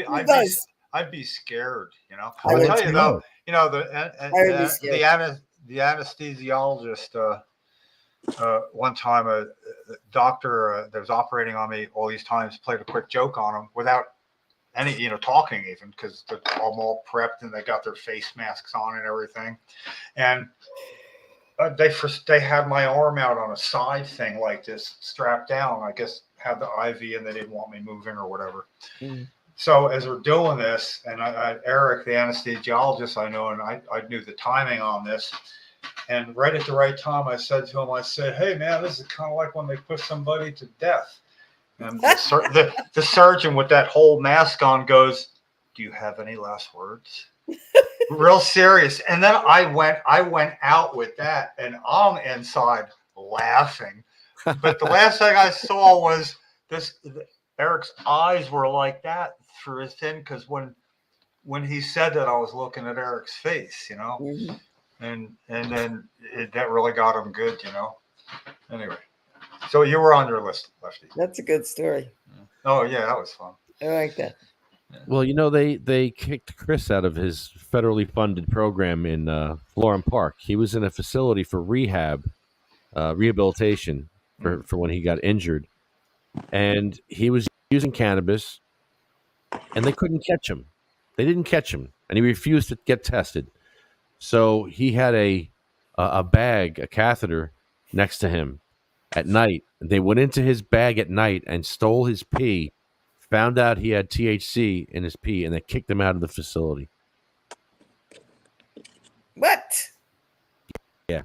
be scared. I'll tell you though. The anesthesiologist. One time, a doctor that was operating on me all these times played a quick joke on him without any, talking even, because they're all prepped and they got their face masks on and everything, and. They had my arm out on a side thing like this, strapped down. I guess had the IV, and they didn't want me moving or whatever. Mm. So as we're doing this, and Eric, the anesthesiologist I know, and I knew the timing on this, and right at the right time, I said to him, "Hey man, this is kind of like when they put somebody to death." And the surgeon with that whole mask on goes, "Do you have any last words?" Real serious. And then I went out with that, and I'm inside laughing. But the last thing I saw was Eric's eyes were like that through his thing, because when he said that, I was looking at Eric's face, mm-hmm. and then that really got him good, Anyway, so you were on your list, Lefty. That's a good story. Oh yeah, that was fun. I like that. Well, they kicked Chris out of his federally funded program in Florham Park. He was in a facility for rehabilitation for when he got injured. And he was using cannabis, and they couldn't catch him. They didn't catch him, and he refused to get tested. So he had a bag, a catheter, next to him at night. They went into his bag at night and stole his pee, found out he had THC in his pee, and they kicked him out of the facility. What? Yeah.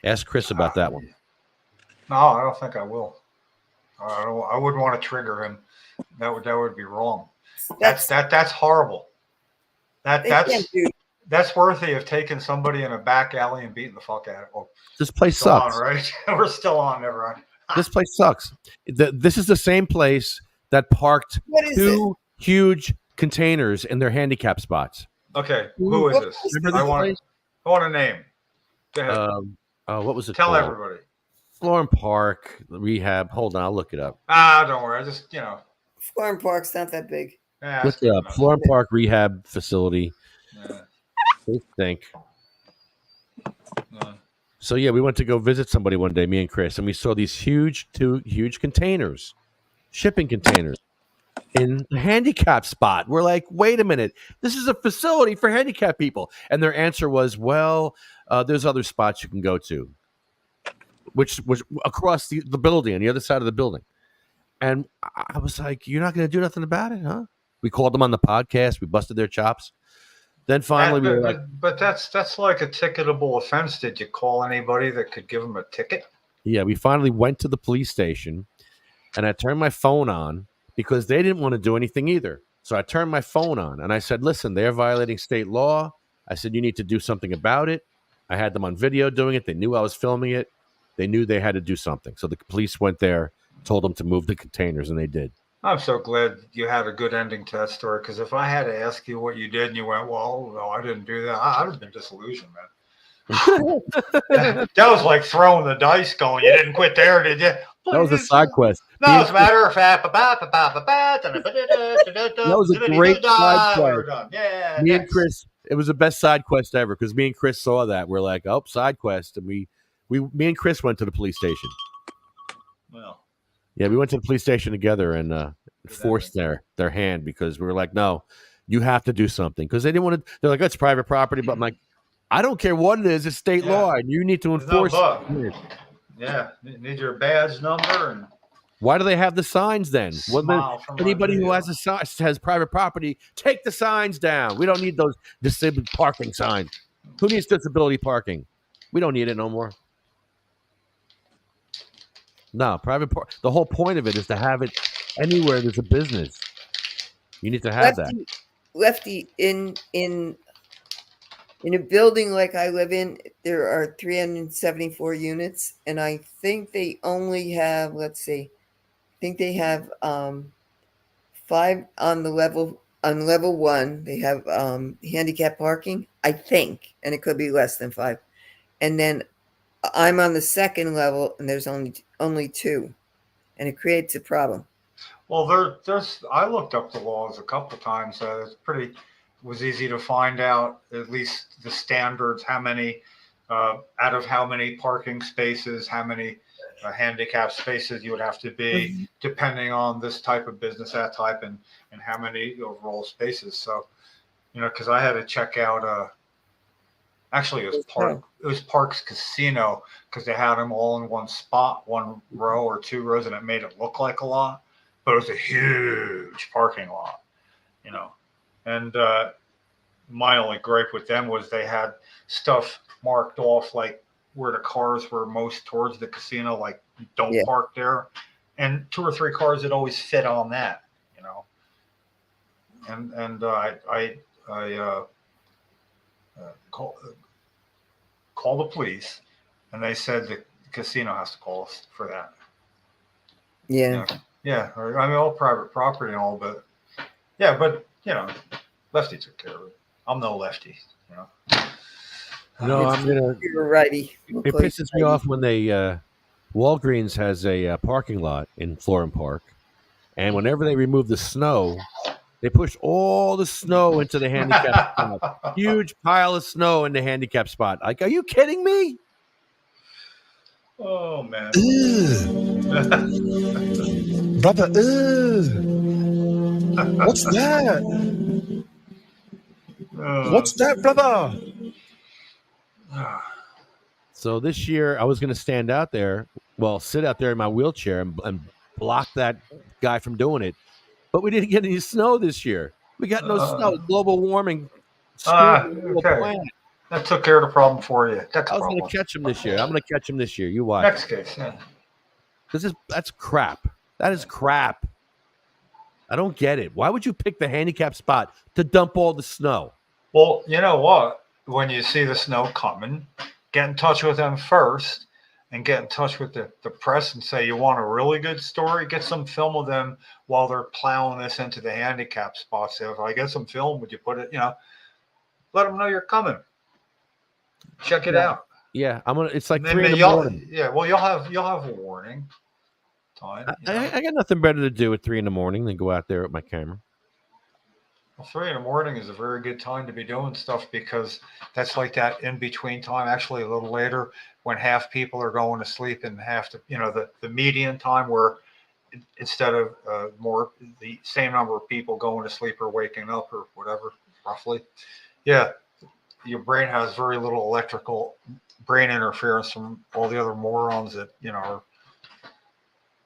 Ask Chris about that one. No, I don't think I will. I wouldn't want to trigger him. That would be wrong. That's horrible. that's worthy of taking somebody in a back alley and beating the fuck out of it. Oh, This place still on, sucks. right? We're still on, everyone. This place sucks. This is the same place that parked What is it? two huge containers in their handicap spots. Okay, who is this? Remember I this place? want a name. Go ahead. What was it Tell called? everybody. Florham Park Rehab. Hold on, I'll look it up. Don't worry. I just, Florham Park's not that big. Yeah, Look it up. Florham Park Rehab Facility. Yeah. They stink. Yeah. So yeah, we went to go visit somebody one day, me and Chris, and we saw these two huge containers, shipping containers, in the handicap spot. We're like, wait a minute, this is a facility for handicapped people. And their answer was, well, there's other spots you can go to, which was across the building, on the other side of the building. And I was like, you're not going to do nothing about it, huh? We called them on the podcast. We busted their chops. Then finally, we were like, but that's like a ticketable offense. Did you call anybody that could give them a ticket? yeah, we finally went to the police station, and I turned my phone on because they didn't want to do anything either. So I turned my phone on, and I said, listen, they're violating state law. I said, you need to do something about it. I had them on video doing it. They knew I was filming it. They knew they had to do something. So the police went there, told them to move the containers, and they did. I'm so glad you had a good ending to that story, because if I had to ask you what you did and you went, well, no, I didn't do that, I'd have been disillusioned, man. That was like throwing the dice going, you didn't quit there, did you? That was a side quest. No, as a matter of fact, that was a great side quest. Yeah, Me and Chris, it was the best side quest ever because me and Chris saw that. We're like, oh, side quest. And me and Chris went to the police station. Well, yeah, we went to the police station together and forced their hand because we were like, no, you have to do something. Because they didn't want to, they're like, that's private property. But I'm like, I don't care what it is, it's state law, and you need to enforce it. Yeah, need your badge number. And why do they have the signs then? Anybody who has has private property, take the signs down. We don't need those disabled parking signs. Who needs disability parking? We don't need it no more. No, private park. The whole point of it is to have it anywhere there's a business. You need to have Lefty, in a building like I live in, there are 374 units, and I think they only have, let's see, I think they have 5 on the level. On level 1, they have handicap parking, I think, and it could be less than 5. And then I'm on the second level, and there's only 2, and it creates a problem. Well, there's. I looked up the laws a couple of times. It was easy to find out at least the standards. How many out of how many parking spaces, how many handicap spaces you would have to be, depending on this type of business, that type, and how many overall spaces. So, because I had to check out. Actually, it was Parks Casino, because they had them all in one spot, one row or 2 rows, and it made it look like a lot, but it was a huge parking lot, And my only gripe with them was they had stuff marked off like where the cars were most towards the casino, like don't park there, and 2 or 3 cars that always fit on that, And I call the police, and they said the casino has to call us for that. Yeah. Yeah. I mean, all private property and all, but Lefty took care of it. I'm no lefty, No, I'm gonna. You're righty. It pisses me off when they Walgreens has a parking lot in Florham Park, and whenever they remove the snow, they push all the snow into the handicap spot. Huge pile of snow in the handicap spot. Like, are you kidding me? Oh man, brother. What's that? What's that, brother? So this year, I was going to stand out there, sit out there in my wheelchair and block that guy from doing it. But we didn't get any snow this year. We got no snow. Global warming. Okay. That took care of the problem for you. I was going to catch him this year. I'm going to catch him this year. You watch. Next case, yeah. That's crap. That is crap. I don't get it. Why would you pick the handicap spot to dump all the snow? Well, you know what? When you see the snow coming, get in touch with them first and get in touch with the press and say, you want a really good story? Get some film of them while they're plowing this into the handicap spots. So if I get some film, would you put it, let them know you're coming. Check it out. Yeah, I'm gonna. It's like Maybe 3 in the y'all, morning. yeah, well, you'll have a warning time. I got nothing better to do at 3 in the morning than go out there with my camera. Well, 3 in the morning is a very good time to be doing stuff because that's like that in between time, actually a little later when half people are going to sleep and half the median time where instead of the same number of people going to sleep or waking up or whatever, roughly. Yeah, your brain has very little electrical brain interference from all the other morons that,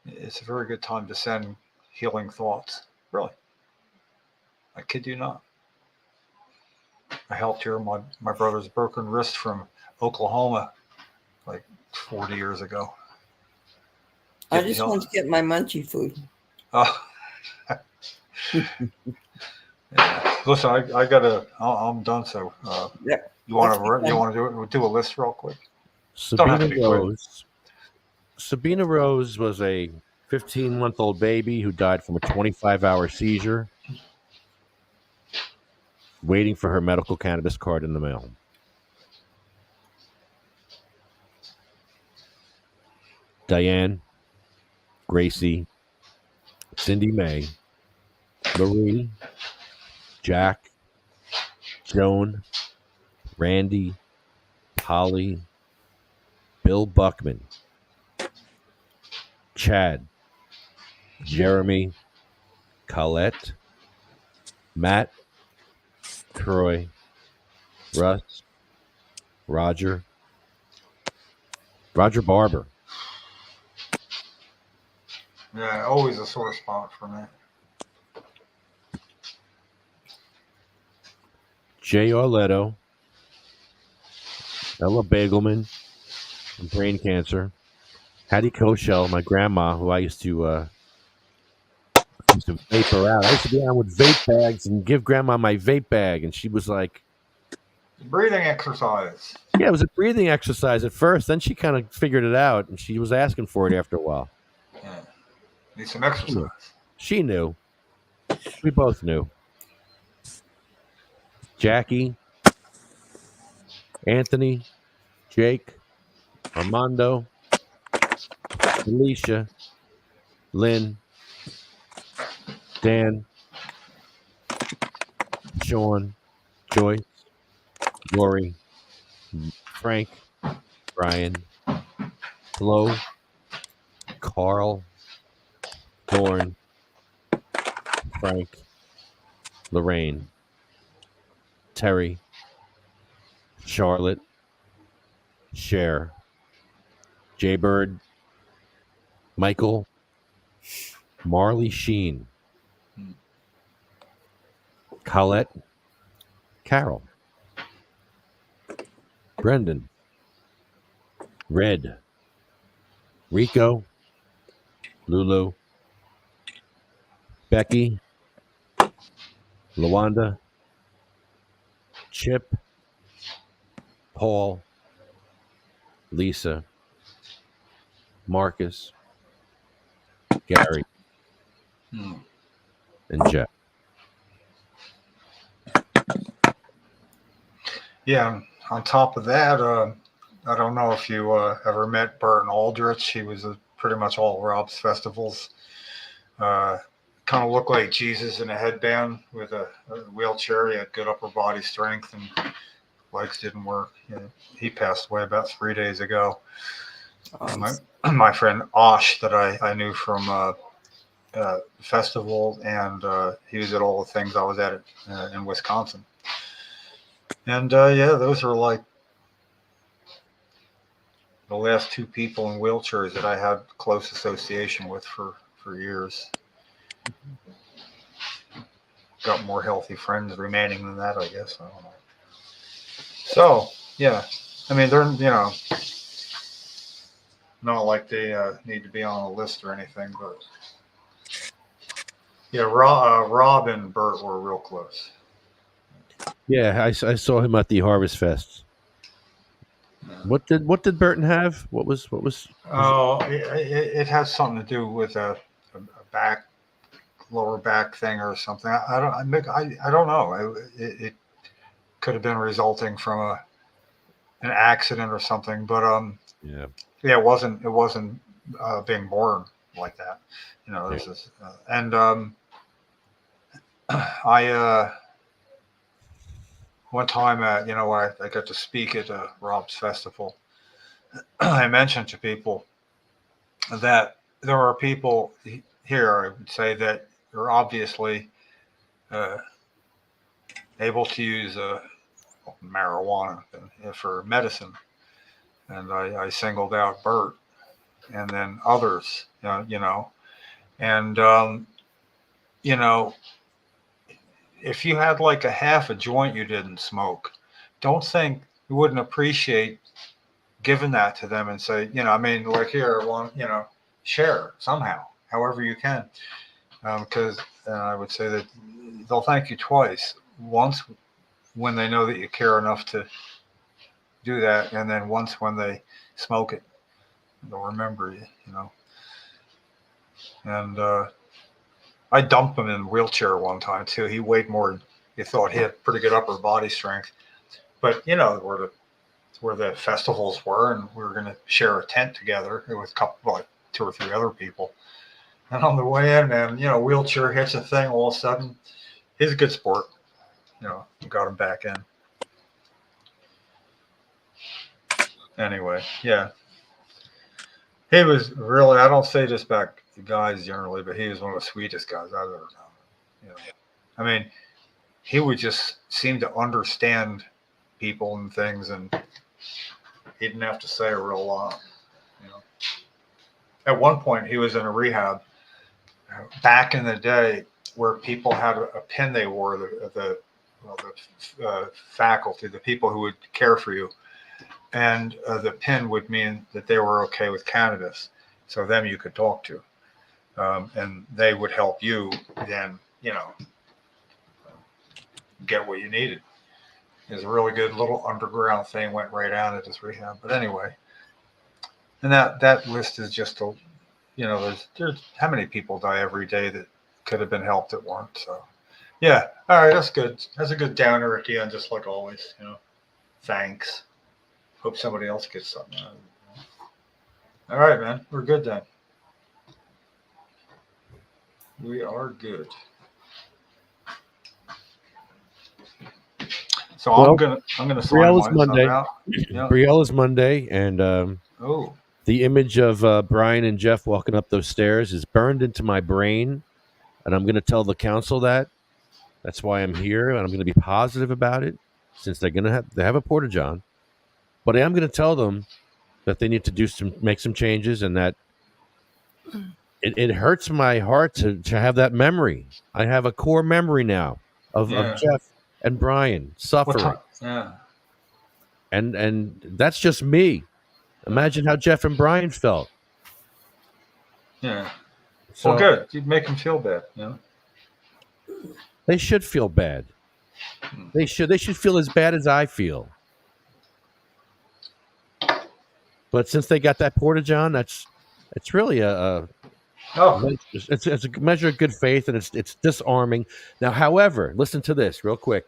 it's a very good time to send healing thoughts. Really. I kid you not. I helped heal my brother's broken wrist from Oklahoma like 40 years ago. I just want to get my munchie food. Oh. Yeah. Listen, I'm done. So Yep. you want to do a list real quick? Sabina Rose. Sabina Rose was a 15-month-old baby who died from a 25-hour seizure, waiting for her medical cannabis card in the mail. Diane, Gracie, Cindy Mae, Marie, Jack, Joan, Randy, Polly, Bill Buckman, Chad, Jeremy, Colette, Matt, Troy, Russ, Roger Barber. Yeah, always a sore spot for me. Jay Arletto, Ella Bagelman, from brain cancer. Hattie Koshel, my grandma, who I used to vape her out. I used to be out with vape bags and give grandma my vape bag, and she was like, breathing exercise. Yeah, it was a breathing exercise at first. Then she kind of figured it out, and she was asking for it after a while. Yeah. Need some exercise. She knew. We both knew. Jackie, Anthony, Jake, Armando, Alicia, Lynn, Dan, Sean, Joyce, Lori, Frank, Brian, Flo, Carl, Thorne, Frank, Lorraine, Terry, Charlotte, Cher, Jaybird, Michael, Marley Sheen, Colette, Carol, Brendan, Red, Rico, Lulu, Becky, Lawanda, Chip, Paul, Lisa, Marcus, Gary, and Jeff. Yeah, on top of that, I don't know if you ever met Burton Aldrich. He was pretty much all Rob's festivals. Kind of looked like Jesus in a headband with a wheelchair. He had good upper body strength and legs didn't work. He passed away about 3 days ago. My friend Osh that I knew from festival, and he was at all the things I was at in Wisconsin. And those are like the last two people in wheelchairs that I had close association with for years. Got more healthy friends remaining than that, I guess. I don't know. So, yeah. I mean, they're, not like they need to be on a list or anything, but yeah, Rob and Bert were real close. Yeah, I saw him at the Harvest Fest. What did Burton have? What was his? Oh, it has something to do with a back lower back thing or something. I don't know. It could have been resulting from an accident or something, but Yeah, yeah, it wasn't being born like that. You know, yeah. this is and I one time I got to speak at Rob's festival. I mentioned to people that there are people here, I would say, that are obviously uh, able to use marijuana for medicine, and I singled out Bert, and then others, and you know, if you had like a half a joint you didn't smoke, don't think you wouldn't appreciate giving that to them and say, I mean, like here, one, share somehow, however you can, because I would say that they'll thank you twice. Once when they know that you care enough to do that, and then once when they smoke it, they'll remember you, And I dumped him in a wheelchair one time too. He weighed more than you thought. He had pretty good upper body strength, but where the festivals were, and we were going to share a tent together with a couple, like 2 or 3 other people. And on the way in, man, wheelchair hits a thing. All of a sudden, he's a good sport. Got him back in. Anyway, yeah, he was really. I don't say this about guys generally, but he was one of the sweetest guys I've ever known. I mean, he would just seem to understand people and things, and he didn't have to say a real lot. At one point, he was in a rehab back in the day where people had a pin they wore, the faculty, the people who would care for you. And the pin would mean that they were okay with cannabis. So them you could talk to. And they would help you then, get what you needed. It's a really good little underground thing, went right out at this rehab. But anyway, and that list is just there's how many people die every day that could have been helped that weren't. So yeah, all right, that's good. That's a good downer at the end, just like always. Thanks. Hope somebody else gets something out of it. All right, man, we're good then. We are good. So Well, I'm gonna sign Brielle is myself Monday. out. Yeah. Brielle is Monday, and Oh. the image of Brian and Jeff walking up those stairs is burned into my brain, and I'm going to tell the council that. That's why I'm here, and I'm going to be positive about it, since they have a porta john. But I am going to tell them that they need to make some changes, and that it hurts my heart to have that memory. I have a core memory now of Yeah. Jeff and Brian What suffering, time? Yeah. and that's just me. Imagine how Jeff and Brian felt. Yeah. Well, So good. You'd make them feel bad. they should feel bad. They should feel as bad as I feel. But since they got that porta john, it's really Oh. it's a measure of good faith, and it's disarming. Now, however, listen to this real quick.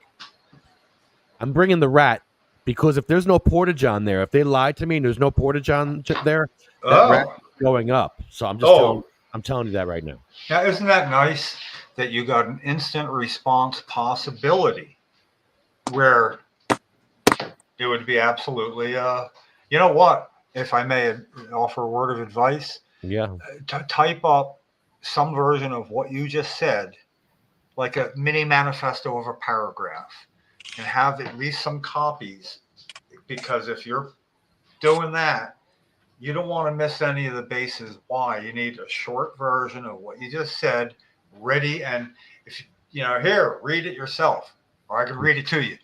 I'm bringing the rat because if there's no porta john there, if they lied to me and there's no porta john there, that rat Oh. is going up. So Oh. I'm telling you that right now. Now, isn't that nice that you got an instant response possibility where it would be absolutely, you know what? If I may offer a word of advice, Yeah. type up some version of what you just said, like a mini manifesto of a paragraph, and have at least some copies. Because if you're doing that, you don't want to miss any of the bases. Why? You need a short version of what you just said, ready. And if here, read it yourself, or I can read it to you,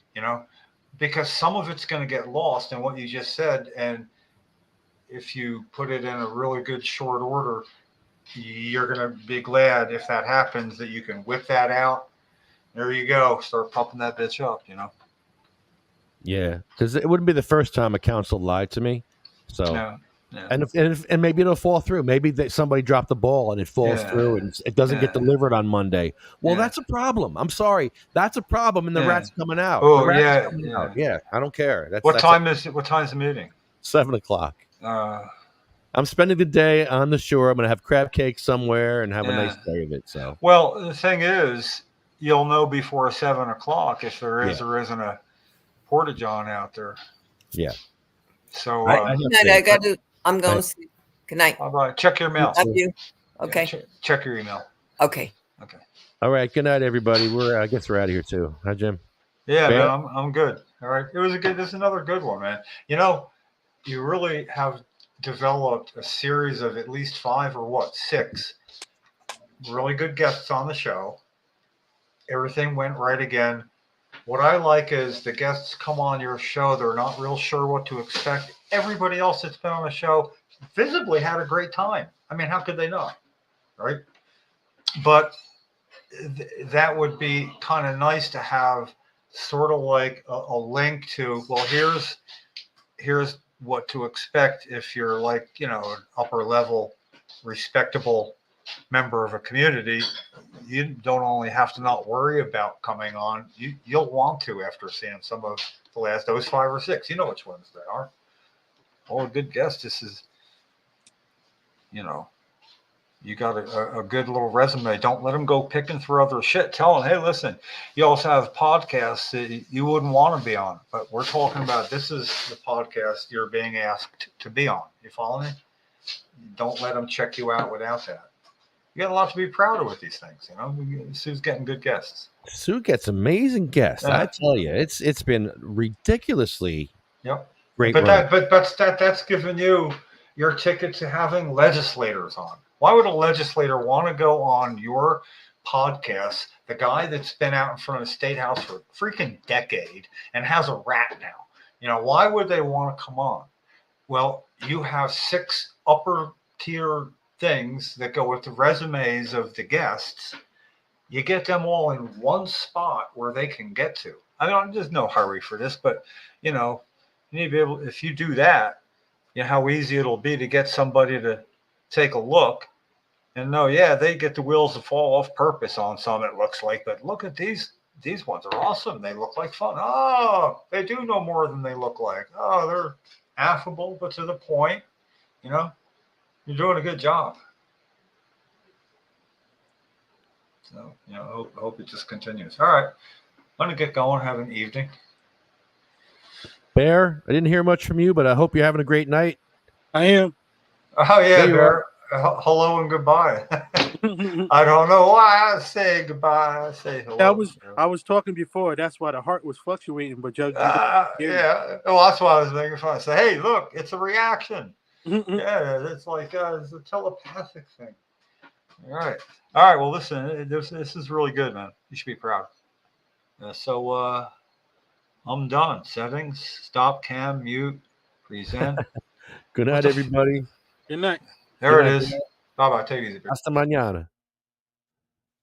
because some of it's going to get lost in what you just said. And if you put it in a really good short order, you're going to be glad if that happens, that you can whip that out there you go. Start pumping that bitch up, Yeah, because it wouldn't be the first time a council lied to me. So, Yeah. Yeah. and maybe it'll fall through. Maybe somebody dropped the ball and it falls through and it doesn't get delivered on Monday. Well, that's a problem. I'm sorry, that's a problem. And the rat's coming out. Oh, the rat's yeah, coming yeah. out. Yeah, I don't care. What time's the meeting? 7:00. Uh, I'm spending the day on the shore. I'm going to have crab cake somewhere and have a nice day of it. So, well, the thing is, you'll know before 7:00 if there is or isn't a porta-john out there. Yeah. So I'm going to sleep. Good night. All right. Check your mail. Love you. Okay. Yeah, check your email. Okay. Okay. All right. Good night, everybody. I guess we're out of here too. Hi, Jim. Yeah, man, I'm good. All right. This is another good one, man. You really have developed a series of at least 5 or 6 really good guests on the show. Everything went right again. What I like is the guests come on your show. They're not real sure what to expect. Everybody else that's been on the show visibly had a great time. I mean, how could they not? Right? But that would be kind of nice to have sort of like a link to, well, here's what to expect if you're like, an upper level, respectable member of a community. You don't only have to not worry about coming on, you'll want to after seeing some of those 5 or 6. You know which ones they are. Oh, a good guess. This is, you got a good little resume. Don't let them go picking through other shit. Tell them, hey, listen, you also have podcasts that you wouldn't want to be on, but we're talking about this is the podcast you're being asked to be on. You follow me? Don't let them check you out without that. You got a lot to be proud of with these things, Sue's getting good guests. Sue gets amazing guests. I tell you, it's been ridiculously great. But that's given you your ticket to having legislators on. Why would a legislator want to go on your podcast? The guy that's been out in front of the State House for a freaking decade and has a rat now. Why would they want to come on? Well, you have 6 upper tier things that go with the resumes of the guests. You get them all in one spot where they can get to. I mean, there's no hurry for this, but you need to be able, if you do that, how easy it'll be to get somebody to take a look and know, they get the wheels to fall off purpose on some, it looks like, but look at these ones are awesome. They look like fun. Oh, they do know more than they look like. Oh, they're affable, but to the point, you're doing a good job. So, I hope it just continues. All right. I'm going to get going. Have an evening. Bear, I didn't hear much from you, but I hope you're having a great night. I am. Oh, yeah, Bear. Hello and goodbye. I don't know why I say goodbye. I say hello. I was talking before. That's why the heart was fluctuating. But yeah. Well, that's why I was making fun. I say, hey, look, it's a reaction. Yeah, it's like it's a telepathic thing. All right. Well, listen, this is really good, man. You should be proud. So I'm done. Settings, stop, cam, mute, present. Good night, everybody. Good night. There it is. Bye-bye. Take it easy. Hasta mañana.